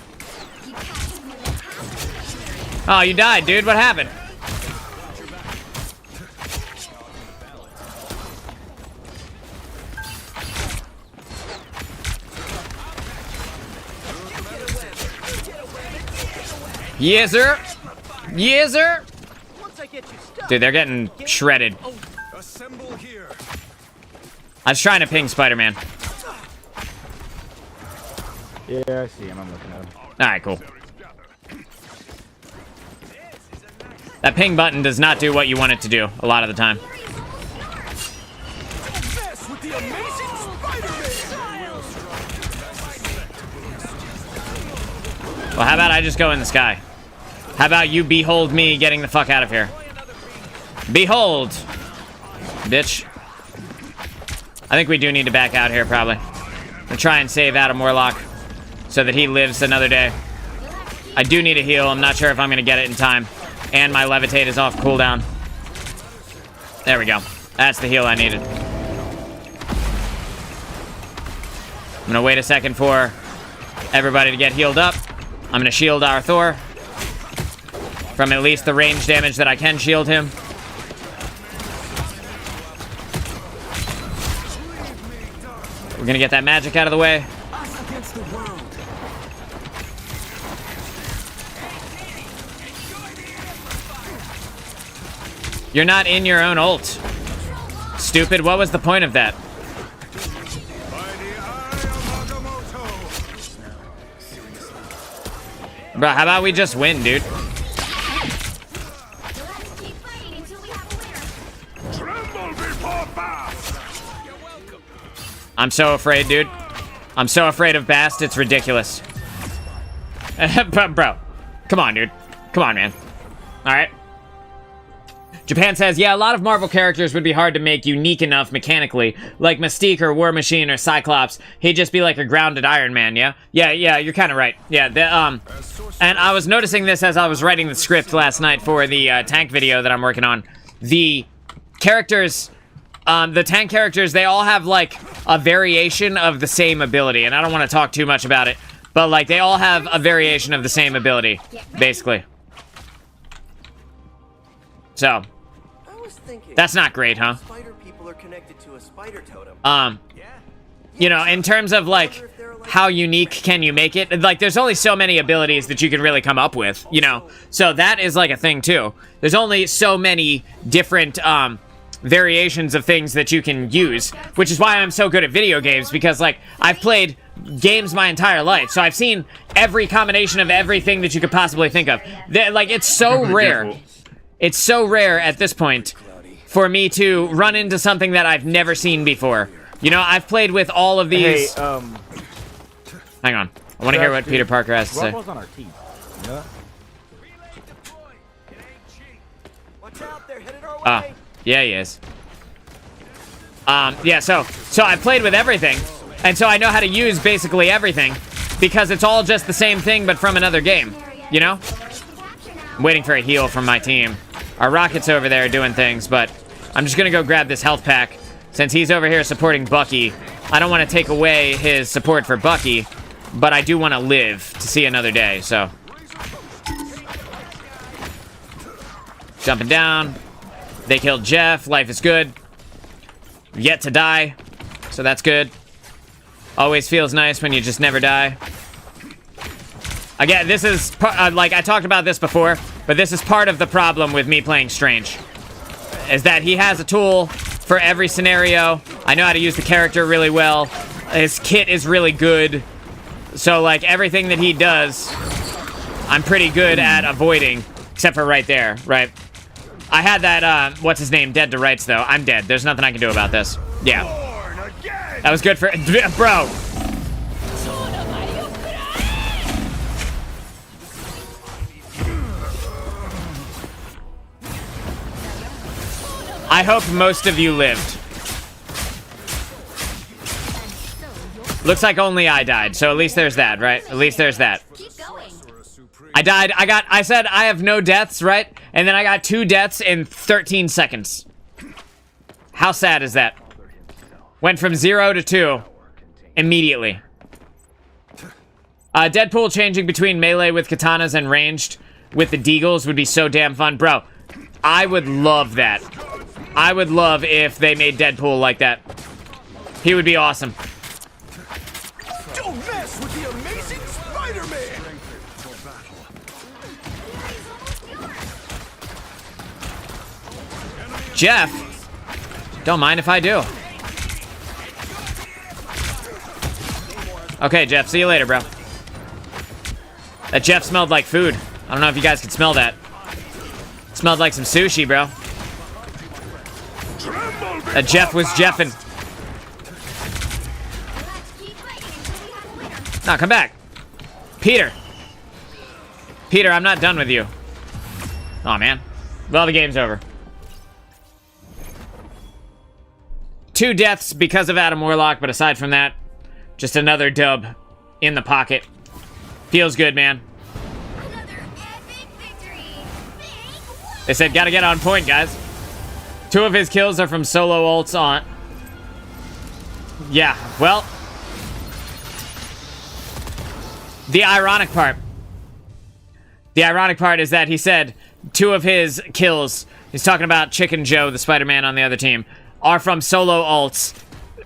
Oh, you died, dude. What happened? Yes, sir. Yes, sir. Dude, they're getting shredded. I was trying to ping Spider-Man. Yeah, I see him. I'm looking at him. Alright, cool. That ping button does not do what you want it to do a lot of the time. Well, how about I just go in the sky? How about you behold me getting the fuck out of here? Behold! Bitch. I think we do need to back out here, probably. I'm gonna try and save Adam Warlock so that he lives another day. I do need a heal. I'm not sure if I'm gonna get it in time. And my levitate is off cooldown. There we go. That's the heal I needed. I'm gonna wait a second for everybody to get healed up. I'm gonna shield our Thor from at least the range damage that I can shield him. We're gonna get that magic out of the way. You're not in your own ult. Stupid, what was the point of that? Bro, how about we just win, dude? Let's keep fighting until we have a winner. Tremble before Bast! I'm so afraid, dude. I'm so afraid of Bast, it's ridiculous. Bro, come on, dude. Come on, man. Alright. Japan says, yeah, a lot of Marvel characters would be hard to make unique enough mechanically, like Mystique or War Machine or Cyclops. He'd just be like a grounded Iron Man, yeah? Yeah, you're kind of right. Yeah, and I was noticing this as I was writing the script last night for the tank video that I'm working on. The characters, the tank characters, they all have like a variation of the same ability, and I don't want to talk too much about it, but like they all have a variation of the same ability, basically. So, that's not great, huh? Spider people are connected to a spider totem. You know, in terms of like how unique can you make it? Like there's only so many abilities that you can really come up with, you know. So that is like a thing too. There's only so many different variations of things that you can use, which is why I'm so good at video games, because like I've played games my entire life. So I've seen every combination of everything that you could possibly think of. Like it's so rare. It's so rare at this point for me to run into something that I've never seen before. You know, I've played with all of these... Hey, hang on. I want to hear what Peter Parker has to say. Rumbles on our team. You know that? Watch out, they're headed our way. Yeah, he is. Yeah, so I played with everything, and so I know how to use basically everything, because it's all just the same thing, but from another game, you know? I'm waiting for a heal from my team. Our Rocket's over there doing things, but I'm just gonna go grab this health pack, since he's over here supporting Bucky. I don't want to take away his support for Bucky, but I do want to live to see another day, so. Jumping down. They killed Jeff. Life is good. Yet to die, so that's good. Always feels nice when you just never die. Again, this is, like, I talked about this before, but this is part of the problem with me playing Strange. Is that he has a tool for every scenario. I know how to use the character really well. His kit is really good. So, like, everything that he does, I'm pretty good at avoiding. Except for right there, right? I had that, what's his name, dead to rights, though. I'm dead. There's nothing I can do about this. Yeah. That was good for... Bro! I hope most of you lived. Looks like only I died, so at least there's that, right? At least there's that. Keep going. I died, I said I have no deaths, right? And then I got 2 deaths in 13 seconds. How sad is that? Went from 0 to 2 immediately. Deadpool changing between melee with katanas and ranged with the deagles would be so damn fun. Bro, I would love that. I would love if they made Deadpool like that. He would be awesome. Don't mess with the amazing Spider-Man! Jeff, don't mind if I do. Okay, Jeff, see you later, bro. That Jeff smelled like food. I don't know if you guys can smell that. It smelled like some sushi, bro. That Jeff was Jeffin'. No, come back. Peter. Peter, I'm not done with you. Aw, man. Well, the game's over. 2 deaths because of Adam Warlock, but aside from that, just another dub in the pocket. Feels good, man. Another epic victory. They said, gotta get on point, guys. 2 of his kills are from solo ults on... Yeah, well... The ironic part. The ironic part is that he said 2 of his kills, he's talking about Chicken Joe, the Spider-Man on the other team, are from solo ults.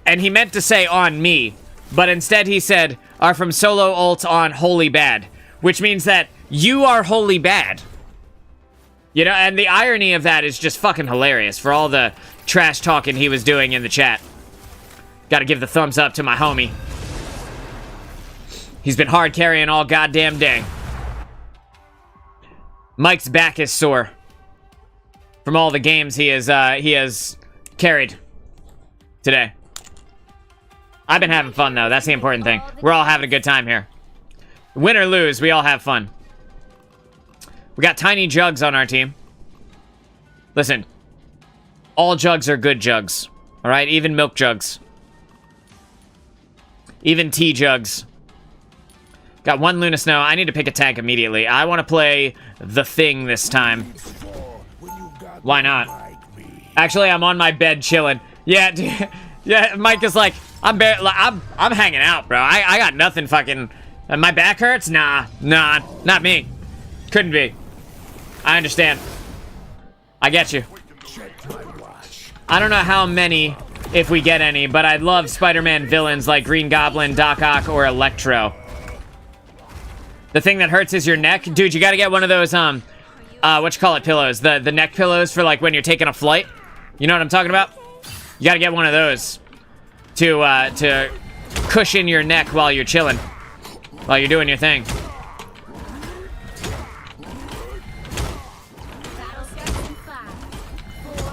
And he meant to say on me, but instead he said are from solo ults on Holy Bad, which means that you are Holy Bad. You know, and the irony of that is just fucking hilarious for all the trash talking he was doing in the chat. Gotta give the thumbs up to my homie. He's been hard carrying all goddamn day. Mike's back is sore from all the games he has carried today. I've been having fun, though. That's the important thing. We're all having a good time here. Win or lose, we all have fun. We got tiny jugs on our team. Listen, all jugs are good jugs. All right? Even milk jugs. Even tea jugs. Got 1 Luna Snow. I need to pick a tank immediately. I want to play the Thing this time. Why not? Actually, I'm on my bed chilling. Yeah, dude, yeah. Mike is like, I'm hanging out, bro. I got nothing fucking. My back hurts? Nah, not me. Couldn't be. I understand. I get you. I don't know how many, if we get any, but I love Spider-Man villains like Green Goblin, Doc Ock, or Electro. The thing that hurts is your neck. Dude, you gotta get one of those, pillows. The neck pillows for, like, when you're taking a flight. You know what I'm talking about? You gotta get one of those to cushion your neck while you're chilling. While you're doing your thing.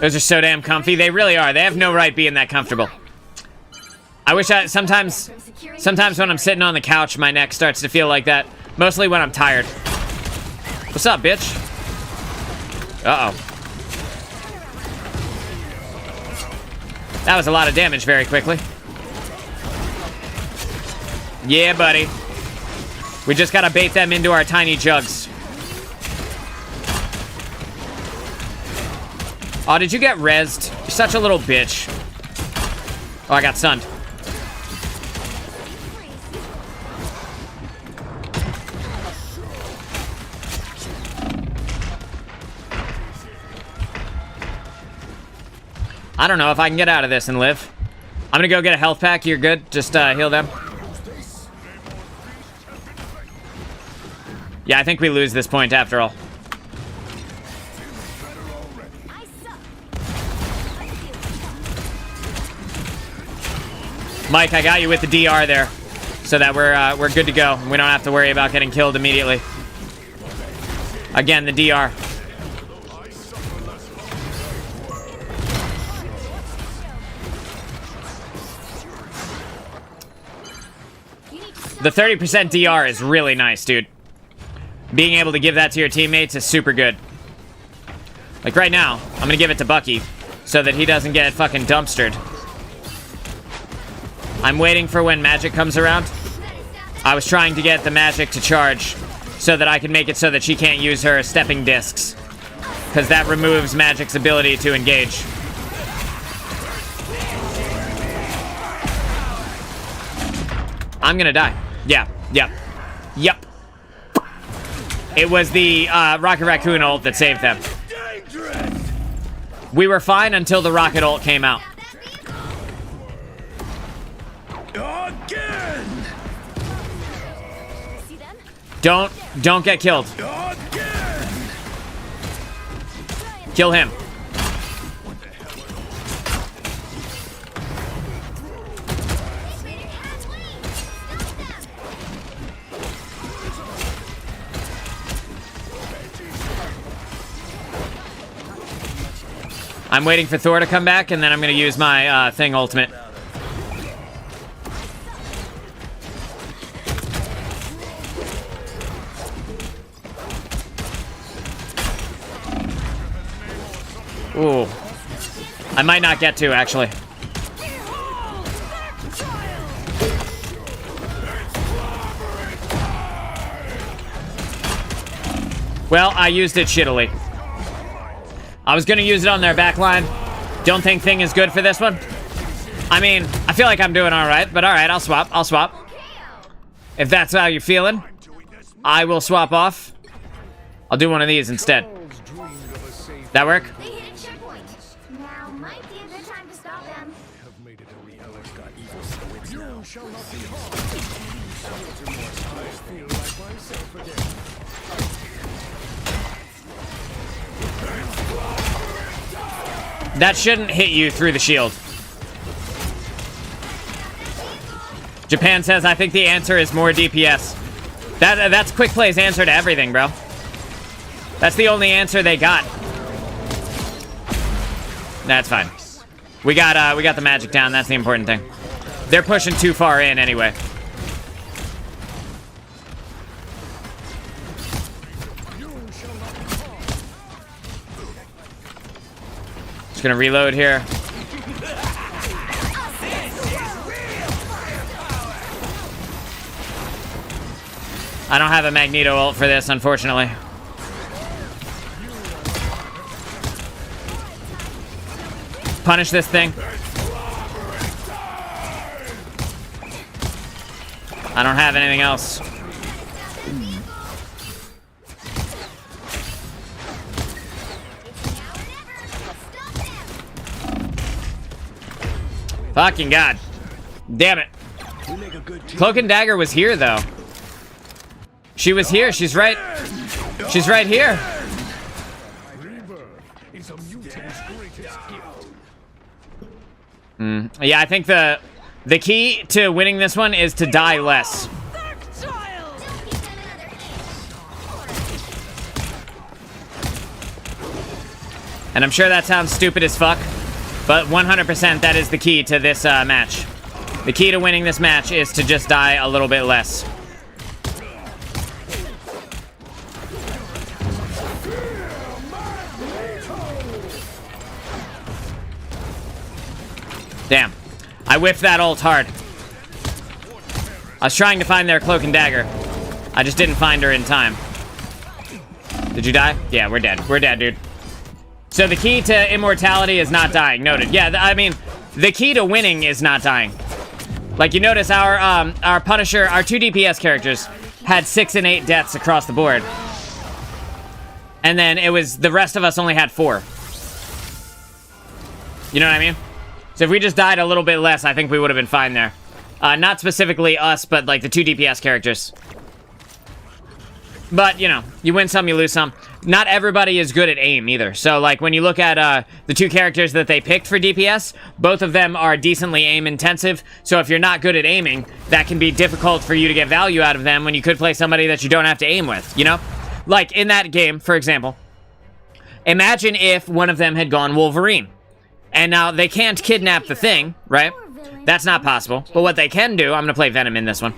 Those are so damn comfy. They really are. They have no right being that comfortable. I wish sometimes when I'm sitting on the couch, my neck starts to feel like that. Mostly when I'm tired. What's up, bitch? Uh-oh. That was a lot of damage very quickly. Yeah, buddy. We just gotta bait them into our tiny jugs. Oh, did you get rezzed? You're such a little bitch. Oh, I got stunned. I don't know if I can get out of this and live. I'm gonna go get a health pack. You're good. Just heal them. Yeah, I think we lose this point after all. Mike, I got you with the DR there, so that we're good to go. We don't have to worry about getting killed immediately. Again, the DR. The 30% DR is really nice, dude. Being able to give that to your teammates is super good. Like right now, I'm gonna give it to Bucky so that he doesn't get fucking dumpstered. I'm waiting for when magic comes around. I was trying to get the magic to charge so that I can make it so that she can't use her stepping discs, because that removes magic's ability to engage. I'm gonna die. Yeah, yep. It was the Rocket Raccoon ult that saved them. We were fine until the Rocket ult came out. Again! Don't get killed. Again! Kill him. I'm waiting for Thor to come back, and then I'm going to use my Thing ultimate. Ooh. I might not get to, actually. Well, I used it shittily. I was gonna use it on their backline. Don't think Thing is good for this one. I mean, I feel like I'm doing alright, but alright, I'll swap. If that's how you're feeling, I will swap off. I'll do one of these instead. That work? They hit a checkpoint. Now might be a good time to stop them. You shall not be harmed. I feel like myself again. That shouldn't hit you through the shield. Japan says, I think the answer is more DPS. That's Quick Play's answer to everything, bro. That's the only answer they got. That's fine. We got the magic down. That's the important thing. They're pushing too far in anyway. Just gonna reload here. I don't have a Magneto ult for this, unfortunately. Punish this thing. I don't have anything else. Fucking God. Damn it. Cloak and Dagger was here, though. She was here. She's right. She's right here. Yeah, I think the key to winning this one is to die less. And I'm sure that sounds stupid as fuck, but 100% that is the key to this match. The key to winning this match is to just die a little bit less. Damn. I whiffed that ult hard. I was trying to find their Cloak and Dagger. I just didn't find her in time. Did you die? Yeah, we're dead. We're dead, dude. So the key to immortality is not dying. Noted. Yeah, I mean, the key to winning is not dying. Like, you notice our Punisher, our 2 DPS characters had 6 and 8 deaths across the board. And then it was, the rest of us only had 4. You know what I mean? So if we just died a little bit less, I think we would have been fine there. Not specifically us, but like the 2 DPS characters. But, you know, you win some, you lose some. Not everybody is good at aim either. So, like, when you look at the 2 characters that they picked for DPS, both of them are decently aim-intensive. So if you're not good at aiming, that can be difficult for you to get value out of them when you could play somebody that you don't have to aim with, you know? Like, in that game, for example, imagine if one of them had gone Wolverine. And now, they can't kidnap the Thing, right? That's not possible. But what they can do, I'm going to play Venom in this one.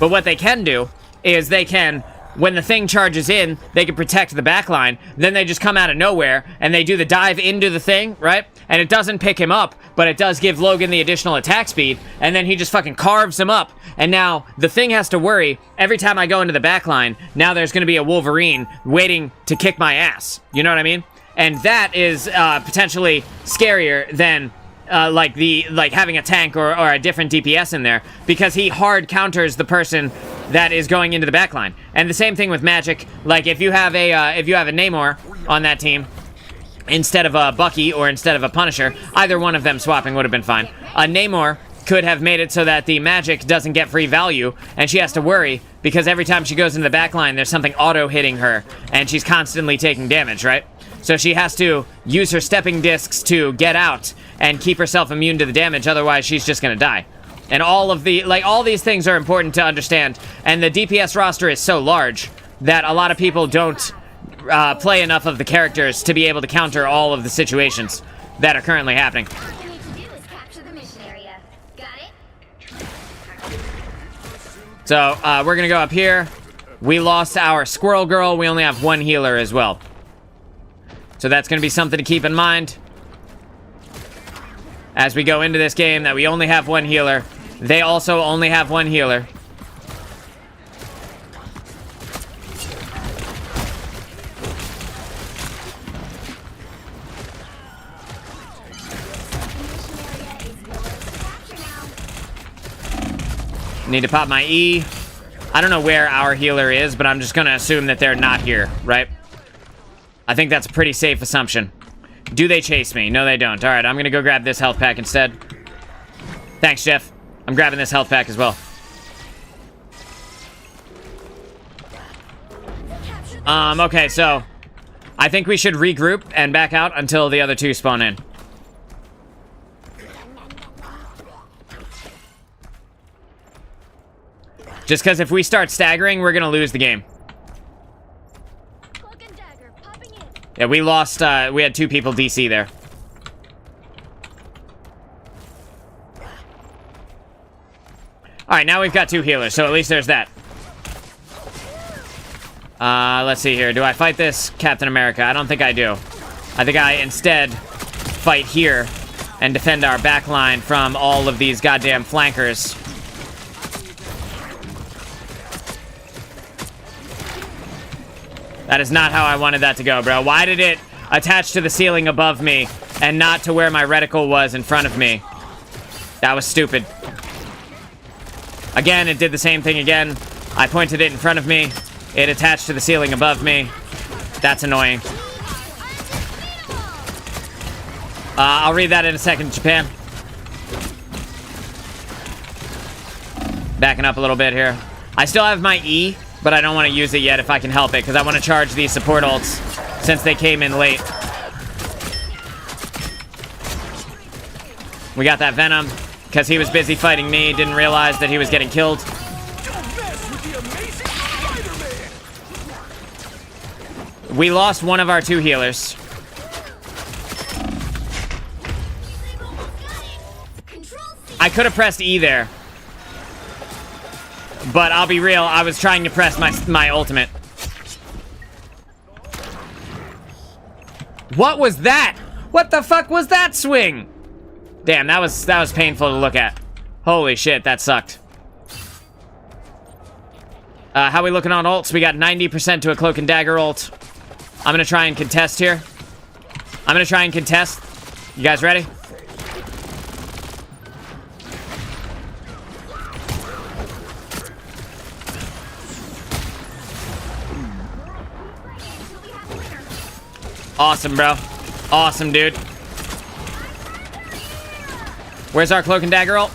But what they can do is they can, when the Thing charges in, they can protect the backline. Then they just come out of nowhere, and they do the dive into the Thing, right? And it doesn't pick him up, but it does give Logan the additional attack speed. And then he just fucking carves him up. And now, the Thing has to worry, every time I go into the backline, now there's going to be a Wolverine waiting to kick my ass. You know what I mean? And that is potentially scarier than like having a tank or a different DPS in there, because he hard counters the person that is going into the backline. And the same thing with magic. Like if you have a Namor on that team instead of a Bucky or instead of a Punisher, either one of them swapping would have been fine. A Namor could have made it so that the magic doesn't get free value, and she has to worry because every time she goes into the backline, there's something auto hitting her, and she's constantly taking damage, right? So she has to use her stepping discs to get out and keep herself immune to the damage, otherwise she's just gonna die. And all these things are important to understand, and the DPS roster is so large that a lot of people don't play enough of the characters to be able to counter all of the situations that are currently happening. All you need to do is capture the mission area. Got it? So, we're gonna go up here. We lost our Squirrel Girl. We only have 1 healer as well. So that's going to be something to keep in mind as we go into this game, that we only have 1 healer. They also only have 1 healer. Need to pop my E. I don't know where our healer is, but I'm just going to assume that they're not here, right? I think that's a pretty safe assumption. Do they chase me? No, they don't. All right, I'm gonna go grab this health pack instead. Thanks, Jeff. I'm grabbing this health pack as well. Okay, so I think we should regroup and back out until the other two spawn in. Just because if we start staggering, we're gonna lose the game. Cloak and dagger popping in. Yeah, we lost, we had 2 people DC there. Alright, now we've got 2 healers, so at least there's that. Let's see here. Do I fight this Captain America? I don't think I do. I think I instead fight here and defend our back line from all of these goddamn flankers. That is not how I wanted that to go, bro. Why did it attach to the ceiling above me and not to where my reticle was in front of me? That was stupid. Again, it did the same thing again. I pointed it in front of me. It attached to the ceiling above me. That's annoying. I'll read that in a second, Japan. Backing up a little bit here. I still have my E, but I don't want to use it yet if I can help it, because I want to charge these support ults since they came in late. We got that Venom, because he was busy fighting me, didn't realize that he was getting killed. We lost one of our 2 healers. I could have pressed E there. But I'll be real, I was trying to press my ultimate. What was that? What the fuck was that swing? Damn, that was painful to look at. Holy shit, that sucked. How we looking on ults? We got 90% to a cloak and dagger ult. I'm gonna try and contest here. I'm gonna try and contest. You guys ready? Awesome, bro. Awesome, dude. Where's our cloak and dagger ult?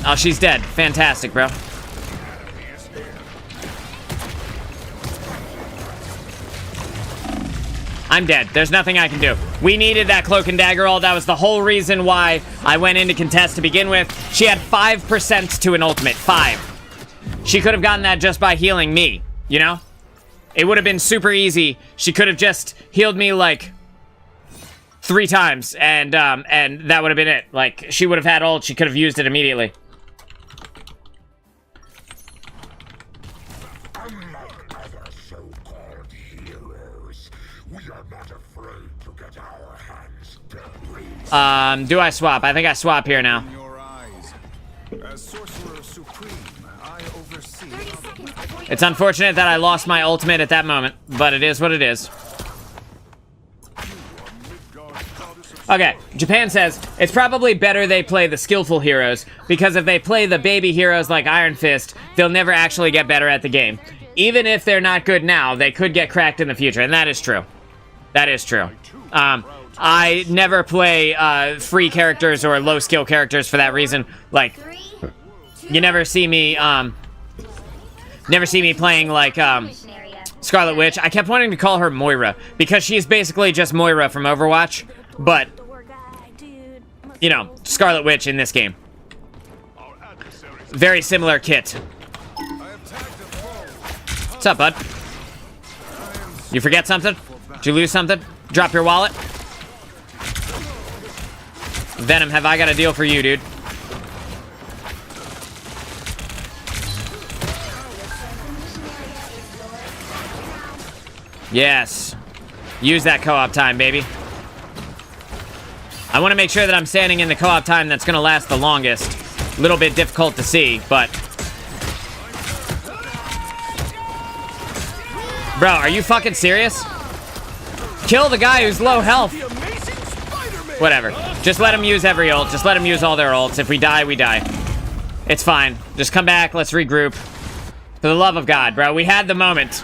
Oh, she's dead. Fantastic, bro. I'm dead. There's nothing I can do. We needed that cloak and dagger ult. That was the whole reason why I went into contest to begin with. She had 5% to an ultimate. 5. She could have gotten that just by healing me, you know? It would have been super easy. She could have just healed me like 3 times, and that would have been it. Like, she would have had ult. She could have used it immediately. Unlike other so-called heroes, we are not afraid to get our hands dirty. Do I swap? I think I swap here now. Your eyes. As Sorcerer Supreme, I oversee. 30 seconds before you It's unfortunate that I lost my ultimate at that moment, but it is what it is. Okay, Japan says, it's probably better they play the skillful heroes, because if they play the baby heroes like Iron Fist, they'll never actually get better at the game. Even if they're not good now, they could get cracked in the future, and that is true. That is true. I never play free characters or low skill characters for that reason. Like, you never see me playing like Scarlet Witch. I kept wanting to call her Moira because she's basically just Moira from Overwatch, but you know, Scarlet Witch in this game. Very similar kit. What's up, bud? You forget something? Did you lose something? Drop your wallet? Venom, have I got a deal for you, dude? Yes. Use that co-op time, baby. I want to make sure that I'm standing in the co-op time that's going to last the longest. A little bit difficult to see, but... Bro, are you fucking serious? Kill the guy who's low health. Whatever. Just let him use every ult. Just let him use all their ults. If we die, we die. It's fine. Just come back. Let's regroup. For the love of God, bro. We had the moment.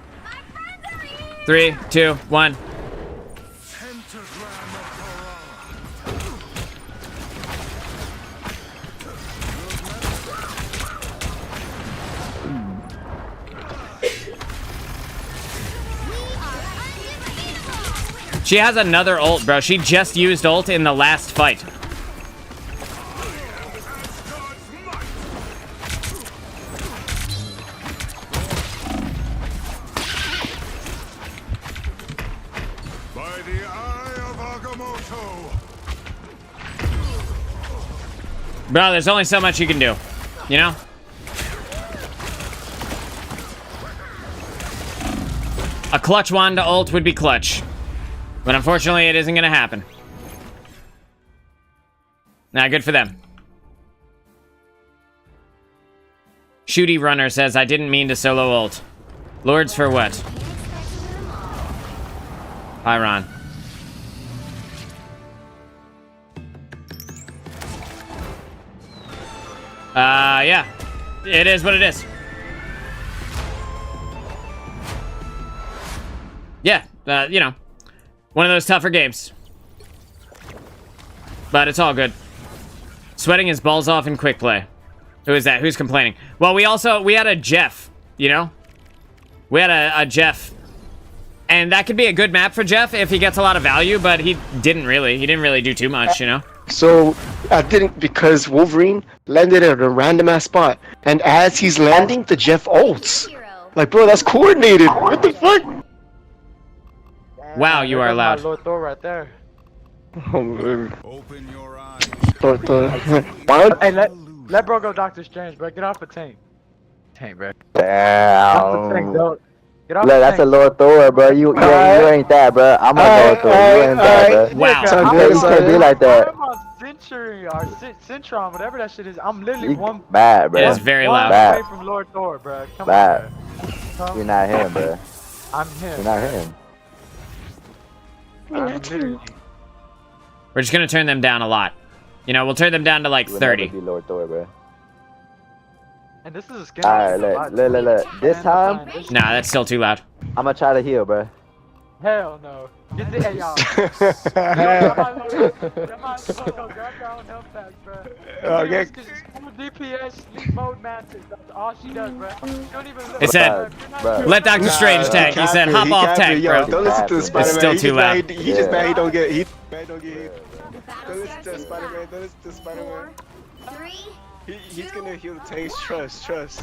3, 2, 1. Pentagram of She has another ult, bro. She just used ult in the last fight. By the eye of Agamotto. Bro, there's only so much you can do. You know? A clutch Wanda ult would be clutch. But unfortunately, it isn't going to happen. Nah, good for them. Shooty Runner says, I didn't mean to solo ult. Lords for what? Hi, Ron. Yeah. It is what it is. Yeah, you know. One of those tougher games. But it's all good. Sweating his balls off in quick play. Who is that? Who's complaining? Well, we had a Jeff, you know? We had a Jeff. And that could be a good map for Jeff if he gets a lot of value, but he didn't really do too much, you know? So, I didn't, because Wolverine landed at a random ass spot. And as he's landing, the Jeff ults. Like, bro, that's coordinated. What the fuck? Wow, you are loud. Lord Thor right there. Oh, man. Open your eyes. Thor. What? Hey, let bro go Doctor Strange, bro. Get off the tank. Tank, bro. Damn. Off the tank, bro. Get off Look, the that's a tank. Lord Thor, bro. You ain't that, bro. I'm a Lord Thor. You ain't that, bro. Wow. You can't be like that. I'm on Century or Centron, whatever that shit is. I'm literally You one bad, bro. It is very one loud. away from Lord Thor, bro. Come Bad. on, bro. You're not him, bro. I'm him. You're not him. I'm literally. We're just gonna turn them down a lot. You know, we'll turn them down to like You will 30. never be Lord Thor, bro. And this is a skin. Alright, look. This time, Nah, that's still too loud. I'm gonna try to heal, bro. Hell no. Get the hey y'all. That might as well go grab your own health pack, bro. Okay. DPS, sleep mode mantis. That's all she does, bro. You don't even look. It said, Bro. let Doctor Strange tank. He said, hop off tank, bro. Don't listen to the Spider-Man. still too loud. He just mad he don't get hit. Battle Don't listen to Spider-Man. Don't listen to Spider-Man. 3. He's gonna heal the tanks. Trust tanks.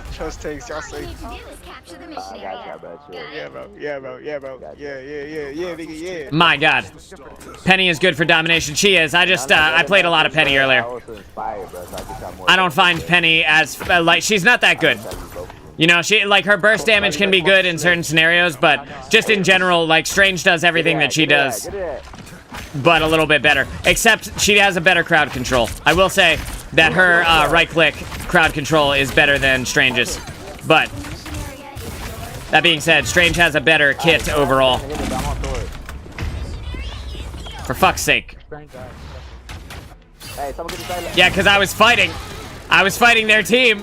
Y'all All you say. need to do is capture the mission I got area. you, bro. Chill. Yeah, bro. Yeah, nigga, yeah. My God. Penny is good for domination. She is. I played a lot of Penny I earlier. also inspired, bro. So I just got more. I don't find Penny as, like, she's not that good. You know, she, like, her burst damage can be good in certain scenarios, but just in general, like, Strange does everything that she does, Get it. but a little bit better. Except she has a better crowd control. I will say that her right-click crowd control is better than Strange's. But that being said, Strange has a better kit overall. For fuck's sake. Hey, someone get inside. Yeah, because I was fighting their team.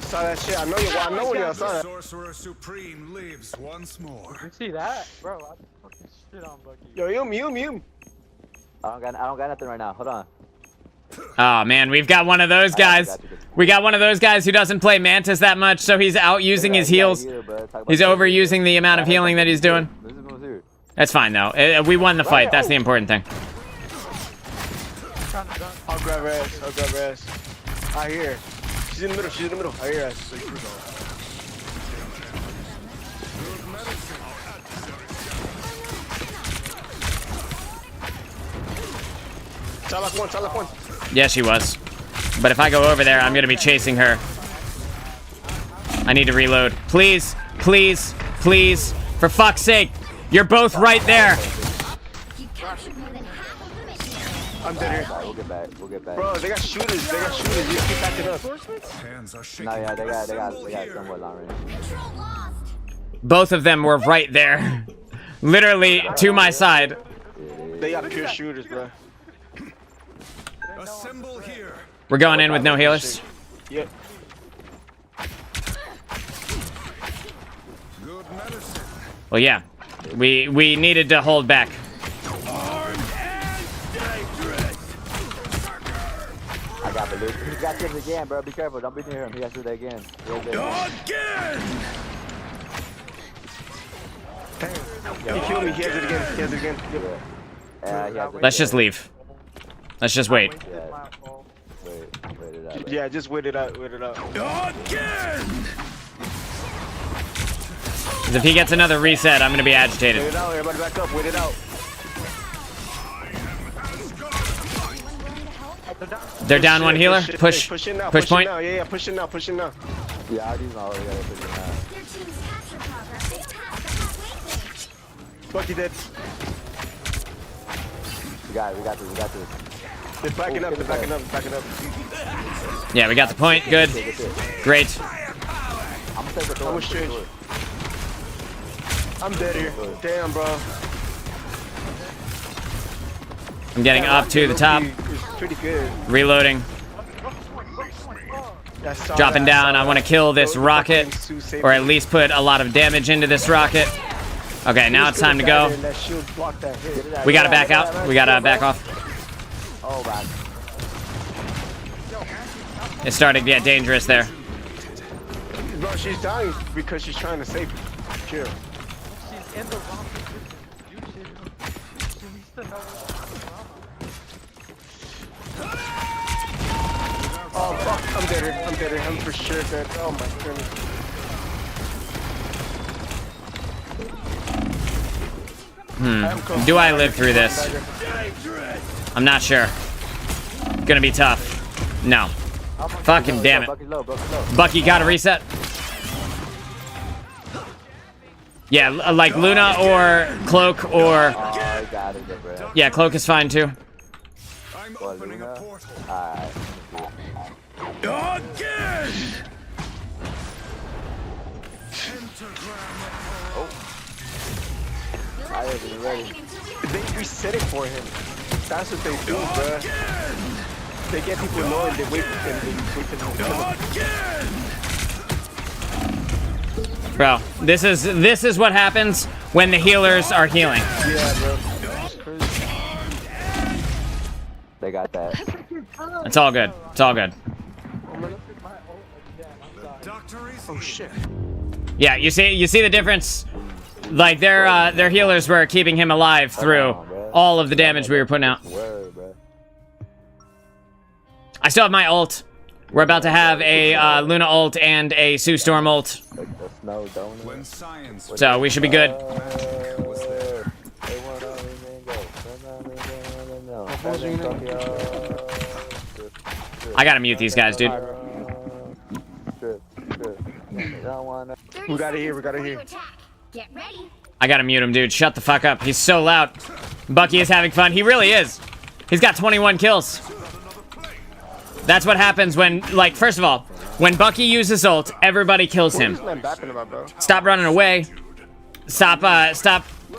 Saw that shit. I know when y'all saw The that. Sorcerer Supreme lives once more. You see that? Bro, I fucking shit on Bucky. Yo, him. I don't got nothing right now. Hold on. Oh man, we've got one of those guys. We got one of those guys who doesn't play Mantis that much, so he's out using his heals. He's overusing the amount of healing that he's doing. That's fine though. We won the fight. That's the important thing. I'll grab her ass. I hear her. She's in the middle. I hear her ass. Charlock one. Yeah, she was. But if I go over there, I'm gonna be chasing her. I need to reload. Please. For fuck's sake. You're both right there. You captured more than half of the mission. I'm dead here. We'll get back. Bro, they got shooters. You keep backing up. Hands are shaking. No, yeah, they got somewhat long range. Control lost. Both of them were right there. Literally to my side. They got pure shooters, bro. Assemble here. We're going in with no healers. Yep. Good medicine. Well, yeah. We needed to hold back. I got the loot. He got this again, bro. Be careful. Don't be near him. He got to do that again. He killed me. He has it again. He has it again. Let's just leave. Let's just wait. Wait it out. Yeah, just wait it out. Wait it out. 'Cause if he gets another reset, I'm gonna be agitated. Wait it out. Everybody back up. Wait it out. They're down one healer. Push. Push in now. Push point. Now. Yeah, push in now. Push in now. Yeah, I do know. Yeah, push it now. Your team's capture progress is past the halfway point. Bucky dead. We got it. We got this. We got this. They're backing up. They're backing up. Backing up. Yeah, we got the point. Good. Great. I'm gonna take the door. I'm strange. I'm dead here. Damn, bro. I'm getting up to the top. It's pretty good. Reloading. Dropping down. I want to kill this rocket, or at least put a lot of damage into this rocket. Okay, now it's time to go. We gotta back out. We gotta back off. Oh, man. It started to get dangerous there. Bro, she's dying because she's trying to save you. Chill. She's in the wrong position. You should. She needs to know what's Oh, fuck. I'm dead here. I'm dead here. I'm for sure dead. Oh, my goodness. Do I live through this? I'm not sure. Gonna be tough. No. Fucking damn it. Bucky's low. Bucky's low. Bucky got a reset. Yeah, like Luna or Cloak or... Oh, I got it, bro. Yeah, Cloak is fine too. I'm opening a portal. Alright. Again! I wasn't ready. They reset it for him. That's what they do, bruh. They get people low and they wait for them. They wait for them to kill them. Bro, this is what happens when the healers are healing. Yeah, bro. They got that. It's all good. It's all good. Oh shit. Yeah, you see the difference? Like their healers were keeping him alive through all of the damage we were putting out. Word, bro. I still have my ult. We're about to have a Luna ult and a Sue Storm ult. Like the snow donut. When science So we should be good. I gotta mute these guys, dude. We got it here. We got it here. Get ready. I gotta mute him, dude. Shut the fuck up. He's so loud. Bucky is having fun. He really is. He's got 21 kills. That's what happens when, like, first of all, when Bucky uses ult, everybody kills him. Stop running away. Stop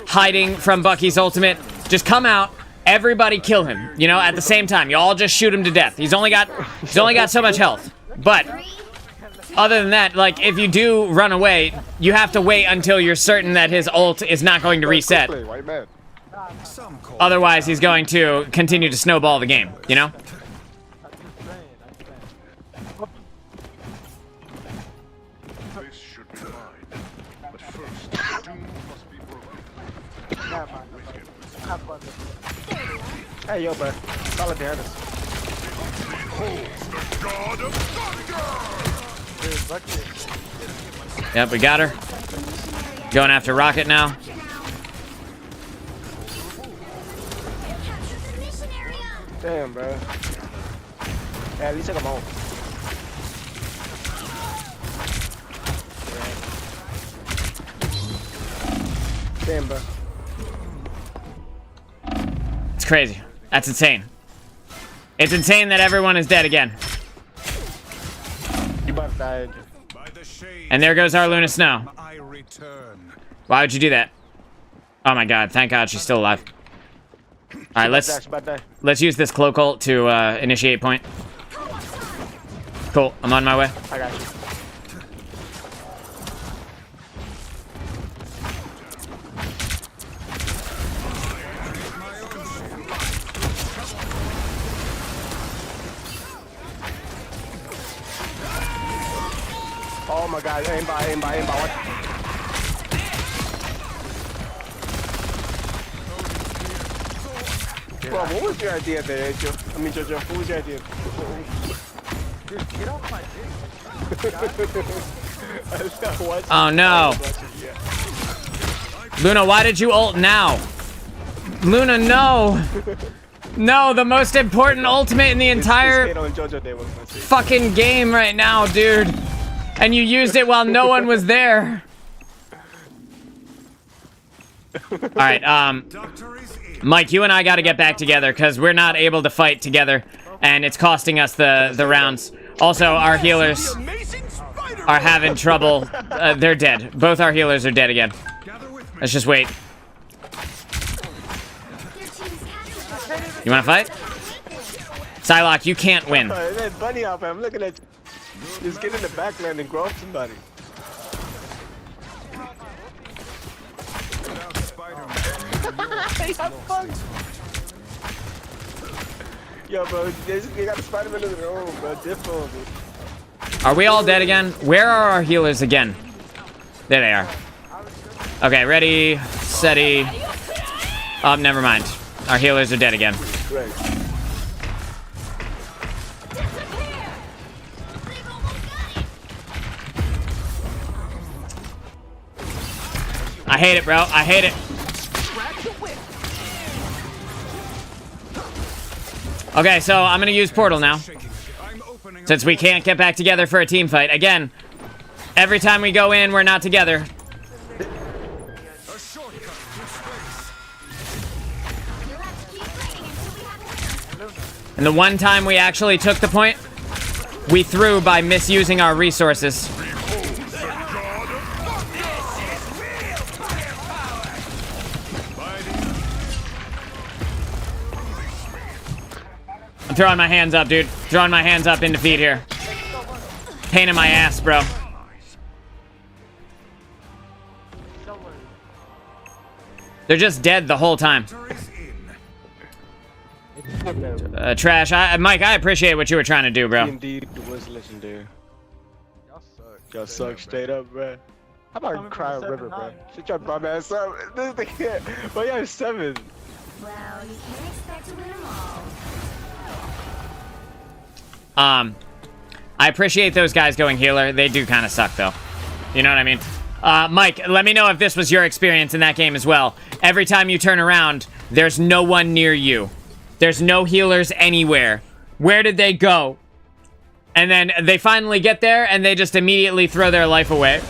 hiding from Bucky's ultimate. Just come out. Everybody kill him. You know, at the same time. You all just shoot him to death. He's only got so much health. But other than that, like, if you do run away, you have to wait until you're certain that his ult is not going to reset. Otherwise, he's going to continue to snowball the game, you know? This should be mine. But first, doom must be broken. Hey, yo, bro. Follow behind us. Behold the god of thunder! Yep, we got her. Going after Rocket now. Damn, bro. Yeah, at least I got my own. Damn, bro. It's crazy. That's insane. It's insane that everyone is dead again. You about to die. And there goes our Luna Snow. I return. Why would you do that? Oh my god, thank god she's still alive. Alright, let's use this cloak ult to initiate point. Cool, I'm on my way. I got you. my god, aim by. What? Bro, what was your idea there, Jojo? What was your idea? Dude, get off my dick. Oh no. Luna, why did you ult now? Luna, no. No, the most important ultimate in the entire fucking game right now, dude. And you used it while no one was there. Alright, Mike, you and I gotta get back together because we're not able to fight together. And it's costing us the rounds. Also, our healers are having trouble. They're dead. Both our healers are dead again. Let's just wait. You wanna fight? Psylocke, you can't win. That bunny hop, I'm looking at you. Just get in the backland and grab somebody. Yo, bro, they got Spider-Man in their own, bro. Different. Are we all dead again? Where are our healers again? There they are. Okay, ready, steady. Oh, never mind. Our healers are dead again. Right. I hate it, bro. I hate it. Okay, so I'm gonna use Portal now. Since we can't get back together for a team fight. Again, every time we go in, we're not together. And the one time we actually took the point, we threw by misusing our resources. I'm throwing my hands up, dude. Throwing my hands up in defeat here. Pain in my ass, bro. They're just dead the whole time. Trash. Mike, I appreciate what you were trying to do, bro. Indeed, it was legendary. Y'all suck straight up, bro. How about Cry River, bro? Shut your bum ass up. This is the kid. Well, yeah, 7. Well, you can't expect to win them all. I appreciate those guys going healer. They do kind of suck, though. You know what I mean? Mike, let me know if this was your experience in that game as well. Every time you turn around, there's no one near you. There's no healers anywhere. Where did they go? And then they finally get there, and they just immediately throw their life away.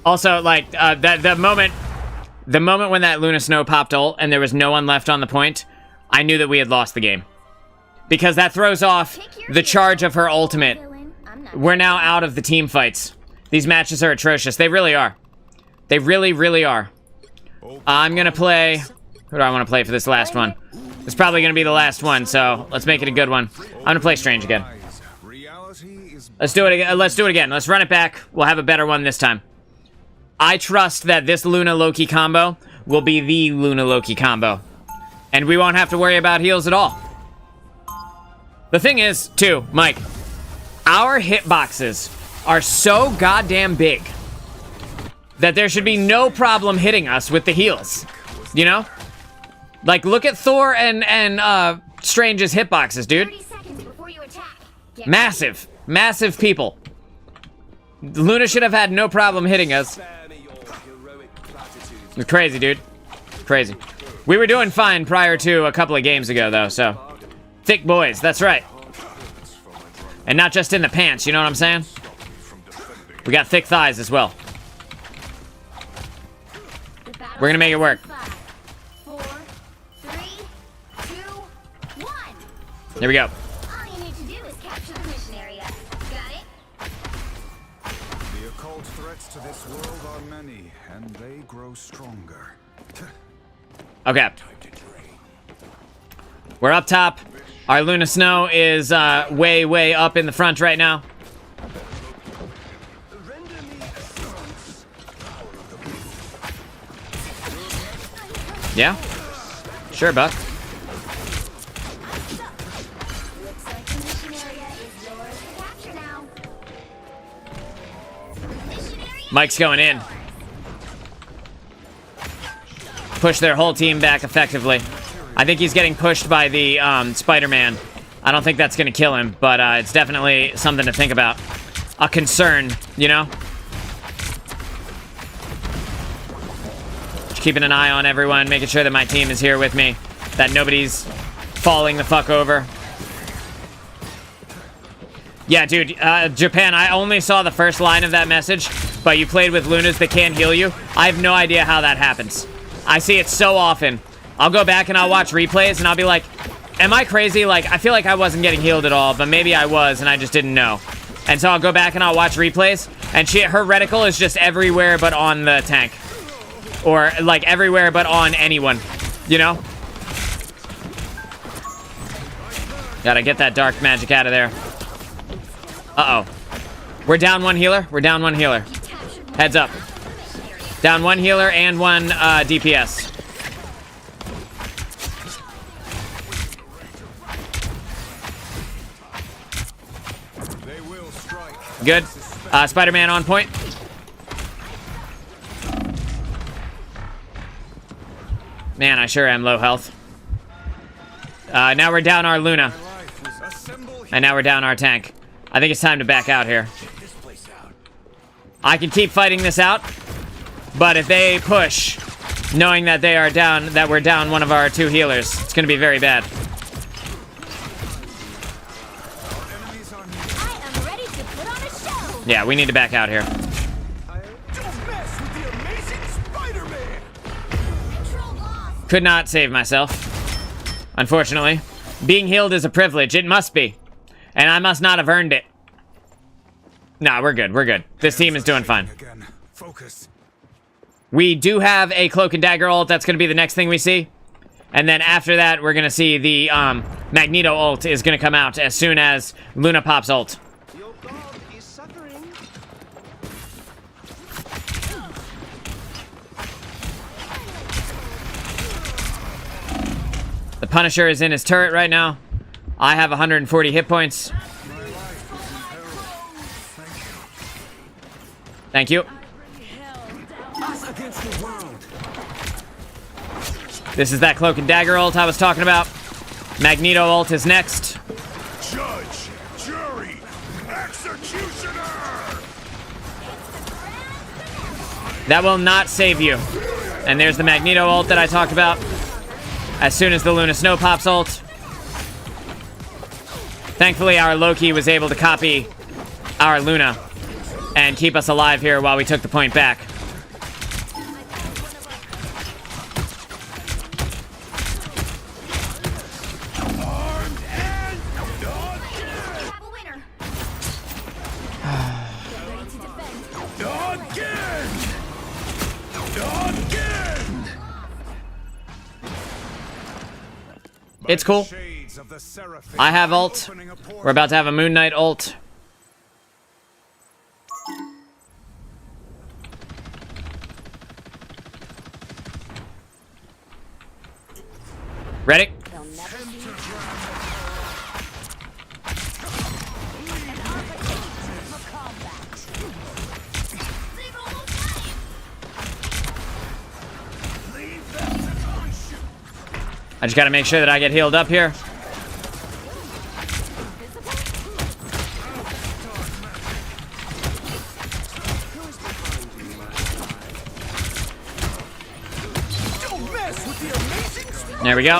Also, like, the moment when that Luna Snow popped ult, and there was no one left on the point, I knew that we had lost the game. Because that throws off the charge of her ultimate. We're now out of the team fights. These matches are atrocious. They really are. They really, really are. I'm gonna play... Who do I want to play for this last one? It's probably gonna be the last one, so let's make it a good one. I'm gonna play Strange again. Let's do it again. Let's do it again. Let's run it back. We'll have a better one this time. I trust that this Luna-Loki combo will be the Luna-Loki combo. And we won't have to worry about heals at all. The thing is, too, Mike, our hitboxes are so goddamn big that there should be no problem hitting us with the heals. You know? Like, look at Thor and Strange's hitboxes, dude. 30 seconds before you attack. Massive. Massive people. Luna should have had no problem hitting us. It's crazy, dude. Crazy. We were doing fine prior to a couple of games ago, though, so... Thick boys, that's right. And not just in the pants, you know what I'm saying? We got thick thighs as well. We're gonna make it work. 4, 3, 2, 1. Here we go. All you need to do is capture the mission area. Got it? The occult threats to this world are many, and they grow stronger. Okay. We're up top. Our Luna Snow is way, way up in the front right now. Yeah? Sure, Buck. Looks like the mission area is yours to capture now. Mike's going in. Push their whole team back effectively. I think he's getting pushed by the Spider-Man. I don't think that's going to kill him, but it's definitely something to think about. A concern, you know? Just keeping an eye on everyone, making sure that my team is here with me, that nobody's falling the fuck over. Yeah, dude, Japan, I only saw the first line of that message, but you played with Lunas that can't heal you. I have no idea how that happens. I see it so often. I'll go back and I'll watch replays and I'll be like, am I crazy? Like, I feel like I wasn't getting healed at all, but maybe I was and I just didn't know. And so I'll go back and I'll watch replays, and her reticle is just everywhere but on the tank. Or, like, everywhere but on anyone. You know? Gotta get that dark magic out of there. Uh-oh. We're down one healer. We're down one healer. Heads up. Down one healer and one DPS. Good. Spider-Man on point. Man, I sure am low health. Now we're down our Luna. And now we're down our tank. I think it's time to back out here. I can keep fighting this out, but if they push, knowing that they are down, that we're down one of our two healers, it's gonna be very bad. Yeah, we need to back out here. Could not save myself, unfortunately. Being healed is a privilege. It must be. And I must not have earned it. Nah, we're good. We're good. This team is doing fine. We do have a Cloak and Dagger ult. That's going to be the next thing we see. And then after that, we're going to see the Magneto ult is going to come out as soon as Luna pops ult. The Punisher is in his turret right now. I have 140 hit points. Thank you. This is that Cloak and Dagger ult I was talking about. Magneto ult is next. Judge, jury, executioner. That will not save you. And there's the Magneto ult that I talked about. As soon as the Luna Snow pops ult. Thankfully, our Loki was able to copy our Luna and keep us alive here while we took the point back. It's cool. I have ult. We're about to have a Moon Knight ult. Ready? I just gotta make sure that I get healed up here. There we go.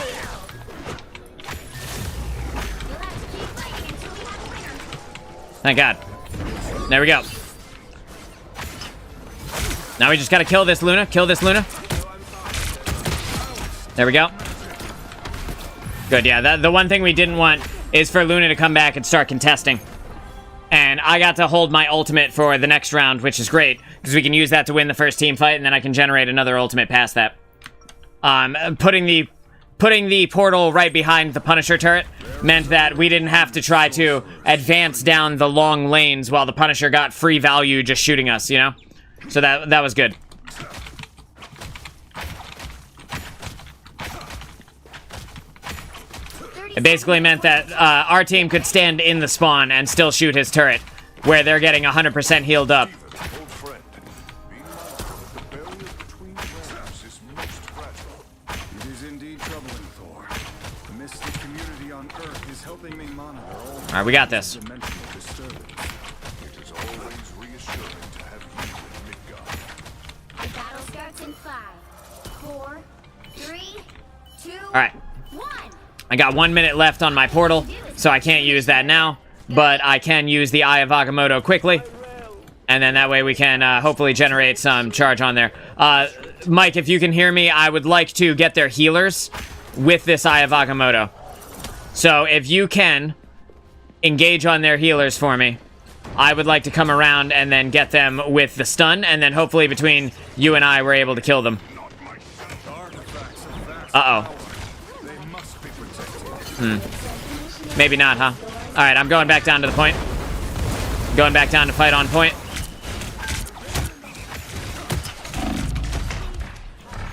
Thank God. There we go. Now we just gotta kill this Luna. Kill this Luna. There we go. Good, yeah. The one thing we didn't want is for Luna to come back and start contesting. And I got to hold my ultimate for the next round, which is great, because we can use that to win the first team fight, and then I can generate another ultimate past that. Putting the portal right behind the Punisher turret meant that we didn't have to try to advance down the long lanes while the Punisher got free value just shooting us, you know? So that was good. It basically meant that our team could stand in the spawn and still shoot his turret, where they're getting 100% healed up. between realms is most fragile. It is indeed troubling, Thor. The mystic community on Earth is helping me monitor all Alright, we got this. dimensional disturbance. It is always reassuring to have you in Midgard. The battle starts in 5, 4, 3, 2, Alright. 1. I got 1 minute left on my portal, so I can't use that now. But I can use the Eye of Agamotto quickly. And then that way we can hopefully generate some charge on there. Mike, if you can hear me, I would like to get their healers with this Eye of Agamotto. So if you can engage on their healers for me, I would like to come around and then get them with the stun. And then hopefully between you and I, we're able to kill them. Uh-oh. Maybe not, huh? Alright, I'm going back down to the point. Going back down to fight on point.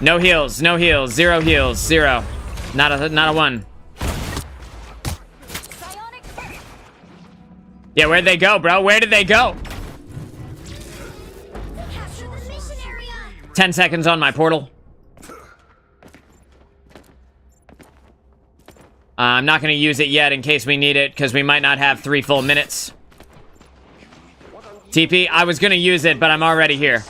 No heals, no heals, 0 heals, 0. Not a 1. Yeah, where'd they go, bro? Where did they go? 10 seconds on my portal. I'm not going to use it yet in case we need it, because we might not have 3 full minutes. TP, I was going to use it, but I'm already here.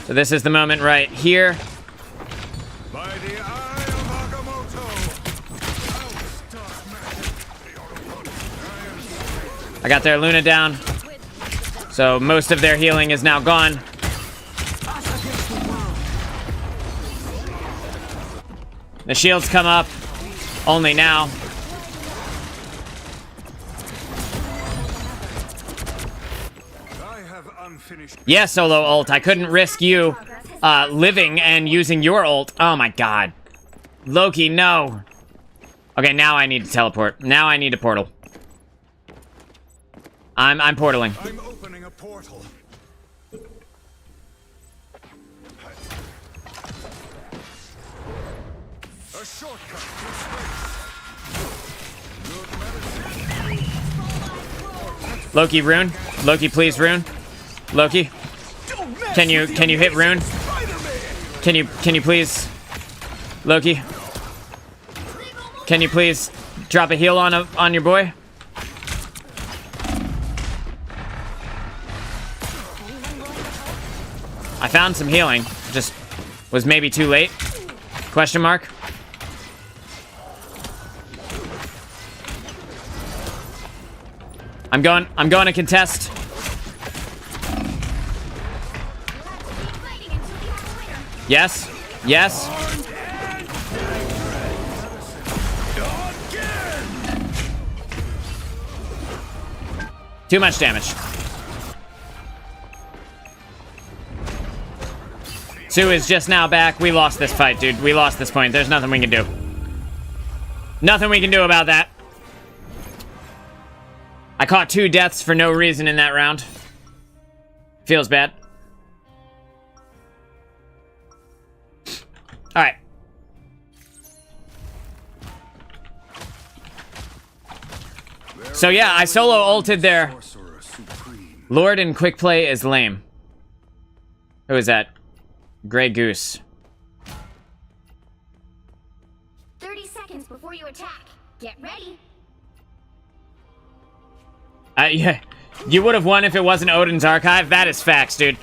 So this is the moment right here. By the Eye of Agamotto. I got their Luna down. So most of their healing is now gone. The shields come up only now. Yeah, solo ult. I couldn't risk you living and using your ult. Oh my god. Loki, no. Okay, now I need to teleport. Now I need a portal. I'm portaling. I'm opening a portal. A shortcut to space. Loki, rune. Loki, please, rune. Loki, can you hit rune? Can you please, Loki? Can you please drop a heal on your boy? I found some healing, just was maybe too late. Question mark. I'm going to contest. Yes. Yes. Too much damage. Sue is just now back. We lost this fight, dude. We lost this point. There's nothing we can do. Nothing we can do about that. I caught 2 deaths for no reason in that round. Feels bad. Alright. So yeah, I solo ulted there. Lord in quick play is lame. Who is that? Grey Goose. 30 seconds before you attack. Get ready. Yeah. You would have won if it wasn't Odin's Archive. That is facts, dude.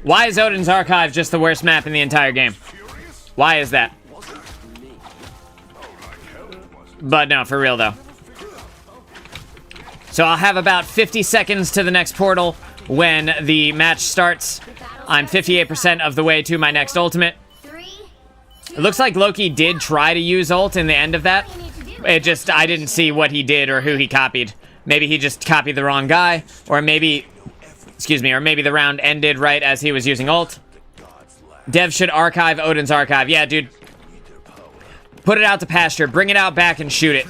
Why is Odin's Archive just the worst map in the entire game? Why is that? But no, for real though. So I'll have about 50 seconds to the next portal when the match starts. I'm 58% of the way to my next ultimate. It looks like Loki did try to use ult in the end of that. I didn't see what he did or who he copied. Maybe he just copied the wrong guy, or maybe, or maybe the round ended right as he was using ult. Dev should archive Odin's Archive. Yeah, dude. Put it out to pasture. Bring it out back and shoot it.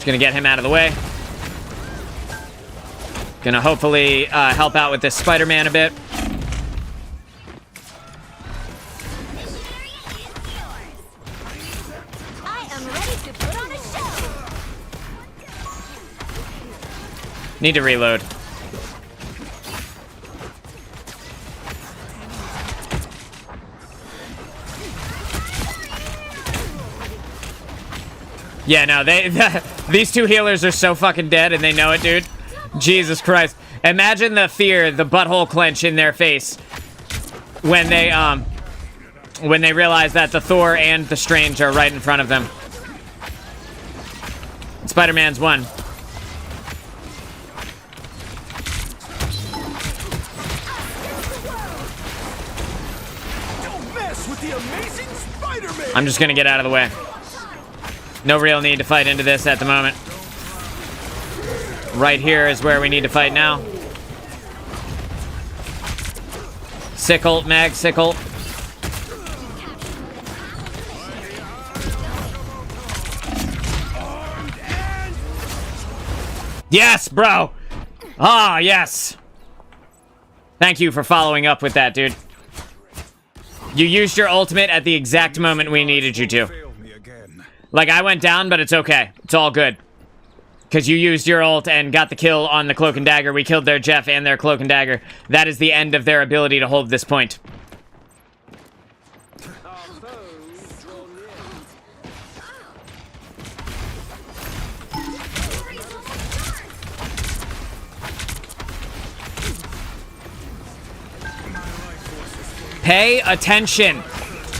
Gonna get him out of the way. Gonna hopefully help out with this Spider-Man a bit. I am ready to put on a show. Need to reload. Yeah, no, these two healers are so fucking dead and they know it, dude. Jesus Christ. Imagine the fear, the butthole clench in their face when they realize that the Thor and the Strange are right in front of them. Spider-Man's won. Don't mess with the amazing Spider-Man. I'm just gonna get out of the way. No real need to fight into this at the moment. Right here is where we need to fight now. Sickle, mag, sickle. Yes, bro! Ah, yes! Thank you for following up with that, dude. You used your ultimate at the exact moment we needed you to. Like, I went down, but it's okay. It's all good. Because you used your ult and got the kill on the Cloak and Dagger. We killed their Jeff and their Cloak and Dagger. That is the end of their ability to hold this point. Pay attention.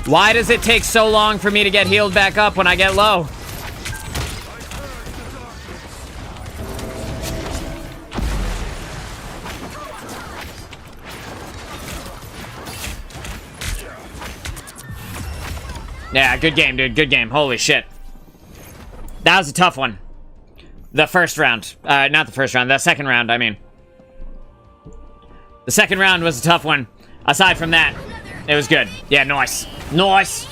Why does it take so long for me to get healed back up when I get low? Yeah, good game, dude. Good game. Holy shit. That was a tough one. The first round. Not the first round. The second round, I mean. The second round was a tough one. Aside from that, it was good. Yeah, nice. Nice.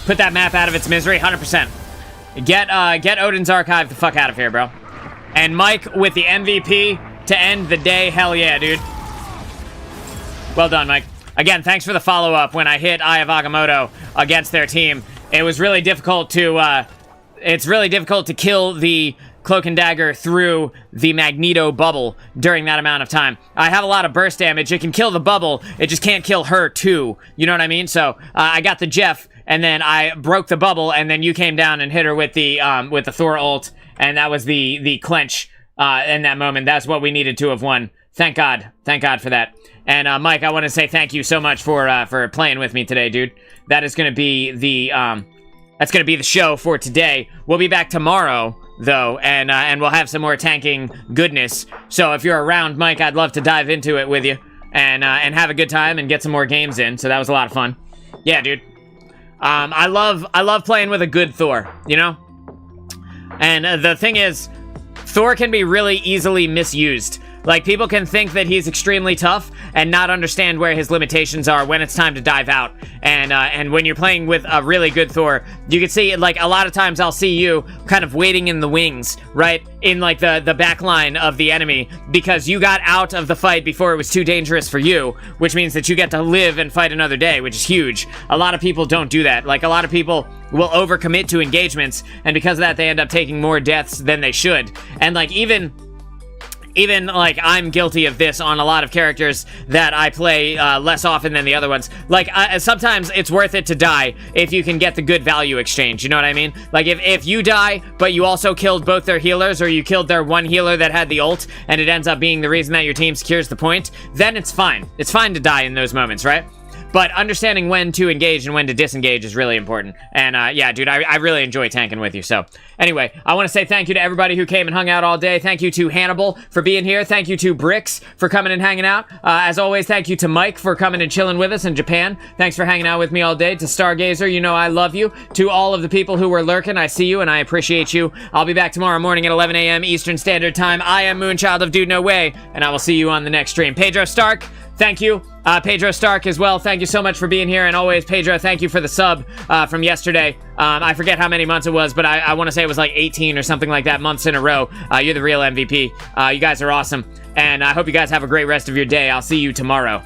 Put that map out of its misery, 100%. Get Odin's Archive the fuck out of here, bro. And Mike with the MVP to end the day. Hell yeah, dude. Well done, Mike. Again, thanks for the follow-up when I hit Eye of Agamotto against their team. It was really difficult to, it's really difficult to kill the Cloak and Dagger through the Magneto bubble during that amount of time. I have a lot of burst damage. It can kill the bubble. It just can't kill her, too. You know what I mean? So, I got the Jeff, and then I broke the bubble, and then you came down and hit her with the Thor ult, and that was the clench, in that moment. That's what we needed to have won. Thank God. Thank God for that. And, Mike, I want to say thank you so much for playing with me today, dude. That is going to be that's going to be the show for today. We'll be back tomorrow, though, and we'll have some more tanking goodness. So if you're around, Mike, I'd love to dive into it with you and have a good time and get some more games in. So that was a lot of fun. Yeah, dude. I love playing with a good Thor, you know? And the thing is, Thor can be really easily misused. Like, people can think that he's extremely tough and not understand where his limitations are when it's time to dive out. And when you're playing with a really good Thor, you can see, like, a lot of times I'll see you kind of waiting in the wings, right? In, like, the back line of the enemy, because you got out of the fight before it was too dangerous for you, which means that you get to live and fight another day, which is huge. A lot of people don't do that. Like, a lot of people will overcommit to engagements, and because of that, they end up taking more deaths than they should. And, like, even like, I'm guilty of this on a lot of characters that I play less often than the other ones. Like, sometimes it's worth it to die if you can get the good value exchange, you know what I mean? Like, if you die, but you also killed both their healers, or you killed their one healer that had the ult, and it ends up being the reason that your team secures the point, then it's fine. It's fine to die in those moments, right? But understanding when to engage and when to disengage is really important. And, yeah, dude, I really enjoy tanking with you. So, anyway, I want to say thank you to everybody who came and hung out all day. Thank you to Hannibal for being here. Thank you to Bricks for coming and hanging out. As always, thank you to Mike for coming and chilling with us in Japan. Thanks for hanging out with me all day. To Stargazer, you know I love you. To all of the people who were lurking, I see you and I appreciate you. I'll be back tomorrow morning at 11 a.m. Eastern Standard Time. I am Moonchild of Dude No Way, and I will see you on the next stream. Pedro Stark, thank you. Pedro Stark as well, thank you so much for being here. And always, Pedro, thank you for the sub from yesterday. I forget how many months it was, but I want to say it was like 18 or something like that months in a row. You're the real MVP. You guys are awesome. And I hope you guys have a great rest of your day. I'll see you tomorrow.